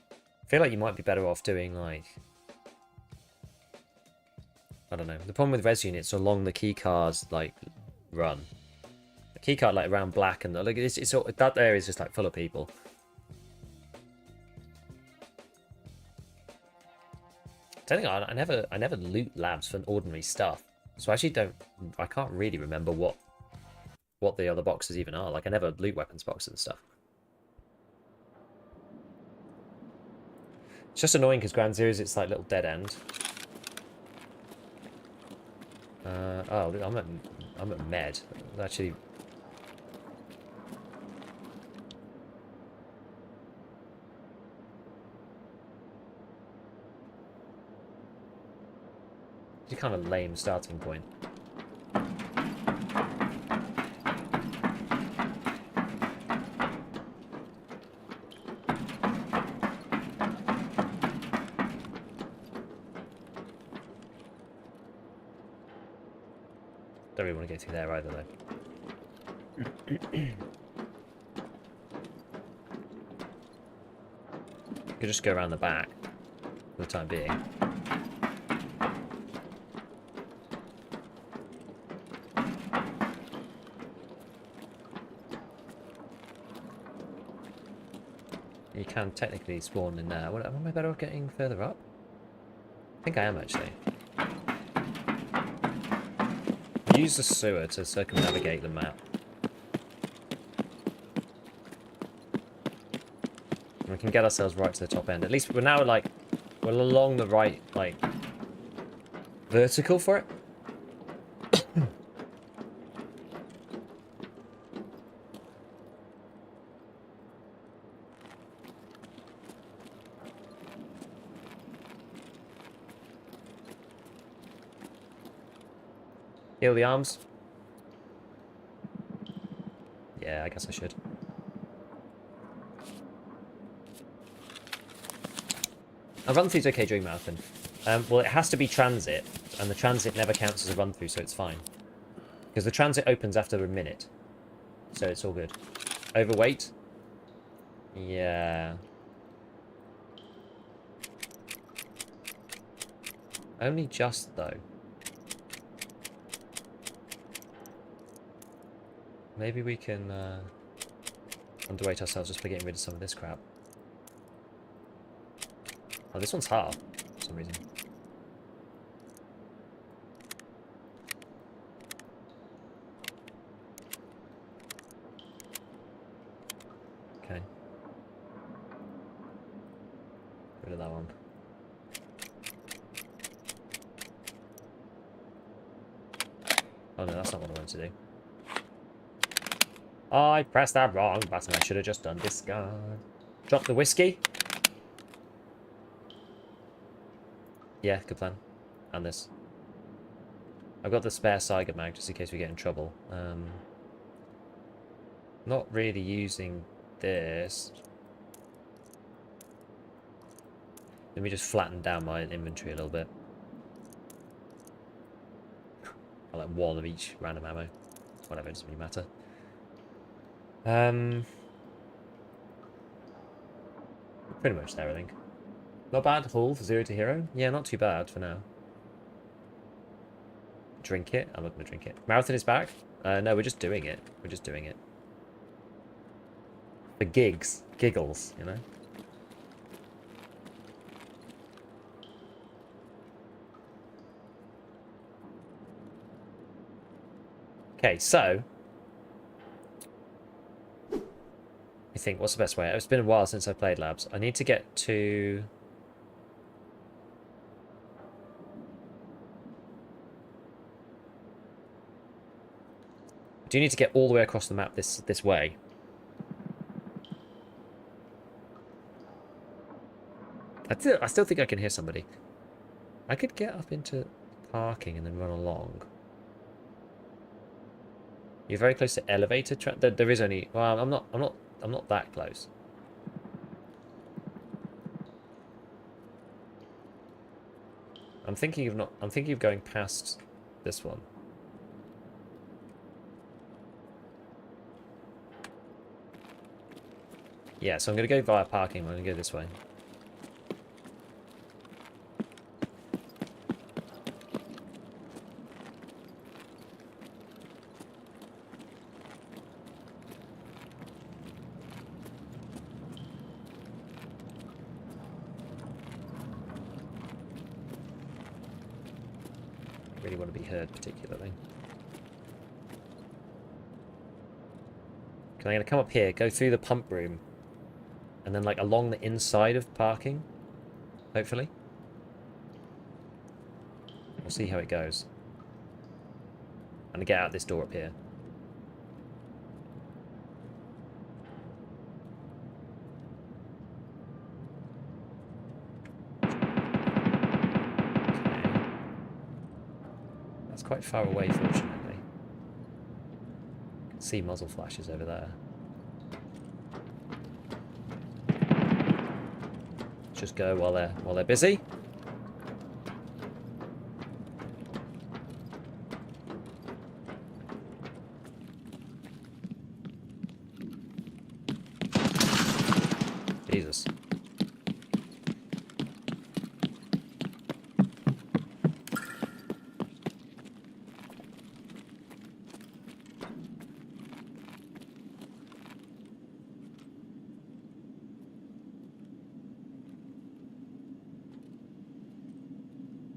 I feel like you might be better off doing, like, I don't know. The problem with res units along the key cards, like, run. The key card, like, around black and like, it's all, that area is just like full of people. I never loot labs for ordinary stuff. So I can't really remember what the other boxes even are. Like, I never loot weapons boxes and stuff. It's just annoying because ground 0 is its like little dead end. Oh, I'm at med. Actually, it's a kind of lame starting point. Don't really want to go through there either, though. Could just go around the back for the time being. You can technically spawn in there. Am I better off getting further up? I think I am, actually. Use the sewer to circumnavigate the map. And we can get ourselves right to the top end. At least we're now, like, we're along the right, like, vertical for it. Heal the arms. Yeah, I guess I should. A run through's okay during marathon. Well, it has to be transit, and the transit never counts as a run through, so it's fine. Because the transit opens after a minute, so it's all good. Overweight? Yeah. Only just, though. Maybe we can underweight ourselves just by getting rid of some of this crap. Oh, this one's hard for some reason. Okay. Get rid of that one. Oh no, that's not what I wanted to do. I pressed that wrong button. I should have just done discard. Drop the whiskey. Yeah, good plan. And this. I've got the spare Saiga mag just in case we get in trouble. Not really using this. Let me just flatten down my inventory a little bit. I like one of each random ammo. Whatever, it doesn't really matter. Pretty much there, I think. Not bad haul for 0 to hero. Yeah, not too bad for now. Drink it. I'm not going to drink it. Marathon is back. No, we're just doing it. We're just doing it. For gigs. Giggles, you know? Okay, so... I think, what's the best way? It's been a while since I played Labs. I need to get to... I do need to get all the way across the map this way. I still think I can hear somebody. I could get up into parking and then run along. You're very close to elevator track. There is only. Well, I'm not that close. I'm thinking of going past this one. Yeah, so I'm going to go via parking. I'm going to go this way. Really want to be heard particularly. I'm going to come up here, go through the pump room, and then like along the inside of parking, hopefully. We'll see how it goes. I'm going to get out this door up here. Quite far away, fortunately. You can see muzzle flashes over there. Just go while they're busy. Jesus.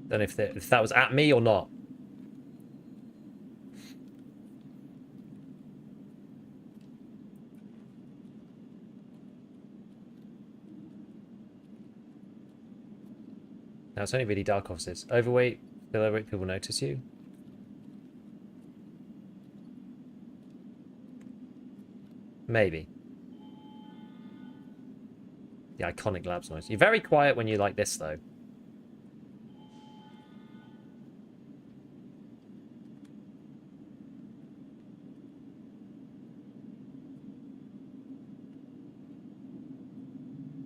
Don't know if that was at me or not. Now it's only really dark offices. Overweight, people notice you. Maybe. The iconic Labs noise. You're very quiet when you like this, though.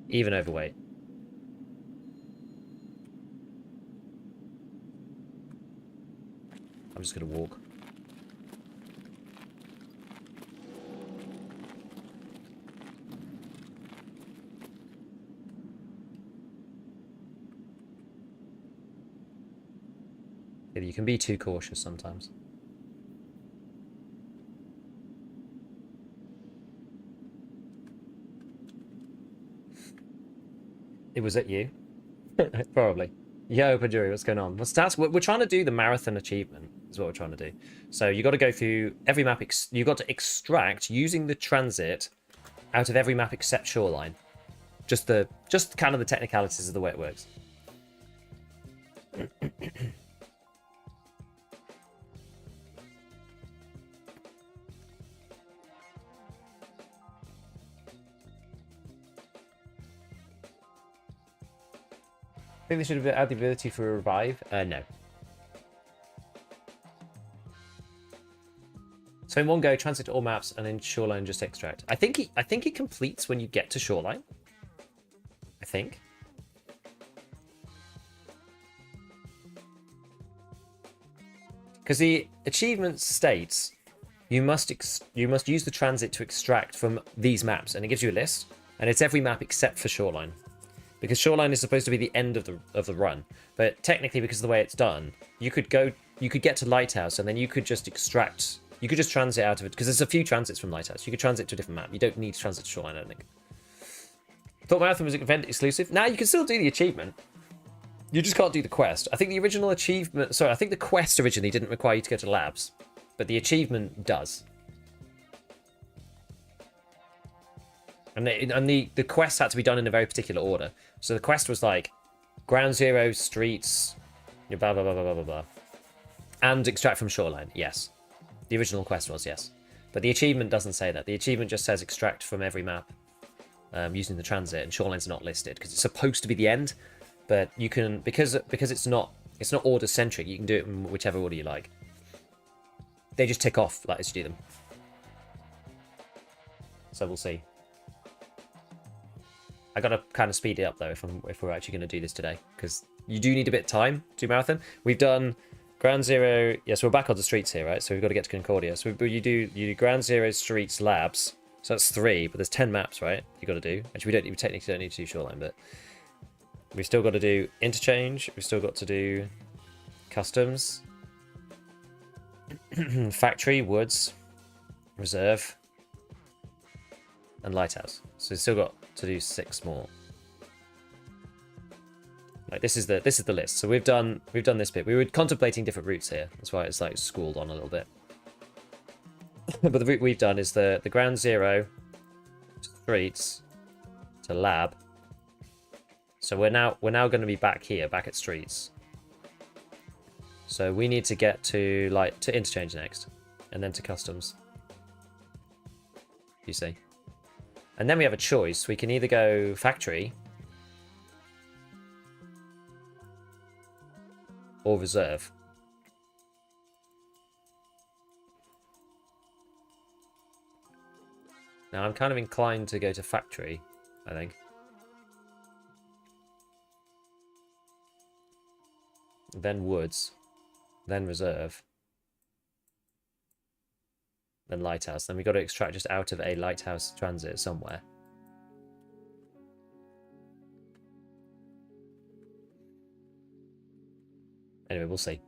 Even overweight. I'm just going to walk. Yeah, you can be too cautious sometimes. It was at you. Probably. Yo, Pajuri, what's going on? What's that? We're trying to do the marathon achievement, is what we're trying to do. So you got to go through every map. You got to extract using the transit out of every map except Shoreline. Just kind of the technicalities of the way it works. I think they should have added the ability for a revive. No. So in one go, transit to all maps and then Shoreline just extract. I think it completes when you get to Shoreline. I think. Because the achievement states you must use the transit to extract from these maps, and it gives you a list, and it's every map except for Shoreline, because Shoreline is supposed to be the end of the run. But technically, because of the way it's done, you could get to Lighthouse, and then you could just extract. You could just transit out of it, because there's a few transits from Lighthouse. You could transit to a different map. You don't need to transit to Shoreline, I don't think. Thought Marathon was event exclusive. Now you can still do the achievement. You just can't do the quest. I think the original achievement... Sorry, I think the quest originally didn't require you to go to labs. But the achievement does. And the quest had to be done in a very particular order. So the quest was like... Ground Zero, streets... Blah, blah, blah, blah, blah, blah, blah. And extract from Shoreline, yes. The original quest was, yes. But the achievement doesn't say that. The achievement just says extract from every map. Using the transit, and Shoreline's not listed because it's supposed to be the end, but you can because it's not order centric. You can do it in whichever order you like. They just tick off like as you do them. So we'll see. I gotta kind of speed it up though if we're actually going to do this today, because you do need a bit of time to do marathon. We've done Ground Zero. Yes, we're back on the streets here, right? So we've got to get to Concordia. So you do Ground Zero, streets, labs. So that's 3, but there's 10 maps, right? You got to do. Actually, we technically don't need to do Shoreline, but we've still got to do Interchange. We've still got to do Customs, Factory, Woods, Reserve, and Lighthouse. So we've still got to do 6 more. Like this is the list. So we've done this bit. We were contemplating different routes here. That's why it's like schooled on a little bit. But the route we've done is the Ground Zero, streets, to lab. So we're now going to be back here, back at streets. So we need to get to Interchange next, and then to Customs. You see, and then we have a choice. We can either go Factory or Reserve. Now, I'm kind of inclined to go to Factory, I think. Then Woods. Then Reserve. Then Lighthouse. Then we've got to extract just out of a Lighthouse transit somewhere. Anyway, we'll see.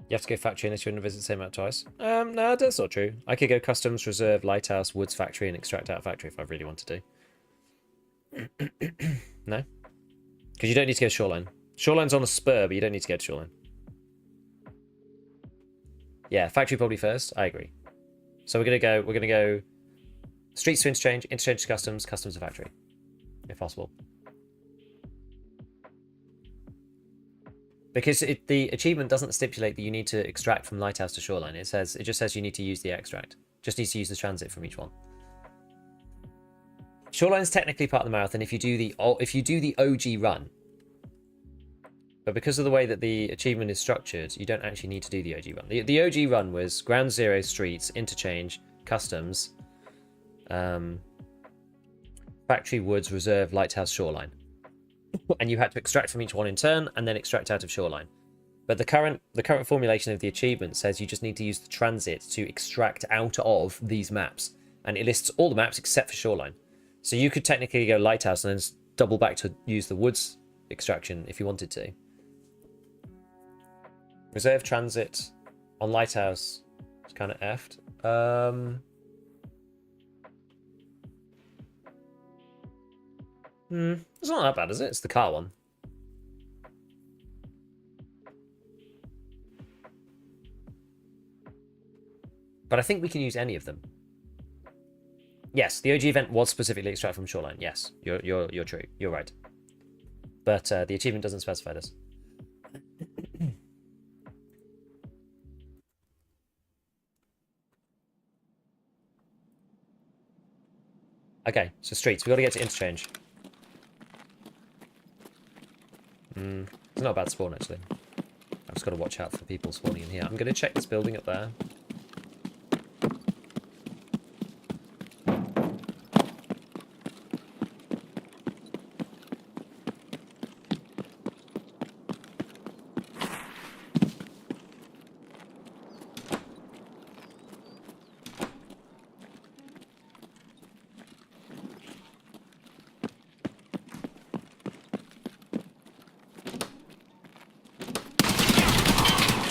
You have to go Factory unless you want to visit the same map twice. No, that's not true. I could go Customs, Reserve, Lighthouse, Woods, Factory, and extract out Factory if I really wanted to. No? Because you don't need to go Shoreline. Shoreline's on a spur, but you don't need to go to Shoreline. Yeah, Factory probably first. I agree. So we're gonna go streets to Interchange, Interchange to Customs, Customs to Factory, if possible. Because the achievement doesn't stipulate that you need to extract from Lighthouse to Shoreline. It just says you need to use the extract. Just needs to use the transit from each one. Shoreline's technically part of the marathon if you do the OG run. But because of the way that the achievement is structured, you don't actually need to do the OG run. The OG run was Ground Zero, Streets, Interchange, Customs, Factory, Woods, Reserve, Lighthouse, Shoreline. And you had to extract from each one in turn and then extract out of Shoreline. But the current formulation of the achievement says you just need to use the transit to extract out of these maps. And it lists all the maps except for Shoreline. So you could technically go Lighthouse and then double back to use the Woods extraction if you wanted to. Reserve transit on Lighthouse is kind of effed. It's not that bad, is it? It's the car one. But I think we can use any of them. Yes, the OG event was specifically extract from Shoreline. Yes, you're true. You're right. But the achievement doesn't specify this. Okay, so streets. We've got to get to Interchange. It's not a bad spawn, actually. I've just got to watch out for people spawning in here. I'm going to check this building up there.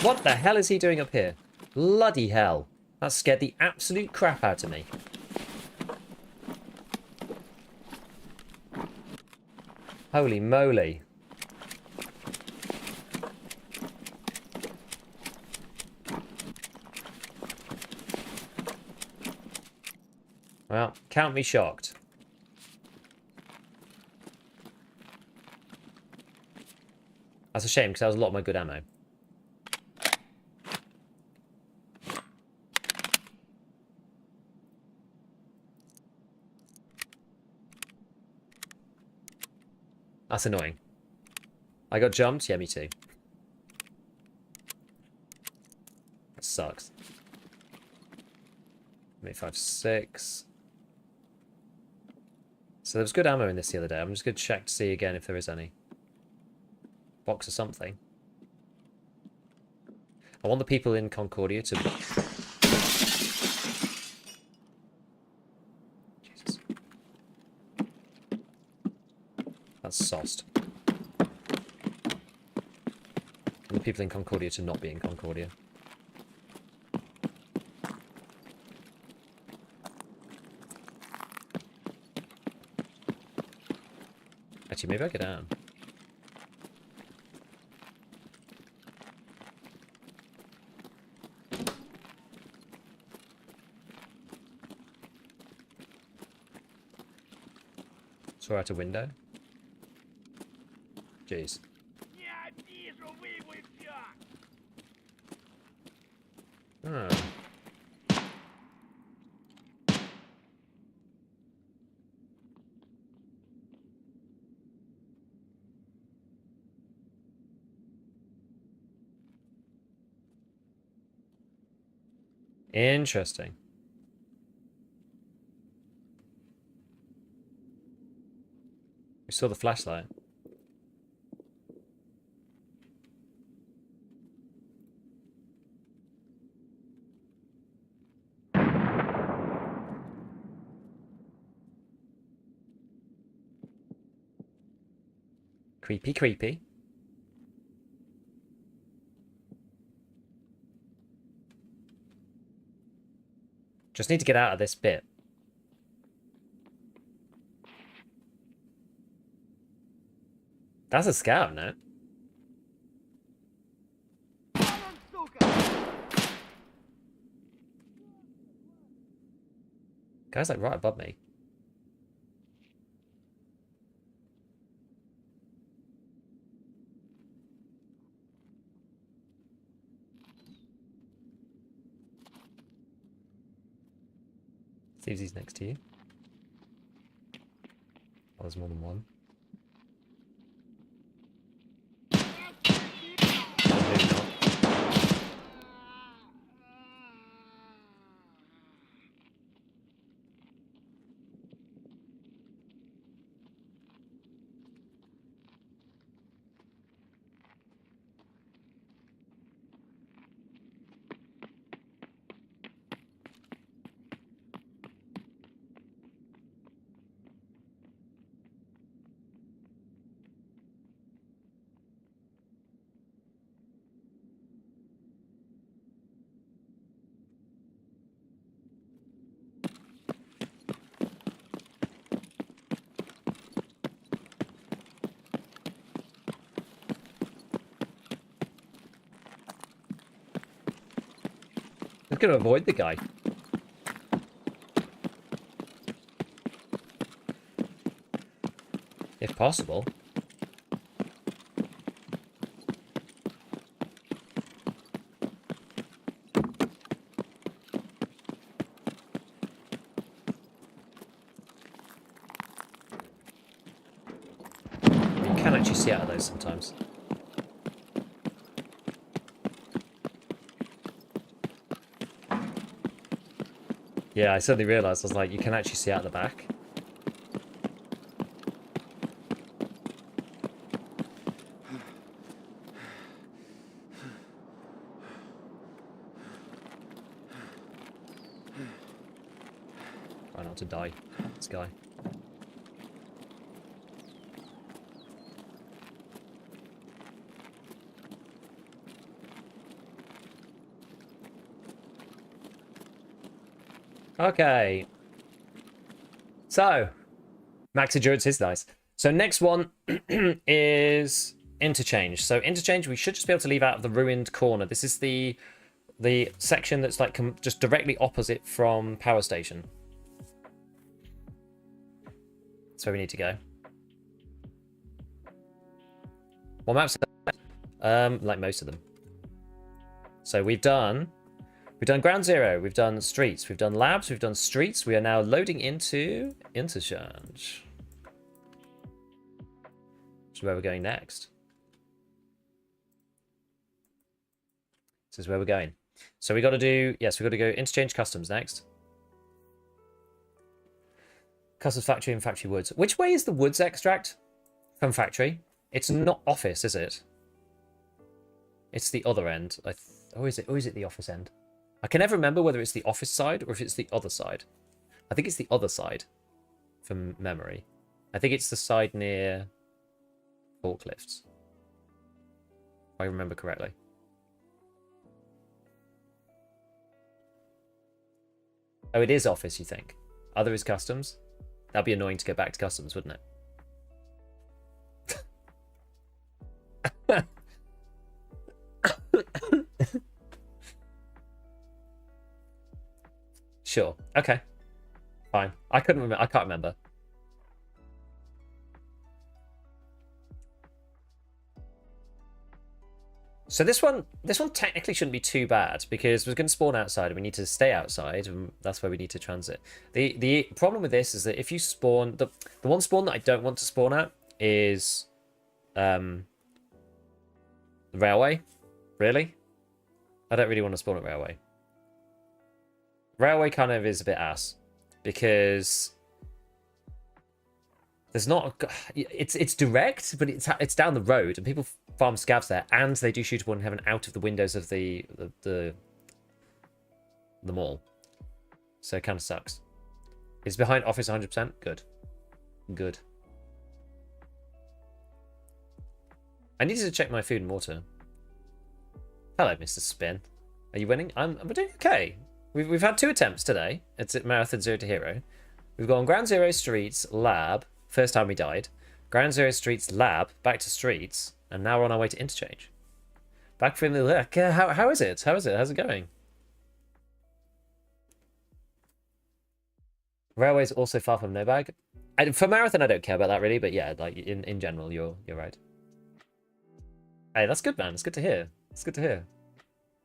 What the hell is he doing up here? Bloody hell. That scared the absolute crap out of me. Holy moly. Well, count me shocked. That's a shame, because that was a lot of my good ammo. That's annoying. I got jumped? Yeah, me too. That sucks. 856. So there was good ammo in this the other day. I'm just going to check to see again if there is any. Box or something. I want the people in Concordia to... Jesus. That's sauced. I want the people in Concordia to not be in Concordia. Actually, maybe I get down. Saw out a window. Jeez. Oh. Interesting. We saw the flashlight. Creepy, creepy. Just need to get out of this bit. That's a scout, no? Guy's like right above me. See if he's next to you. Oh, there's more than one. Maybe not. I'm gonna avoid the guy. If possible. You can actually see out of those sometimes. Yeah, I suddenly realised, I was like, you can actually see out the back. Try not to die, this guy. Okay. So, max endurance is nice. So next one is Interchange. So Interchange, we should just be able to leave out of the ruined corner. This is the section that's like just directly opposite from Power Station. That's where we need to go. What maps? Like most of them. So we've done Ground Zero, we've done Streets, we've done Labs, we've done Streets. We are now loading into Interchange, which is where we're going next. This is where we're going. So we got to do, yes, we got to go Interchange Customs next. Customs Factory and Factory Woods. Which way is the Woods extract from Factory? It's not Office, is it? It's the other end. Or is it the Office end? I can never remember whether it's the Office side or if it's the other side. I think it's the other side from memory. I think it's the side near forklifts, if I remember correctly. Oh, it is Office, you think? Other is Customs? That'd be annoying to go back to Customs, wouldn't it? Sure. Okay. Fine. I couldn't remember. I can't remember. So this one technically shouldn't be too bad because we're going to spawn outside and we need to stay outside, and that's where we need to transit. The problem with this is that if you spawn the one spawn that I don't want to spawn at is the railway. Really? I don't really want to spawn at railway. Railway kind of is a bit ass because there's not it's direct, but it's down the road and people farm scavs there, and they do shootable in heaven out of the windows of the mall. So it kind of sucks. It's behind Office 100%. Good. I needed to check my food and water. Hello, Mr. Spin. Are you winning? I'm doing okay. We've had 2 attempts today. It's at Marathon 0 to Hero. We've gone Ground Zero, Streets, Lab. First time we died. Ground Zero, Streets, Lab. Back to Streets. And now we're on our way to Interchange. Back from the look. How is it? How's it going? Railway's also far from no bag. For Marathon, I don't care about that really, but yeah, like in general, you're right. Hey, that's good, man. It's good to hear. It's good to hear.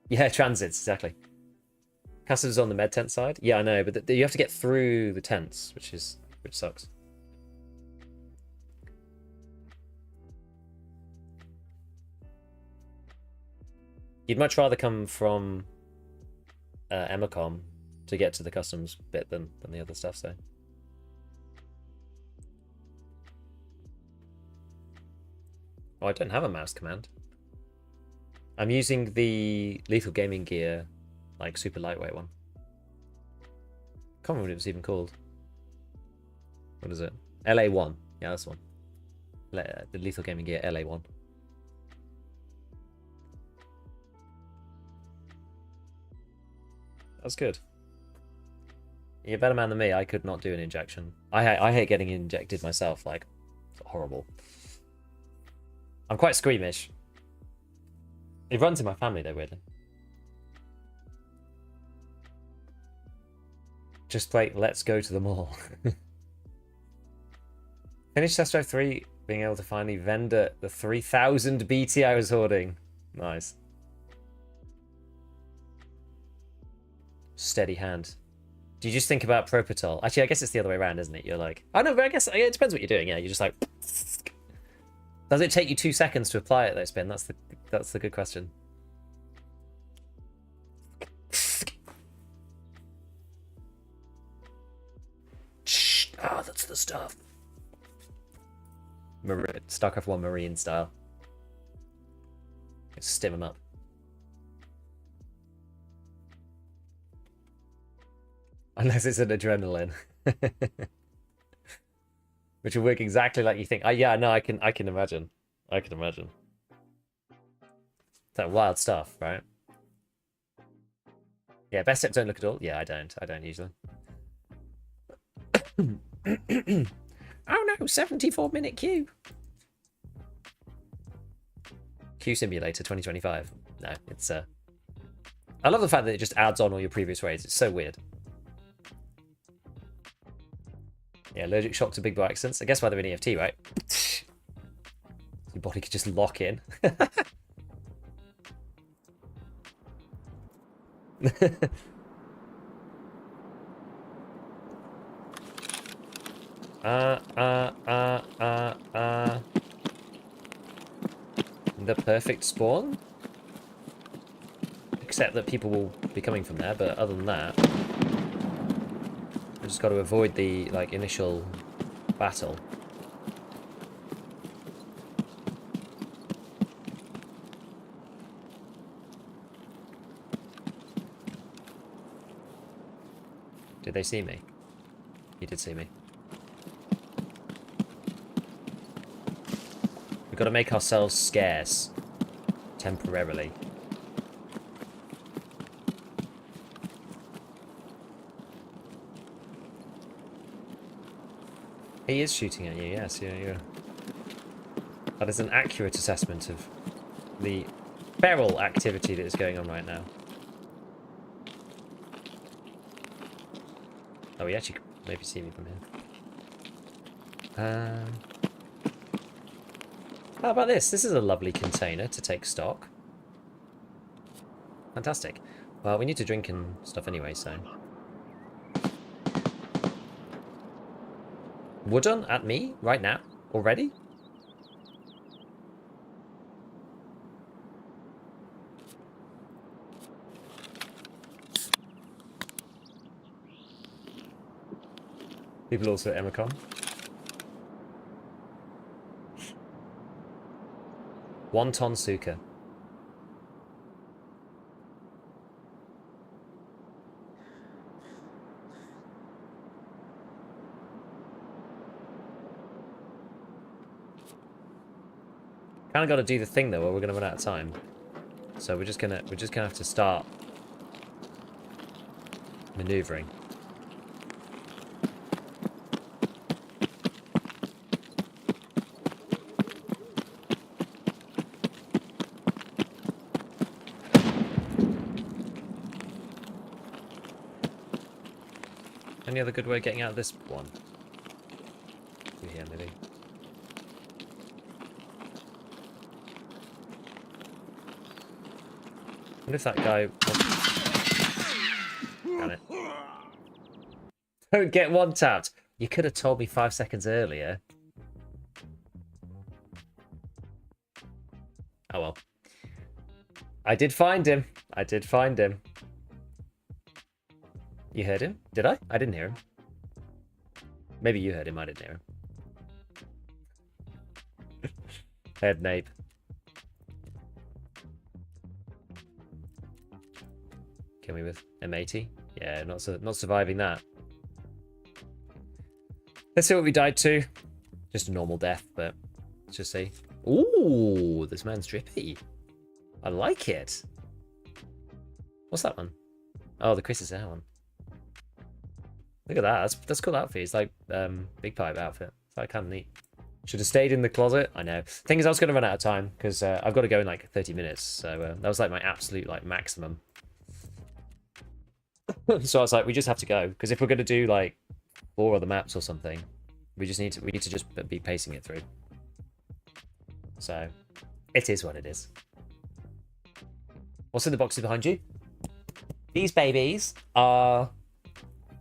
Yeah, transits, exactly. Customs on the med tent side. Yeah, I know, but you have to get through the tents, which sucks. You'd much rather come from Emacom to get to the customs bit than the other stuff, so. Oh, I don't have a mouse command. I'm using the Lethal Gaming Gear, like super lightweight one. Can't remember what it was even called. What is it? LA1. Yeah, that's one. The Lethal Gaming Gear LA1. That's good. You're a better man than me. I could not do an injection. I hate getting injected myself. Like, it's horrible. I'm quite squeamish. It runs in my family though, weirdly. Just play Let's Go to the Mall. Finish Test Drive 3, being able to finally vendor the 3000 BT I was hoarding. Nice. Steady hand. Do you just think about Propitol? Actually, I guess it's the other way around, isn't it? You're like, oh no, but I guess it depends what you're doing. Yeah, you're just like. Does it take you 2 seconds to apply it though, Spin? That's the good question. Ah, that's the stuff. StarCraft 1 Marine style. Let's stim him up. Unless it's an adrenaline. Which will work exactly like you think. Yeah, no, I can imagine. I can imagine. That wild stuff, right? Yeah, best tips don't look at all. Yeah, I don't usually. Oh no, 74-minute queue. Queue Simulator 2025. No, it's I love the fact that it just adds on all your previous raids. It's so weird. Yeah, allergic shock to big boy accents. I guess why they're in EFT, right? Your body could just lock in. The perfect spawn? Except that people will be coming from there, but other than that, I just got to avoid the like initial battle. Did they see me? He did see me. We've got to make ourselves scarce temporarily. He is shooting at you, yes. Yeah. That is an accurate assessment of the feral activity that is going on right now. Oh, he actually could maybe see me from here. How about this? This is a lovely container to take stock. Fantastic. Well, we need to drink and stuff anyway, so... Wooden at me right now? Already? People also at Emicon. Wonton Suka. Kind of got to do the thing though, or we're gonna run out of time. So we're just gonna have to start maneuvering. Any other good way of getting out of this one? Through here, maybe. What if that guy... Damn it. Don't get one tapped. You could have told me 5 seconds earlier. Oh well. I did find him. I did find him. You heard him? Did I? I didn't hear him. Maybe you heard him. I didn't hear him. Head nape. Kill me with M80. Yeah, not surviving that. Let's see what we died to. Just a normal death, but let's just see. Ooh, this man's drippy. I like it. What's that one? Oh, the Chris is that one. Look at that. That's cool outfit. It's like big pipe outfit. It's like kind of neat. Should have stayed in the closet. I know. Thing is, I was going to run out of time because I've got to go in like 30 minutes. So that was like my absolute like maximum. So I was like, we just have to go because if we're going to do like 4 other maps or something, we need to just be pacing it through. So it is what it is. What's in the boxes behind you? These babies are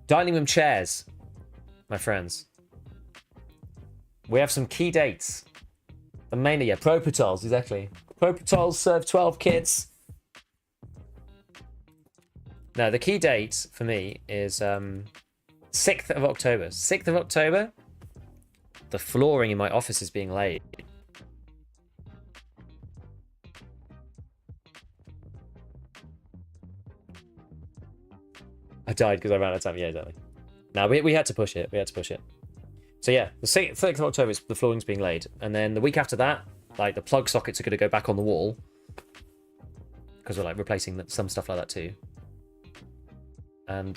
dining room chairs, my friends. We have some key dates. And mainly, yeah, Propitols, exactly. Propitols serve 12 kids. No, the key date for me is 6th of October. 6th of October, the flooring in my office is being laid. I died because I ran out of time. Yeah, exactly. No, we had to push it. We had to push it. So yeah, the 6th of October is the flooring's being laid. And then the week after that, like the plug sockets are going to go back on the wall. Because we're like replacing some stuff like that too. And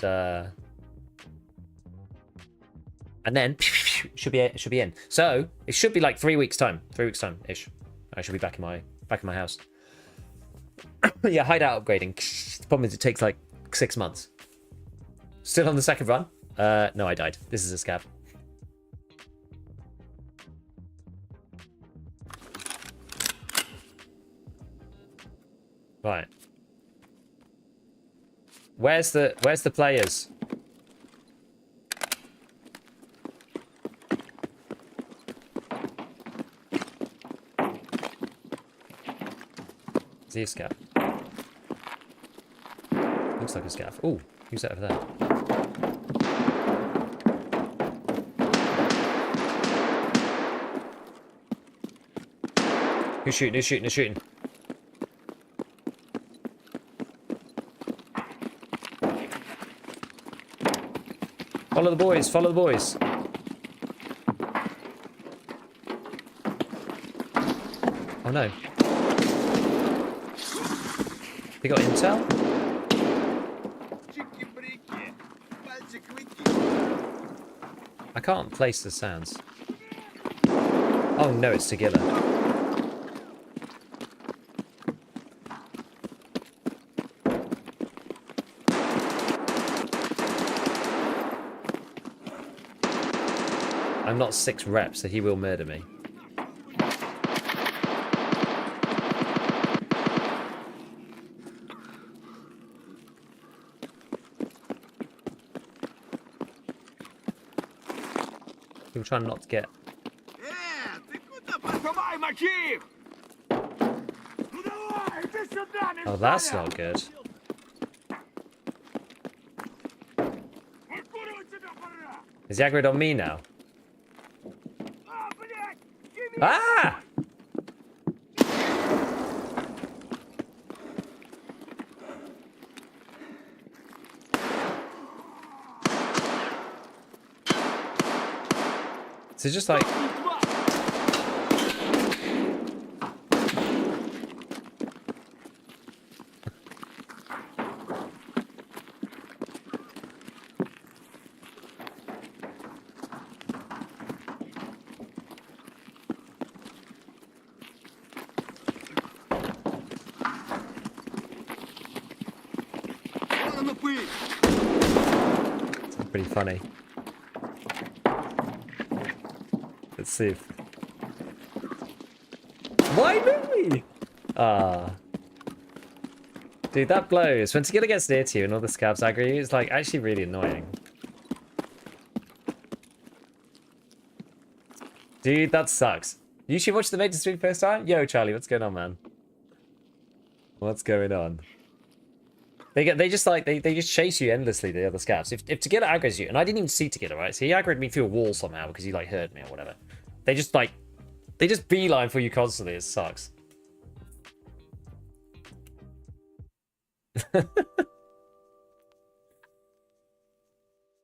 And then should be in. So it should be like 3 weeks time. 3 weeks time ish. I should be back in my house. Yeah, hideout upgrading. The problem is it takes like 6 months. Still on the second run? No, I died. This is a scav. Right. Where's the players? Is he a scav? Looks like a scav. Ooh, who's that over there? Who's shooting? Who's shooting? Who's shooting? Follow the boys. Follow the boys. Oh no. They got intel? I can't place the sounds. Oh no, it's together. I'm not 6 reps, so he will murder me. People trying not to get. Oh, that's not good. Is he aggroed on me now? Ah! So just like. It's pretty funny. Let's see if... Why me? Ah. Dude, that blows. When Tequila gets near to you and all the scavs aggro you, it's like actually really annoying. Dude, that sucks. You should watch the Major stream first time? Yo, Charlie, what's going on, man? What's going on? They just chase you endlessly, the other scavs. If Tequila aggroes you, and I didn't even see Tequila, right? So he aggroed me through a wall somehow because he like heard me or whatever. They just beeline for you constantly. It sucks.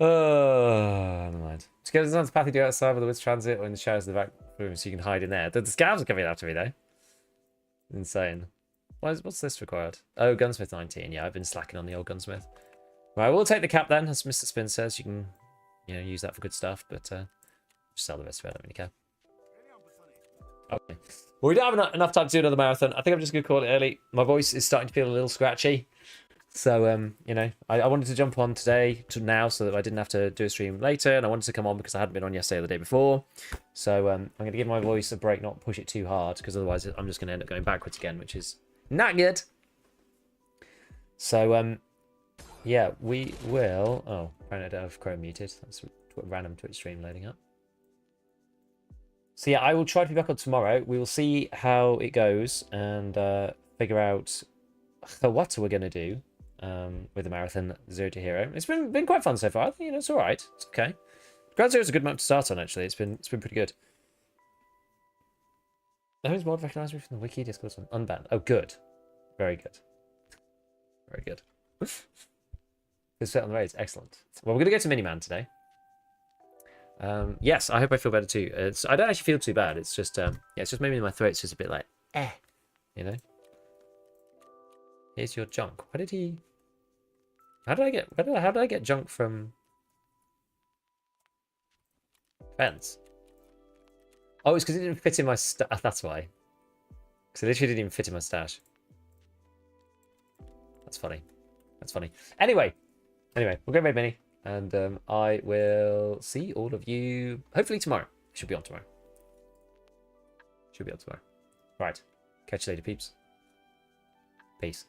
Oh, never mind. Just get the path you do outside with the Wiz Transit or in the shadows of the back room so you can hide in there. The scavs are coming after me though. Insane. What's this required? Oh, gunsmith 19. Yeah, I've been slacking on the old gunsmith. Right, we'll take the cap then, as Mr. Spin says. You can, use that for good stuff, but just sell the rest of it. I don't really care. Okay. Well, we don't have enough time to do another marathon. I think I'm just going to call it early. My voice is starting to feel a little scratchy. So, I wanted to jump on today to now so that I didn't have to do a stream later. And I wanted to come on because I hadn't been on yesterday or the day before. So, I'm going to give my voice a break, not push it too hard, because otherwise I'm just going to end up going backwards again, which is not good. So, yeah, we will... Oh, apparently I don't have Chrome muted. That's a random Twitch stream loading up. So yeah, I will try to be back on tomorrow. We will see how it goes and figure out what we're going to do with the marathon Zero to Hero. It's been quite fun so far. I think it's all right. It's okay. Ground Zero is a good map to start on, actually. It's been pretty good. Who's mod recognized me from the wiki Discord? Unbanned. Oh, good. Very good. Very good. Good set on the raids. Excellent. Well, we're going to go to Miniman today. Yes, I hope I feel better too. I don't actually feel too bad. It's just, yeah, it's just maybe my throat's just a bit like, Here's your junk. Why did he? How did I get junk from? Depends. Oh, it's because it didn't fit in my stash. That's why. Because it literally didn't even fit in my stash. That's funny. That's funny. Anyway, we'll go raid mini. And I will see all of you hopefully tomorrow. Should be on tomorrow. Should be on tomorrow. Right. Catch you later, peeps. Peace.